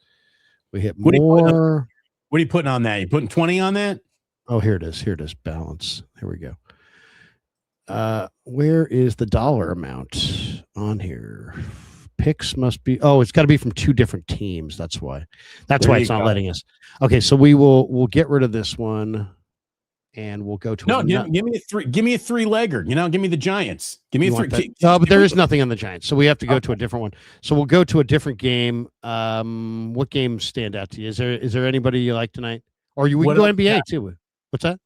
We hit more. What are you putting on that? You putting 20 on that? Oh, here it is. Balance. Here we go. Where is the dollar amount on here? Picks must be. Oh, it's got to be from two different teams. That's why it's not letting us. Okay, so we'll get rid of this one, and we'll go to give me a three-legger. Give me the Giants. Give me a three. No, but there is nothing on the Giants, so we have to go to a different one. So we'll go to a different game. What games stand out to you? Is there anybody you like tonight, or we can go NBA too? What's that?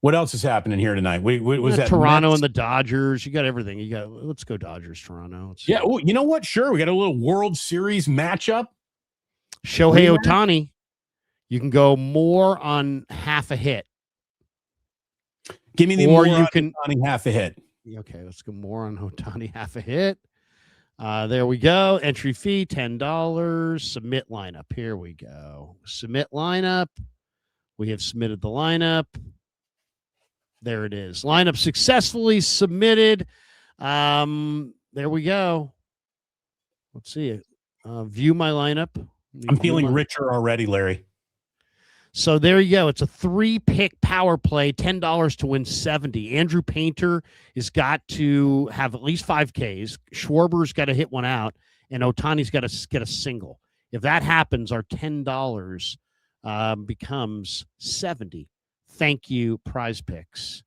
What else is happening here tonight? What was that? Toronto and the Dodgers. You got everything. Let's go Dodgers, Toronto. Yeah. Well, you know what? Sure. We got a little World Series matchup. Shohei Ohtani. You can go more on half a hit. Give me the more on Ohtani half a hit. Okay. Let's go more on Ohtani half a hit. There we go. Entry fee, $10. Submit lineup. Here we go. Submit lineup. We have submitted the lineup. There it is. Lineup successfully submitted. There we go. Let's see it. View my lineup. I'm feeling richer already, Larry. So there you go. It's a 3-pick power play, $10 to win 70. Andrew Painter has got to have at least 5 Ks. Schwarber's got to hit one out, and Ohtani's got to get a single. If that happens, our $10 becomes 70. Thank you, Prize Picks.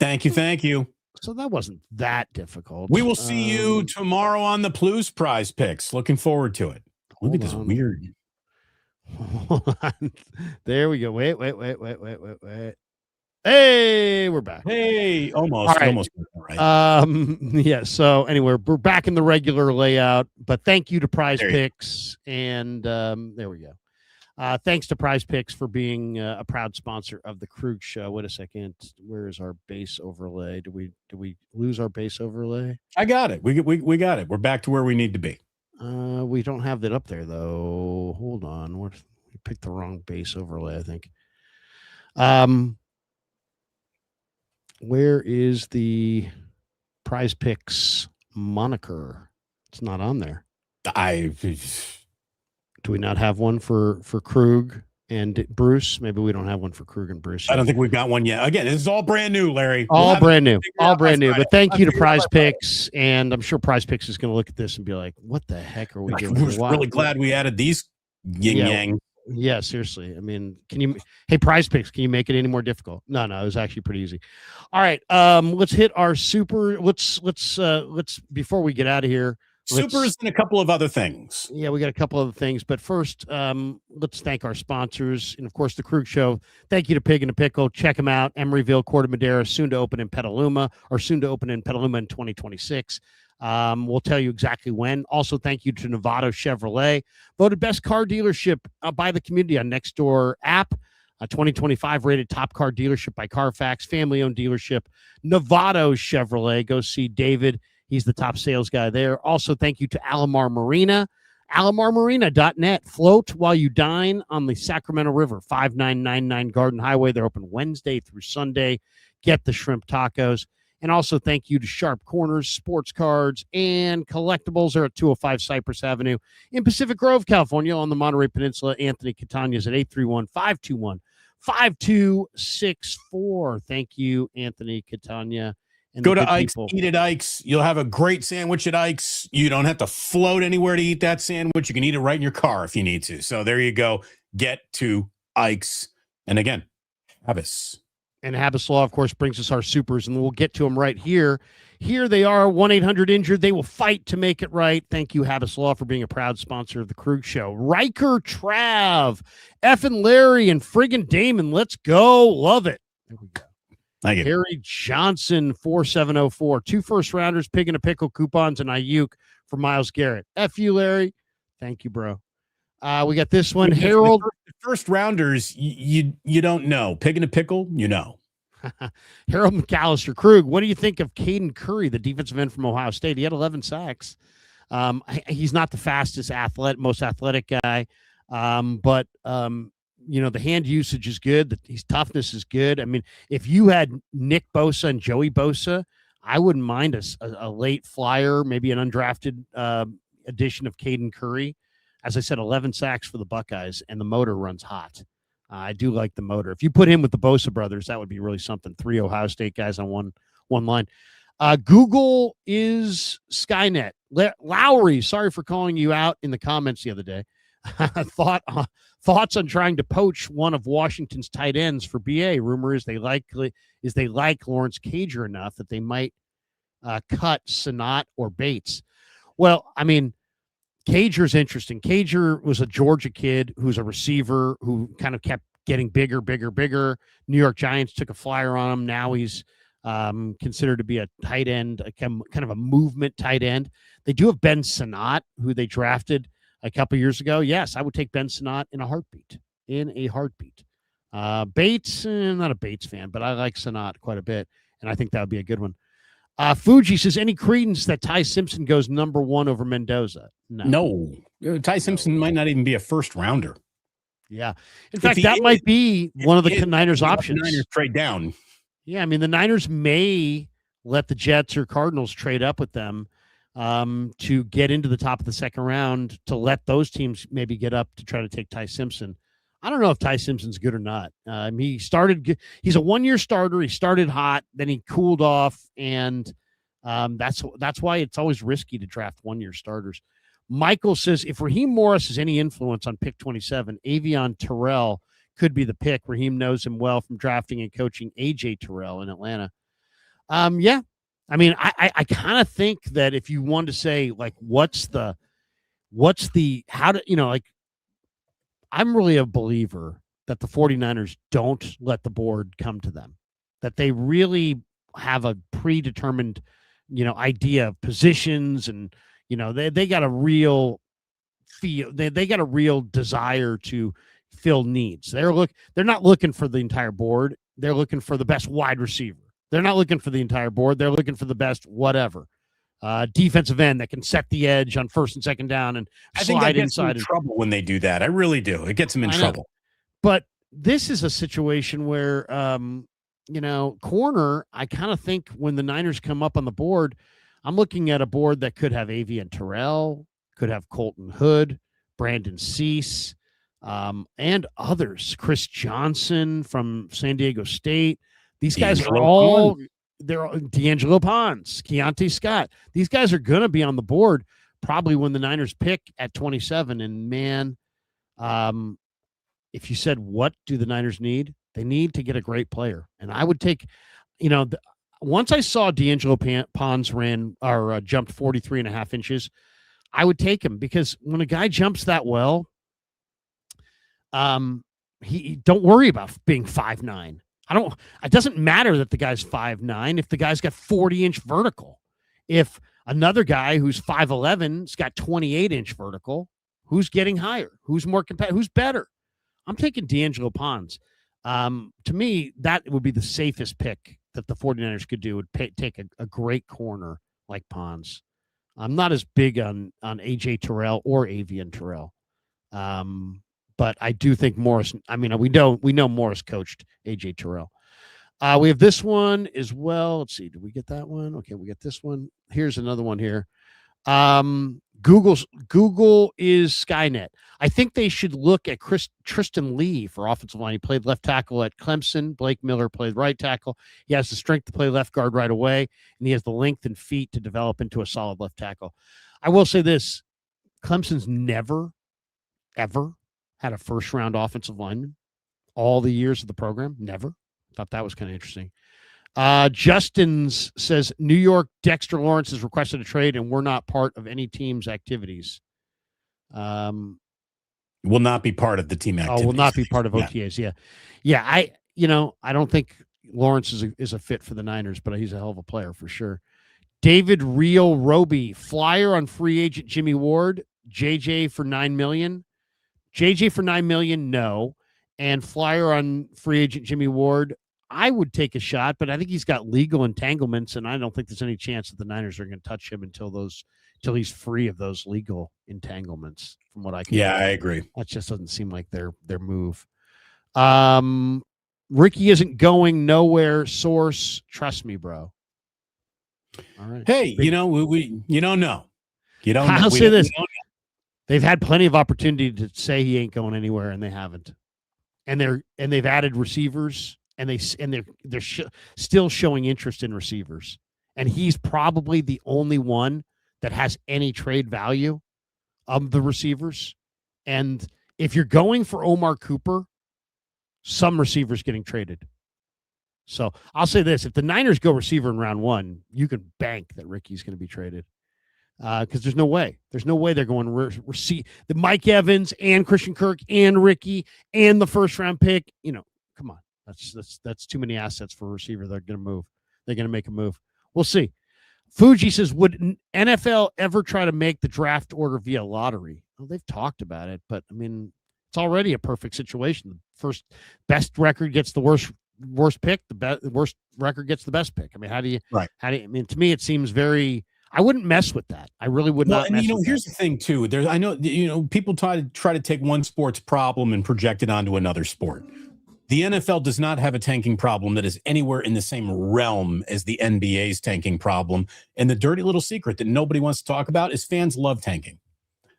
Thank you. So that wasn't that difficult. We will see you tomorrow on the Plus Prize Picks. Looking forward to it. Look at this weird. Hold on. There we go. Wait. Hey, we're back. Hey, almost. All right. You almost got that right. Yeah. So anyway, we're back in the regular layout, but thank you to Prize There you Picks. And there we go. Thanks to Prize Picks for being a proud sponsor of the Krug Show. Wait a second. Where is our base overlay? Did we lose our base overlay? I got it. We got it. We're back to where we need to be. We don't have that up there We picked the wrong base overlay, I think. Where is the Prize Picks moniker? It's not on there. Do we not have one for Krug and Bruce? Maybe we don't have one for Krug and Bruce yet. I don't think we've got one yet. Again, this is all brand new, Larry. All brand new. But thank you to Prize Friday. Picks, and I'm sure Prize Picks is going to look at this and be like, "What the heck are we doing?" We're really glad we added these yin yang. Yeah, seriously. I mean, Prize Picks, can you make it any more difficult? No, it was actually pretty easy. All right, let's hit our super. Let's before we get out of here. Supers and a couple of other things. Yeah, we got a couple other things, but first, let's thank our sponsors and of course the Krug Show. Thank you to Pig and a Pickle. Check them out. Emeryville, Corte Madera, soon to open in Petaluma in 2026. We'll tell you exactly when. Also, thank you to Novato Chevrolet, voted best car dealership by the community on Nextdoor app. 2025 rated top car dealership by Carfax, family-owned dealership. Novato Chevrolet. Go see David. He's the top sales guy there. Also, thank you to Alomar Marina, alomarmarina.net. Float while you dine on the Sacramento River, 5999 Garden Highway. They're open Wednesday through Sunday. Get the shrimp tacos. And also thank you to Sharp Corners, Sports Cards, and Collectibles. They're at 205 Cypress Avenue in Pacific Grove, California, on the Monterey Peninsula. Anthony Catania's at 831-521-5264. Thank you, Anthony Catania. And go to Ike's, eat at Ike's. You'll have a great sandwich at Ike's. You don't have to float anywhere to eat that sandwich. You can eat it right in your car if you need to. So there you go. Get to Ike's. And again, Habbas. And Habbas Law, of course, brings us our supers, and we'll get to them right here. Here they are, 1-800-INJURED. They will fight to make it right. Thank you, Habbas Law, for being a proud sponsor of the Krug Show. Riker Trav, F and Larry, and friggin' Damon. Let's go. Love it. There we go. Thank you. Harry Johnson, 4704. 2 first-rounders, Pig and a Pickle coupons, and Ayuk for Myles Garrett. F you, Larry. Thank you, bro. We got this one. Harold. The first rounders, you don't know. Pig and a Pickle, you know. Harold McAllister. Krug, what do you think of Caden Curry, the defensive end from Ohio State? He had 11 sacks. He's not the fastest most athletic guy, but the hand usage is good. His toughness is good. I mean, if you had Nick Bosa and Joey Bosa, I wouldn't mind a late flyer, maybe an undrafted addition of Caden Curry. As I said, 11 sacks for the Buckeyes, and the motor runs hot. I do like the motor. If you put him with the Bosa brothers, that would be really something. 3 Ohio State guys on one line. Google is Skynet. Lowry, sorry for calling you out in the comments the other day. Thoughts on trying to poach one of Washington's tight ends for BA. Rumor is they like Lawrence Cager enough that they might cut Sanat or Bates. Well, I mean, Cager's interesting. Cager was a Georgia kid who's a receiver who kind of kept getting bigger. New York Giants took a flyer on him. Now he's considered to be a tight end, kind of a movement tight end. They do have Ben Sanat, who they drafted a couple years ago. Yes, I would take Ben Sanat in a heartbeat. Bates, not a Bates fan, but I like Sanat quite a bit, and I think that would be a good one. Fuji says, any credence that Ty Simpson goes number 1 over Mendoza? No. Ty Simpson might not even be a first rounder. Yeah. In fact, that might be one of the Niners' options. Niners trade down. Yeah, I mean, the Niners may let the Jets or Cardinals trade up with them to get into the top of the second round, to let those teams maybe get up to try to take Ty Simpson. I don't know if Ty Simpson's good or not. He's a 1-year starter. He started hot, then he cooled off, and that's why it's always risky to draft 1-year starters. Michael says, if Raheem Morris has any influence on pick 27, Avion Terrell could be the pick. Raheem knows him well from drafting and coaching AJ Terrell in Atlanta. Yeah. I mean, I kind of think that if you want to say, like, I'm really a believer that the 49ers don't let the board come to them. that they really have a predetermined, idea of positions, and they got a real feel. They got a real desire to fill needs. They're not looking for the entire board. They're looking for the best wide receiver. They're not looking for the entire board. They're looking for the best whatever. Defensive end that can set the edge on first and second down and I think slide that gets them inside. in trouble when they do that. I really do. It gets them in trouble. But this is a situation where, corner, I kind of think when the Niners come up on the board, I'm looking at a board that could have Avian Terrell, could have Colton Hood, Brandon Cease, and others. Chris Johnson from San Diego State. These guys are all... They're D'Angelo Pons, Keontae Scott. These guys are going to be on the board probably when the Niners pick at 27. And man, if you said, what do the Niners need? They need to get a great player. And I would take, once I saw D'Angelo Pons jumped 43.5 inches, I would take him, because when a guy jumps that well, he don't worry about being 5'9". It doesn't matter that the guy's 5'9" if the guy's got 40-inch vertical. If another guy who's 5'11's got 28-inch vertical, who's getting higher? Who's more competitive? Who's better? I'm taking D'Angelo Pons. To me, that would be the safest pick that the 49ers could do, would take a great corner like Pons. I'm not as big on AJ Terrell or Avian Terrell. But I do think Morris, we know Morris coached AJ Terrell. We have this one as well. Let's see. Did we get that one? Okay, we get this one. Here's another one here. Google is Skynet. I think they should look at Tristan Lee for offensive line. He played left tackle at Clemson. Blake Miller played right tackle. He has the strength to play left guard right away, and he has the length and feet to develop into a solid left tackle. I will say this. Clemson's never, ever had a first-round offensive lineman all the years of the program. Never. Thought that was kind of interesting. Justin's says, New York, Dexter Lawrence has requested a trade, and we're not part of any team's activities. Will not be part of the team activities. Will not be part of OTAs, yeah. I don't think Lawrence is a fit for the Niners, but he's a hell of a player for sure. David Real Roby, flyer on free agent Jimmy Ward, JJ for $9 million. JJ for $9 million, no. And flyer on free agent Jimmy Ward, I would take a shot, but I think he's got legal entanglements, and I don't think there's any chance that the Niners are going to touch him until he's free of those legal entanglements. From what I can I agree. That just doesn't seem like their move. Ricky isn't going nowhere. Source, trust me, bro. All right. Hey, you don't know. You don't. I'll say this. They've had plenty of opportunity to say he ain't going anywhere, and they haven't. And they've added receivers, and they're still showing interest in receivers. And he's probably the only one that has any trade value of the receivers. And if you're going for Omar Cooper, some receivers getting traded. So I'll say this: if the Niners go receiver in round 1, you can bank that Ricky's going to be traded. Because there's no way they're going the Mike Evans and Christian Kirk and Ricky and the first round pick. Come on, that's too many assets for a receiver. They're going to move. They're going to make a move. We'll see. Fuji says, would NFL ever try to make the draft order via lottery? Well, they've talked about it, but it's already a perfect situation. The first best record gets the worst pick. The worst record gets the best pick. How do you? Right. To me, it seems very. I wouldn't mess with that. I really would not. And here's the thing too. I know people try to take one sport's problem and project it onto another sport. The NFL does not have a tanking problem that is anywhere in the same realm as the NBA's tanking problem. And the dirty little secret that nobody wants to talk about is fans love tanking.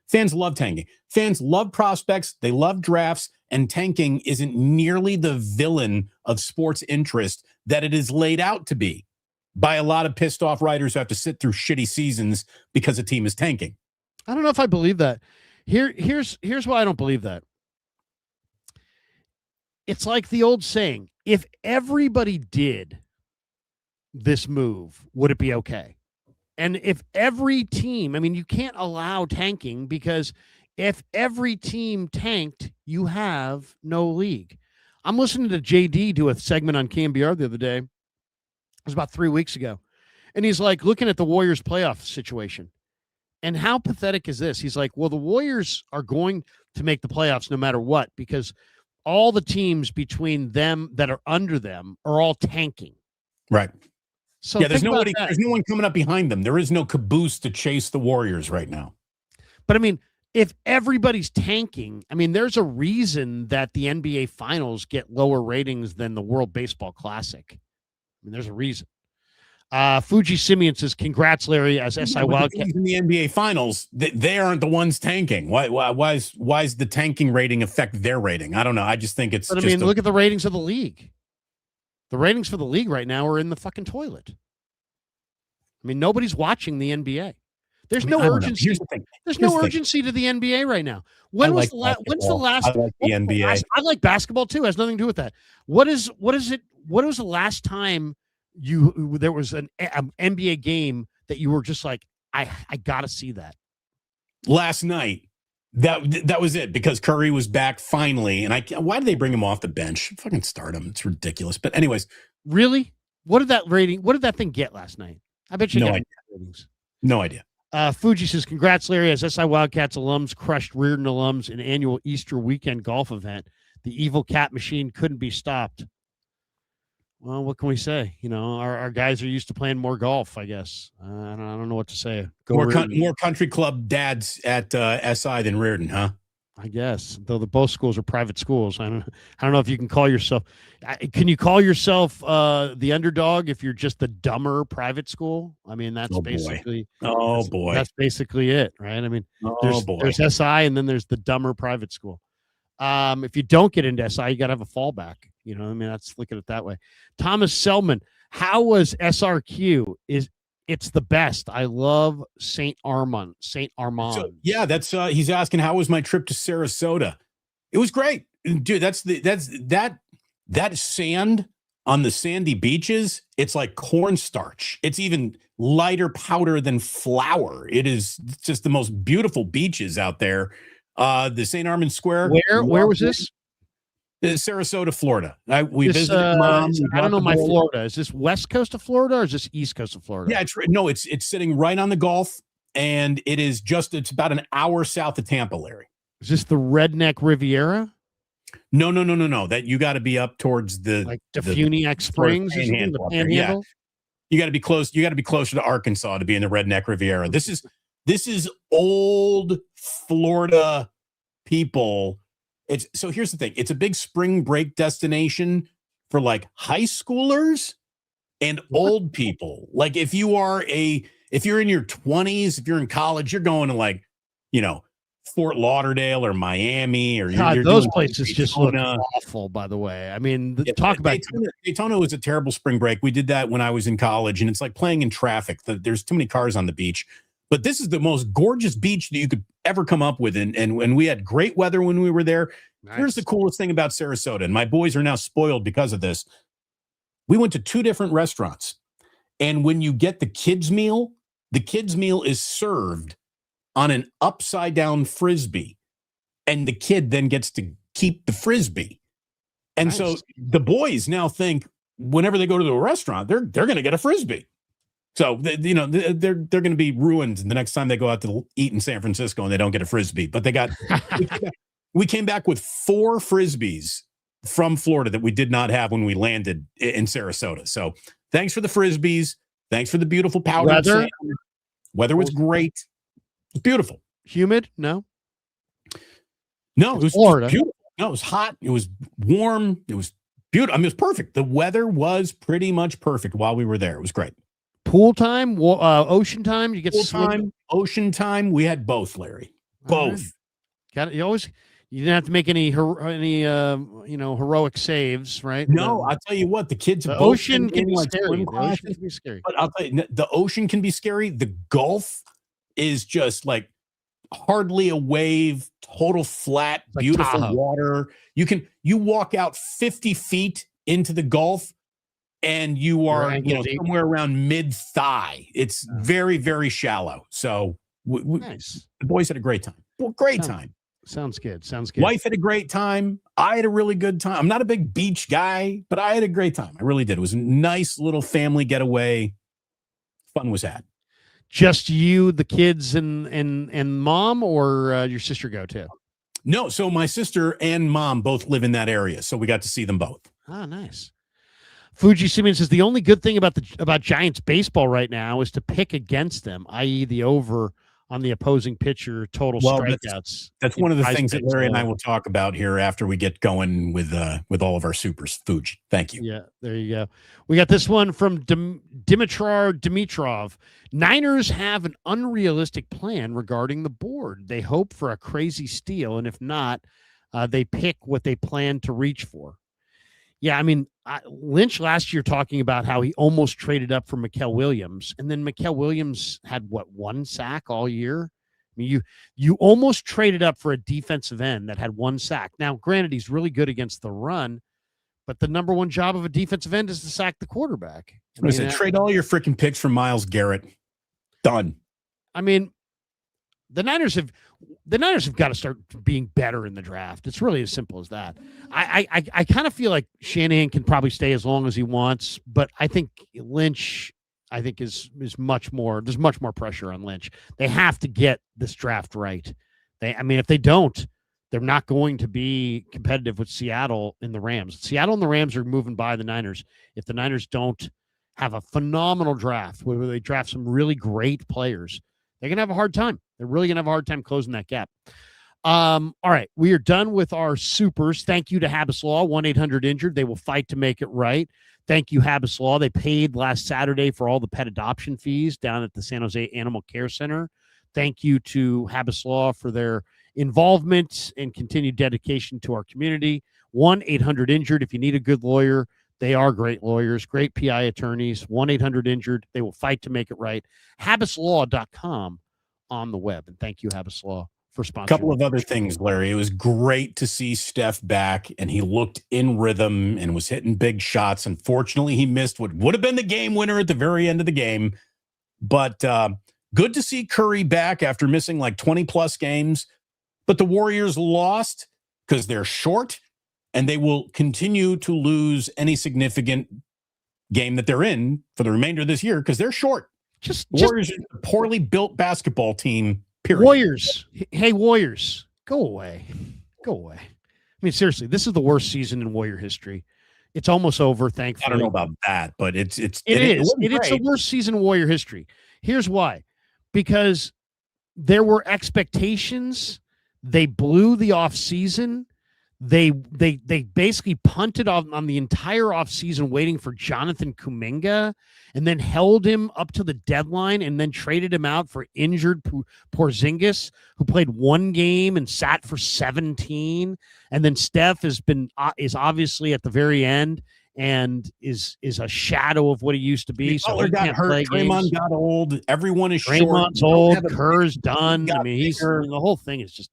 Fans love tanking. Fans love prospects. They love drafts. And tanking isn't nearly the villain of sports interest that it is laid out to be by a lot of pissed off writers who have to sit through shitty seasons because a team is tanking. I don't know if I believe that. Here's why I don't believe that. It's like the old saying, if everybody did this move, would it be okay? And if every team, you can't allow tanking, because if every team tanked, you have no league. I'm listening to JD do a segment on KMBR the other day. It was about 3 weeks ago. And he's like looking at the Warriors playoff situation. And how pathetic is this? He's like, well, the Warriors are going to make the playoffs no matter what, because all the teams between them that are under them are all tanking. Right. So yeah, there's no one coming up behind them. There is no caboose to chase the Warriors right now. But I mean, if everybody's tanking, I mean, there's a reason that the NBA finals get lower ratings than the World Baseball Classic. I mean, there's a reason. Fuji Simeon says, congrats, Larry, as SI Wildcat. In the NBA finals, they aren't the ones tanking. Why is the tanking rating affect their rating? I don't know. I just think it's. But I mean, look at the ratings of the league. The ratings for the league right now are in the fucking toilet. I mean, nobody's watching the NBA. There's no urgency. Here's the thing. There's no urgency to the NBA right now. When's the last? I like the NBA. I like basketball too. It has nothing to do with that. What was the last time there was an NBA game that you were just like, I gotta see that? Last night. That was it, because Curry was back finally, and why did they bring him off the bench? Fucking start him. It's ridiculous. But anyways, really, what did that thing get last night? I bet you no idea. Ratings. No idea. Fuji says, congrats, Larry, as SI Wildcats alums crushed Reardon alums in annual Easter weekend golf event. The evil cat machine couldn't be stopped. Well, what can we say? You know, our guys are used to playing more golf, I guess. I don't know what to say. More country club dads at SI than Reardon, huh? I guess, though both schools are private schools. I don't know if you can call yourself. Can you call yourself the underdog if you're just the dumber private school? I mean, that's basically. That's basically it, right? I mean, there's SI and then there's the dumber private school. If you don't get into SI, you got to have a fallback. You know, I mean, let's look at it that way. Thomas Selman, how was SRQ? It's the best. I love Saint Armand. So, yeah, that's he's asking, how was my trip to Sarasota? It was great, dude. That sand on the sandy beaches. It's like cornstarch. It's even lighter powder than flour. It is just the most beautiful beaches out there. The St. Armand Square. Where was this? Sarasota, Florida. We visited Mom. I don't know my Florida. Is this west coast of Florida or is this east coast of Florida? Yeah, it's sitting right on the Gulf, and it's about an hour south of Tampa, Larry. Is this the Redneck Riviera? No. That you got to be up towards the Defuniak Springs, the Panhandle. Yeah. You got to be close. You got to be closer to Arkansas to be in the Redneck Riviera. This is old Florida people. So here's the thing. It's a big spring break destination for like high schoolers and old people. Like if you're in your 20s, if you're in college, you're going to like, Fort Lauderdale or Miami or those places just look awful, by the way. I mean, talk about Daytona was a terrible spring break. We did that when I was in college, and it's like playing in traffic. There's too many cars on the beach. But this is the most gorgeous beach that you could ever come up with. And we had great weather when we were there. Nice. Here's the coolest thing about Sarasota, and my boys are now spoiled because of this. We went to 2 different restaurants. And when you get the kids' meal is served on an upside down Frisbee. And the kid then gets to keep the Frisbee. And nice. So the boys now think whenever they go to the restaurant, they're going to get a Frisbee. So, they're going to be ruined the next time they go out to eat in San Francisco and they don't get a Frisbee. But we came back with 4 Frisbees from Florida that we did not have when we landed in Sarasota. So thanks for the Frisbees. Thanks for the beautiful powdered sand. Weather was great. It was beautiful. Humid? No, it was Florida. Beautiful. No, it was hot. It was warm. It was beautiful. I mean, it was perfect. The weather was pretty much perfect while we were there. It was great. Pool time, ocean time. You get pool time, ocean time. We had both, Larry. Both. Got it. You didn't have to make any heroic saves, right? No, I'll tell you what. The kids. The ocean can be scary. The ocean can be scary. But I'll tell you, the ocean can be scary. The Gulf is just like hardly a wave, total flat, like beautiful Tahoe. Water. You walk out 50 feet into the Gulf. And you are, somewhere around mid-thigh. It's very, very shallow. So nice. The boys had a great time. Well, great time. Sounds good. Sounds good. Wife had a great time. I had a really good time. I'm not a big beach guy, but I had a great time. I really did. It was a nice little family getaway. Fun was had. Just you, the kids, and mom, or your sister go too? No, so my sister and mom both live in that area, so we got to see them both. Oh, nice. Fuji Simeon says the only good thing about Giants baseball right now is to pick against them, i.e. the over on the opposing pitcher total strikeouts. That's one of the things that Larry and I will talk about here after we get going with all of our supers. Fuji, thank you. Yeah, there you go. We got this one from Dimitrov. Niners have an unrealistic plan regarding the board. They hope for a crazy steal, and if not, they pick what they plan to reach for. Yeah, I mean, Lynch last year talking about how he almost traded up for Mikael Williams, and then Mikael Williams had, one sack all year? I mean, you almost traded up for a defensive end that had one sack. Now, granted, he's really good against the run, but the number one job of a defensive end is to sack the quarterback. Trade all your freaking picks for Myles Garrett. Done. I mean, the Niners have got to start being better in the draft. It's really as simple as that. I kind of feel like Shanahan can probably stay as long as he wants, but I think Lynch, is much more. There's much more pressure on Lynch. They have to get this draft right. If they don't, they're not going to be competitive with Seattle and the Rams. Seattle and the Rams are moving by the Niners. If the Niners don't have a phenomenal draft where they draft some really great players, they're going to have a hard time. They're really going to have a hard time closing that gap. All right. We are done with our supers. Thank you to Habbas Law, 1-800-INJURED. They will fight to make it right. Thank you, Habbas Law. They paid last Saturday for all the pet adoption fees down at the San Jose Animal Care Center. Thank you to Habbas Law for their involvement and continued dedication to our community. 1-800-INJURED. If you need a good lawyer, they are great lawyers, great PI attorneys. 1-800-INJURED. They will fight to make it right. HabbasLaw.com on the web. And thank you, Habbas Law, for sponsoring. A couple of other things, Larry. It was great to see Steph back, and he looked in rhythm and was hitting big shots. Unfortunately, he missed what would have been the game winner at the very end of the game. But good to see Curry back after missing like 20-plus games. But the Warriors lost because they're short, and they will continue to lose any significant game that they're in for the remainder of this year because they're short. Warriors are a poorly built basketball team, period. Warriors. Hey, Warriors, go away. Go away. I mean, seriously, this is the worst season in Warrior history. It's almost over, thankfully. I don't know about that, but it is. It's the worst season in Warrior history. Here's why. Because there were expectations. They blew the offseason. They basically punted on the entire offseason waiting for Jonathan Kuminga and then held him up to the deadline and then traded him out for injured Porzingis, who played one game and sat for 17. And then Steph is obviously at the very end and is a shadow of what he used to be. So Butler got hurt. Draymond got old. Everyone is short. Draymond's old. Kerr's done. I mean, the whole thing is just,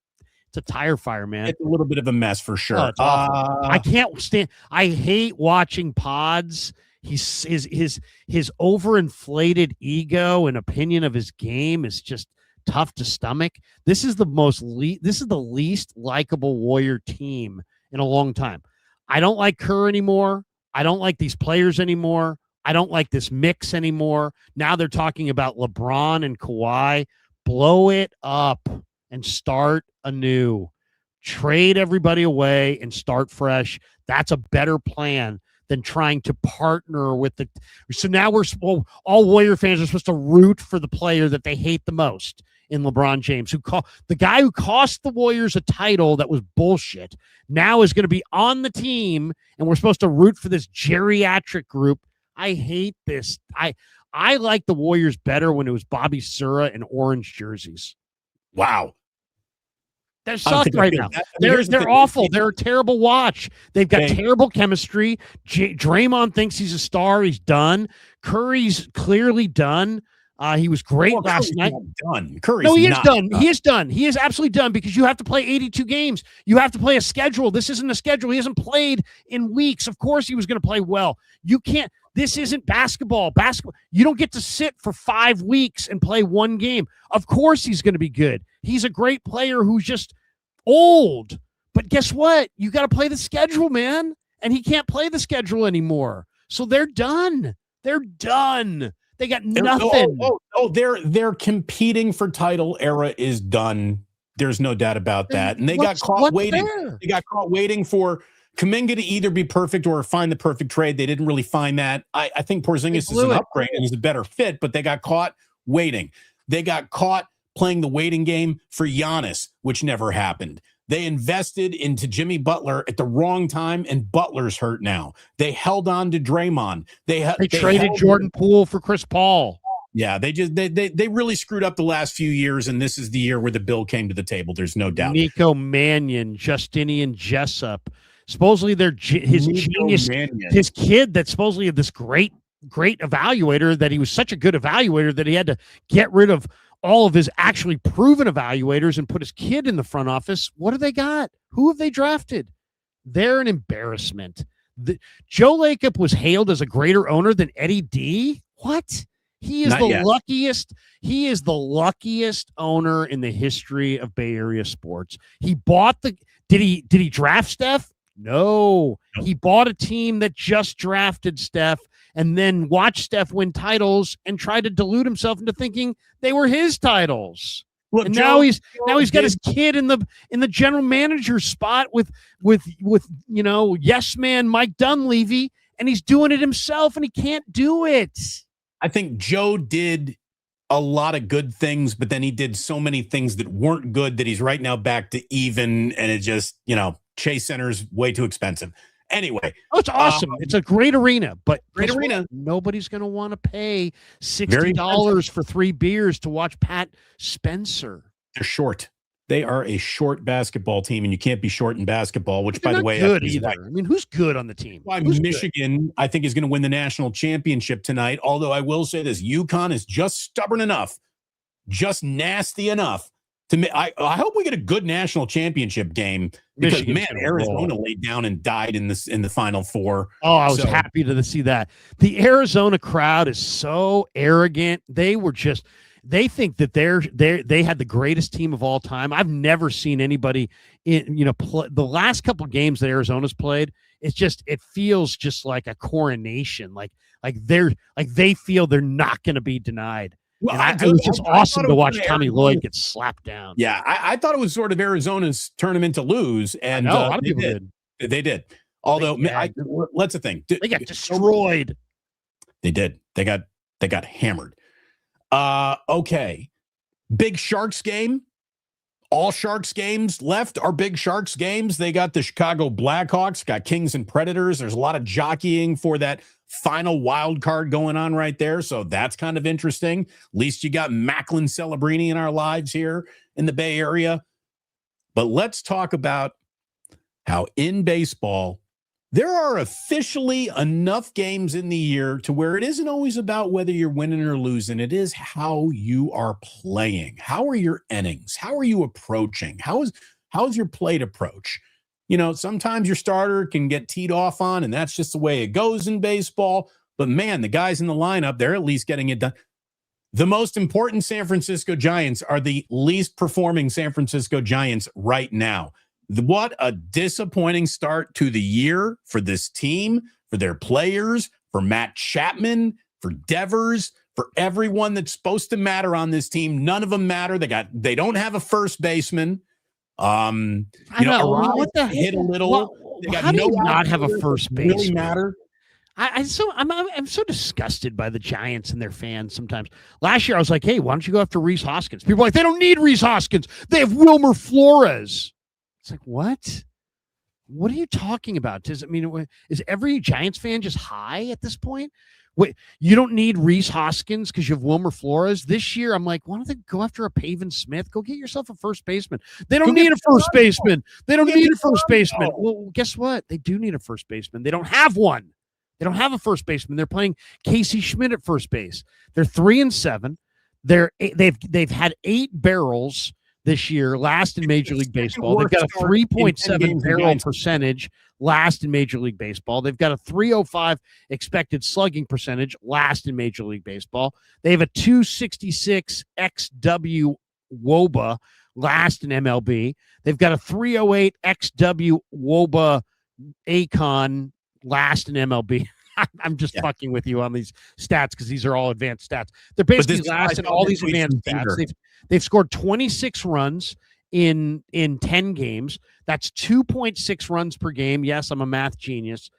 it's a tire fire, man. It's a little bit of a mess for sure. I can't stand. I hate watching pods. His overinflated ego and opinion of his game is just tough to stomach. This is the least likable Warrior team in a long time. I don't like Kerr anymore. I don't like these players anymore. I don't like this mix anymore. Now they're talking about LeBron and Kawhi. Blow it up and start anew. Trade everybody away and start fresh. That's a better plan than trying to partner with the. So now all Warrior fans are supposed to root for the player that they hate the most in LeBron James, the guy who cost the Warriors a title that was bullshit, now is going to be on the team, and we're supposed to root for this geriatric group. I hate this. I like the Warriors better when it was Bobby Sura and orange jerseys. Wow. They're sucked right now. They're awful. They're a terrible watch. They've got terrible chemistry. Draymond thinks he's a star. He's done. Curry's clearly done. He was great last night. Done. He is done. He is done. He is absolutely done because you have to play 82 games. You have to play a schedule. This isn't a schedule. He hasn't played in weeks. Of course he was going to play well. You can't. This isn't basketball. You don't get to sit for 5 weeks and play one game. Of course he's going to be good. He's a great player who's just old. But guess what? You got to play the schedule, man. And he can't play the schedule anymore. So they're done. They're done. They got nothing. They're competing for title era is done. There's no doubt about that. And they got caught waiting. They got caught waiting for Kuminga to either be perfect or find the perfect trade. They didn't really find that. I think Porzingis is an upgrade and is a better fit, but they got caught waiting. They got caught playing the waiting game for Giannis, which never happened. They invested into Jimmy Butler at the wrong time, and Butler's hurt now. They held on to Draymond. They traded Jordan Poole for Chris Paul. Yeah, they really screwed up the last few years, and this is the year where the bill came to the table. There's no doubt. Nico Mannion, Justinian Jessup, supposedly his genius, his kid that's supposedly this great evaluator, that he was such a good evaluator that he had to get rid of all of his actually proven evaluators and put his kid in the front office. What do they got? Who have they drafted? They're an embarrassment. Joe Lacob was hailed as a greater owner than Eddie D. What? He is luckiest. He is the luckiest owner in the history of Bay Area sports. He bought did he draft Steph? No. He bought a team that just drafted Steph and then watched Steph win titles and tried to delude himself into thinking they were his titles. Look, and now he's got his kid in the general manager spot with yes man Mike Dunleavy, and he's doing it himself and he can't do it. I think Joe did a lot of good things, but then he did so many things that weren't good that he's right now back to even, and it just, Chase Center's way too expensive. Anyway. Oh, it's awesome. It's a great arena, but nobody's going to want to pay $60 for 3 beers to watch Pat Spencer. They're short. They are a short basketball team, and you can't be short in basketball, which, by the way, good either. I mean, who's good on the team? Why Michigan, I think, is going to win the national championship tonight. Although I will say this, UConn is just stubborn enough, just nasty enough to me. I hope we get a good national championship game because Arizona laid down and died in the Final Four. Oh, I was happy to see that. The Arizona crowd is so arrogant. They think that they had the greatest team of all time. I've never seen anybody the last couple of games that Arizona's played. It feels just like a coronation. Like they feel they're not going to be denied. Well, it was just awesome to watch Tommy Lloyd get slapped down. Yeah, I thought it was sort of Arizona's tournament to lose, and a lot of people did. They did. Although, that's the thing. They got destroyed. They did. They got hammered. Okay. Big Sharks game. All Sharks games left are Big Sharks games. They got the Chicago Blackhawks, got Kings and Predators. There's a lot of jockeying for that final wild card going on right there. So that's kind of interesting. At least you got Macklin Celebrini in our lives here in the Bay Area. But let's talk about how in baseball, there are officially enough games in the year to where it isn't always about whether you're winning or losing. It is how you are playing. How are your innings? How are you approaching? How's your plate approach? Sometimes your starter can get teed off on, and that's just the way it goes in baseball. But man, the guys in the lineup, they're at least getting it done. The most important San Francisco Giants are the least performing San Francisco Giants right now. What a disappointing start to the year for this team, for their players, for Matt Chapman, for Devers, for everyone that's supposed to matter on this team. None of them matter. They don't have a first baseman. I know. What the hit a little. How do you not have a first baseman? Really matter. I'm so disgusted by the Giants and their fans sometimes. Last year I was like, hey, why don't you go after Rhys Hoskins? People are like, they don't need Rhys Hoskins. They have Wilmer Flores. It's like, what? What are you talking about? Is every Giants fan just high at this point? Wait, you don't need Rhys Hoskins because you have Wilmer Flores. This year, I'm like, why don't they go after a Pavin Smith? Go get yourself a first baseman. They don't need a first baseman. They don't need a first baseman. Well, guess what? They do need a first baseman. They don't have one. They don't have a first baseman. They're playing Casey Schmidt at first base. They're 3-7. They've had 8 barrels this year, last in Major League Baseball. They've got a 3.7 barrel percentage, last in Major League Baseball. They've got a 305 expected slugging percentage, last in Major League Baseball. They have a 266 XW WOBA, last in MLB. They've got a 308 XW Woba Acon last in MLB. I'm just fucking with you on these stats because these are all advanced stats. They're basically last in all these advanced stats. They've scored 26 runs in 10 games. That's 2.6 runs per game. Yes, I'm a math genius.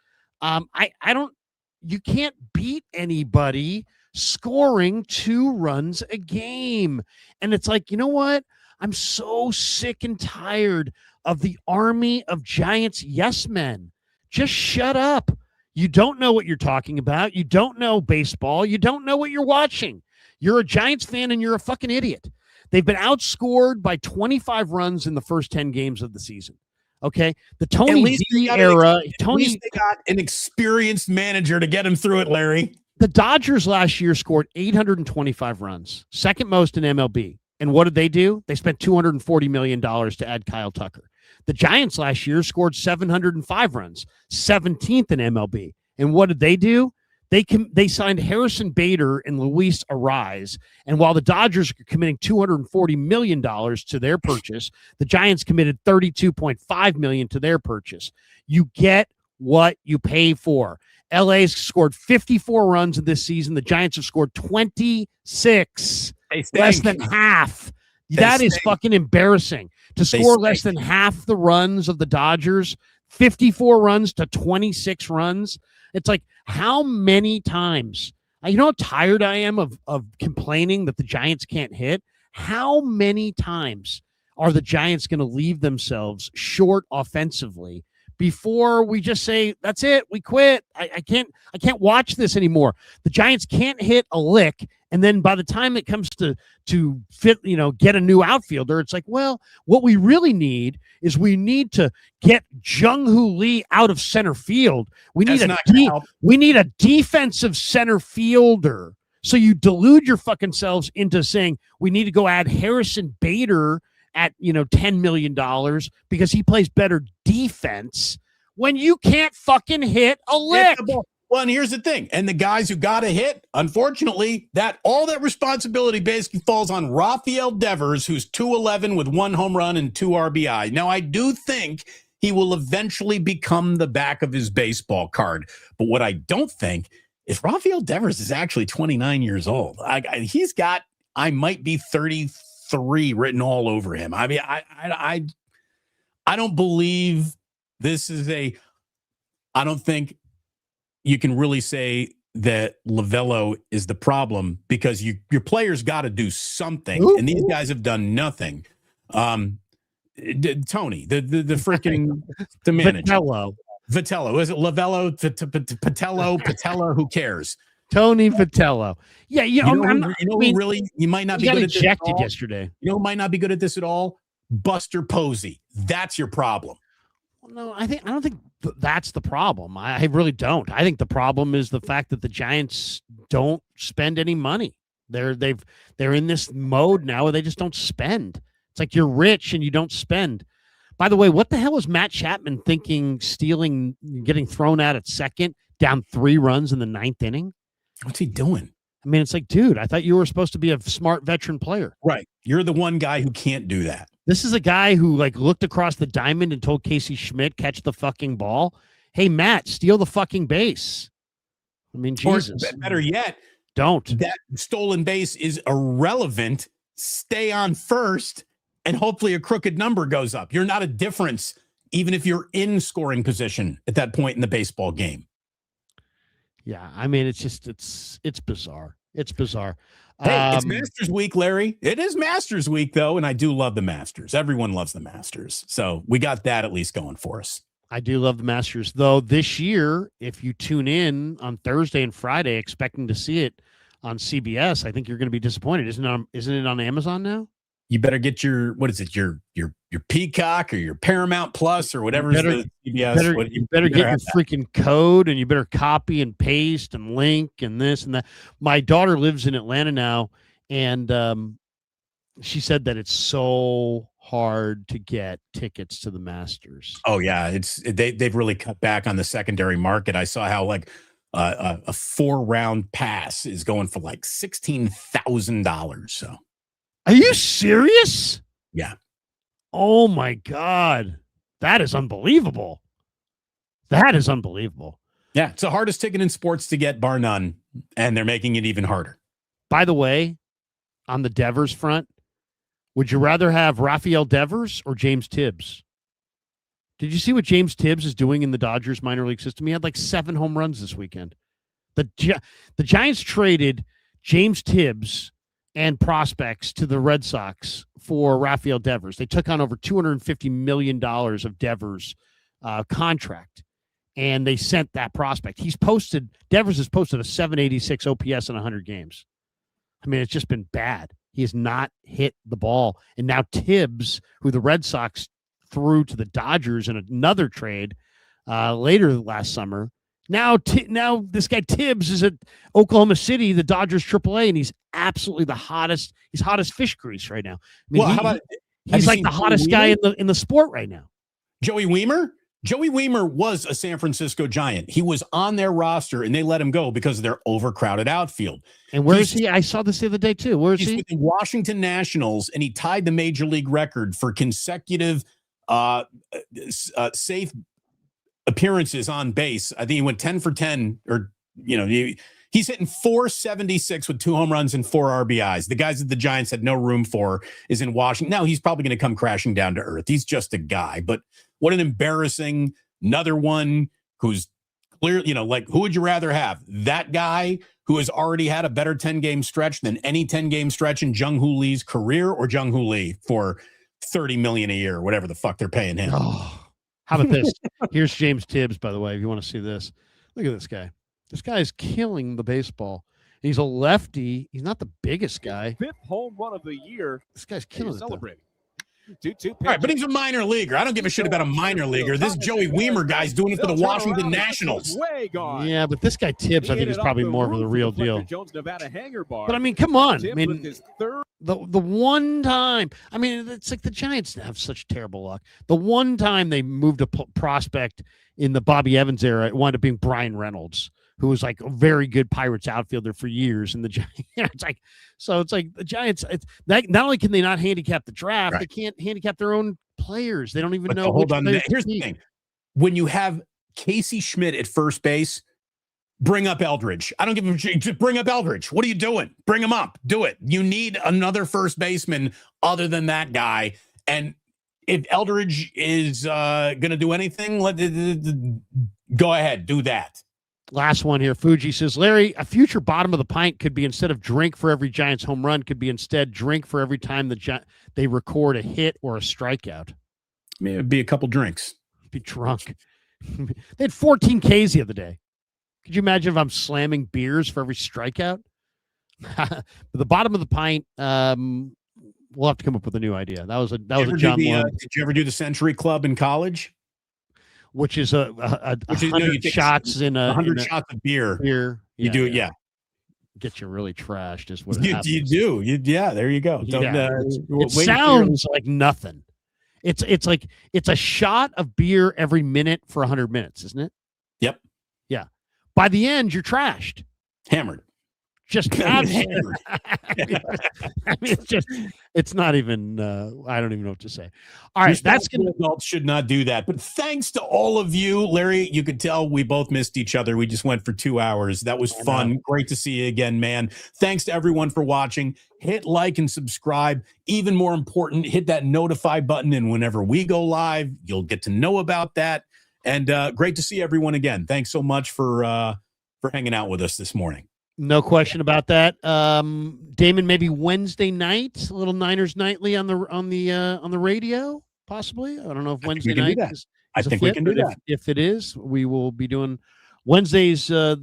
You can't beat anybody scoring 2 runs a game. And it's like, you know what? I'm so sick and tired of the army of Giants yes men. Just shut up. You don't know what you're talking about. You don't know baseball. You don't know what you're watching. You're a Giants fan and you're a fucking idiot. They've been outscored by 25 runs in the first 10 games of the season. Okay. The Tony Z era. At least they got an experienced manager to get him through it, Larry. The Dodgers last year scored 825 runs, second most in MLB. And what did they do? They spent $240 million to add Kyle Tucker. The Giants last year scored 705 runs, 17th in MLB. And what did they do? They signed Harrison Bader and Luis Ariz. And while the Dodgers are committing $240 million to their purchase, the Giants committed $32.5 million to their purchase. You get what you pay for. LA's scored 54 runs in this season. The Giants have scored 26, less than half. That is fucking embarrassing. To score less than half the runs of the Dodgers, 54 runs to 26 runs. It's like, how many times? You know how tired I am of complaining that the Giants can't hit? How many times are the Giants going to leave themselves short offensively before we just say, that's it, we quit? I can't watch this anymore. The Giants can't hit a lick. And then by the time it comes to fit, get a new outfielder, it's like, well, what we really need is we need to get Jung-Hoo Lee out of center field. We need a defensive center fielder. So you delude your fucking selves into saying we need to go add Harrison Bader at $10 million because he plays better defense when you can't fucking hit a lick. Well, and here's the thing. And the guys who got a hit, unfortunately, all that responsibility basically falls on Rafael Devers, who's 211 with 1 home run and 2 RBI. Now, I do think he will eventually become the back of his baseball card. But what I don't think is Rafael Devers is actually 29 years old. He's got, I might be 33 written all over him. I mean, I don't believe this is I don't think you can really say that Lovello is the problem because your players got to do something, and these guys have done nothing. Tony, the freaking the manager, Vitello, is it Lovello? Patello, who cares? Tony Vitello. Yeah, you might not be good at this ejected yesterday. You know who might not be good at this at all? Buster Posey. That's your problem. No, I don't think that's the problem. I really don't. I think the problem is the fact that the Giants don't spend any money. They're in this mode now where they just don't spend. It's like you're rich and you don't spend. By the way, what the hell is Matt Chapman thinking, stealing, getting thrown out at second, down 3 runs in the 9th inning? What's he doing? I mean, it's like, dude, I thought you were supposed to be a smart veteran player. Right. You're the one guy who can't do that. This is a guy who looked across the diamond and told Casey Schmidt, catch the fucking ball. Hey, Matt, steal the fucking base. I mean, Jesus. Or better yet, don't. That stolen base is irrelevant. Stay on first, and hopefully a crooked number goes up. You're not a difference, even if you're in scoring position at that point in the baseball game. Yeah, I mean, it's just it's bizarre. It's bizarre. Hey, it's Masters Week, Larry. It is Masters Week, though, and I do love the Masters. Everyone loves the Masters. So we got that at least going for us. I do love the Masters, though. This year, if you tune in on Thursday and Friday expecting to see it on CBS, I think you're going to be disappointed. Isn't it on Amazon now? You better get your Peacock or your Paramount Plus or whatever is the CBS. You better get your freaking code, and you better copy and paste and link and this and that. My daughter lives in Atlanta now, and she said that it's so hard to get tickets to the Masters. Oh yeah, they've really cut back on the secondary market. I saw how a 4-round pass is going for $16,000. So. Are you serious? Yeah. Oh my God. That is unbelievable. That is unbelievable. Yeah, it's the hardest ticket in sports to get, bar none, and they're making it even harder. By the way, on the Devers front, would you rather have Rafael Devers or James Tibbs? Did you see what James Tibbs is doing in the Dodgers minor league system? He had like 7 home runs this weekend. The Giants traded James Tibbs and prospects to the Red Sox for Rafael Devers. They took on over $250 million of Devers contract, and they sent that prospect. Devers has posted a 786 OPS in 100 games. I mean, it's just been bad. He has not hit the ball. And now Tibbs, who the Red Sox threw to the Dodgers in another trade later last summer, now this guy Tibbs is at Oklahoma City, the Dodgers AAA, and he's absolutely the hottest. He's hottest fish grease right now. I mean, Well, how about he's like the hottest guy in the sport right now. Joey Weimer? Joey Weimer was a San Francisco Giant. He was on their roster, and they let him go because of their overcrowded outfield. And where is he? I saw this the other day, too. Where is he? With the Washington Nationals, and he tied the major league record for consecutive safe appearances on base. I think he went 10 for 10, or, he's hitting 476 with 2 home runs and 4 RBIs. The guys that the Giants had no room for is in Washington. Now he's probably going to come crashing down to earth. He's just a guy, but what an embarrassing, another one who's clear, who would you rather have? That guy who has already had a better 10-game stretch than any 10-game stretch in Jung-Hoo Lee's career, or Jung-Hoo Lee for $30 million a year, whatever the fuck they're paying him. Oh, how about this? Here's James Tibbs, by the way, if you want to see this. Look at this guy. This guy is killing the baseball. He's a lefty. He's not the biggest guy. 5th home run of the year. This guy's killing it. Celebrating. All right, but he's a minor leaguer. I don't give a shit about a minor leaguer. This Joey Weimer guy's doing it for the Washington Nationals. Way gone. Yeah, but this guy Tibbs, I think, is probably more of the real deal. Jones, Nevada hanger bar. But I mean, come on. Tibbs I mean, with his 3rd. the one time, I mean, it's like the Giants have such terrible luck. The one time they moved a prospect in the Bobby Evans era, it wound up being Brian Reynolds, who was like a very good Pirates outfielder for years. And the Giants, it's like the Giants, not only can they not handicap the draft, right, they can't handicap their own players. They don't even know. Hold on. Here's the thing. When you have Casey Schmidt at first base, bring up Eldridge. I don't give a shit. Just bring up Eldridge. What are you doing? Bring him up. Do it. You need another first baseman other than that guy. And if Eldridge is going to do anything, go ahead. Do that. Last one here. Fuji says, Larry, a future bottom of the pint could be, instead of drink for every Giants home run, could be instead drink for every time they record a hit or a strikeout. I mean, it'd be a couple drinks. Be drunk. They had 14 Ks the other day. Could you imagine if I'm slamming beers for every strikeout? The bottom of the pint, we'll have to come up with a new idea. That was a John Long. Did you ever do the Century Club in college? Which is a 100 shots in a 100 shots of beer. You do it, yeah. Get you really trashed is what you do. Yeah, there you go. It sounds like nothing. It's like it's a shot of beer every minute for 100 minutes, isn't it? Yep. Yeah. By the end, you're trashed. Hammered. Just hammered. I mean, it's not even, I don't even know what to say. All right. Adults should not do that. But thanks to all of you, Larry, you could tell we both missed each other. We just went for 2 hours. That was fun. Great to see you again, man. Thanks to everyone for watching. Hit like and subscribe. Even more important, hit that notify button. And whenever we go live, you'll get to know about that. And great to see everyone again. Thanks so much for hanging out with us this morning. No question about that. Damon, maybe Wednesday night, a little Niners Nightly on the radio, possibly. I don't know if Wednesday night is I think we can do that. If it is, we will be doing Wednesdays. A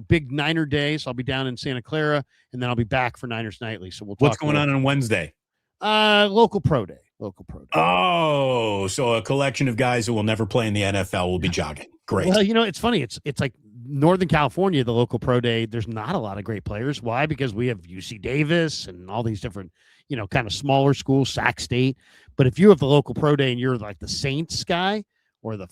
big Niner day, so I'll be down in Santa Clara, and then I'll be back for Niners Nightly. So we'll talk. What's going on Wednesday? Local pro day. Oh, so a collection of guys who will never play in the NFL will be jogging. Great. Well, it's funny. It's like Northern California, the local pro day, there's not a lot of great players. Why? Because we have UC Davis and all these different, kind of smaller schools, Sac State. But if you have the local pro day and you're like the Saints guy or the,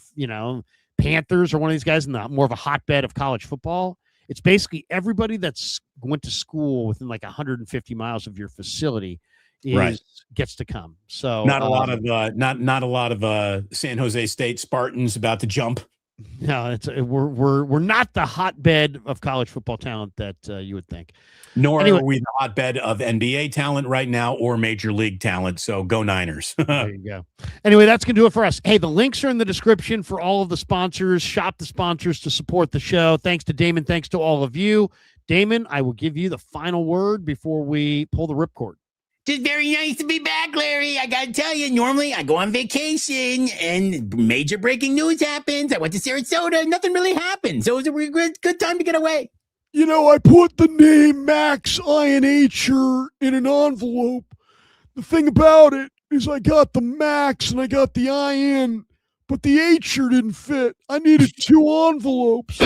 Panthers or one of these guys in the more of a hotbed of college football, it's basically everybody that's went to school within like 150 miles of your facility Right. gets to come. So not a lot of San Jose State Spartans about to jump. No, we're not the hotbed of college football talent that you would think. Nor Anyway. are we the hotbed of NBA talent right now or Major League talent. So go Niners. There you go. Anyway, that's going to do it for us. Hey, the links are in the description for all of the sponsors. Shop the sponsors to support the show. Thanks to Damon. Thanks to all of you. Damon, I will give you the final word before we pull the ripcord. Just very nice to be back, Larry. I got to tell you, normally I go on vacation and major breaking news happens. I went to Sarasota. Nothing really happened. So it was a good time to get away. You know, I put the name Max INHer in an envelope. The thing about it is I got the Max and I got the IN, but the H'er didn't fit. I needed 2 envelopes.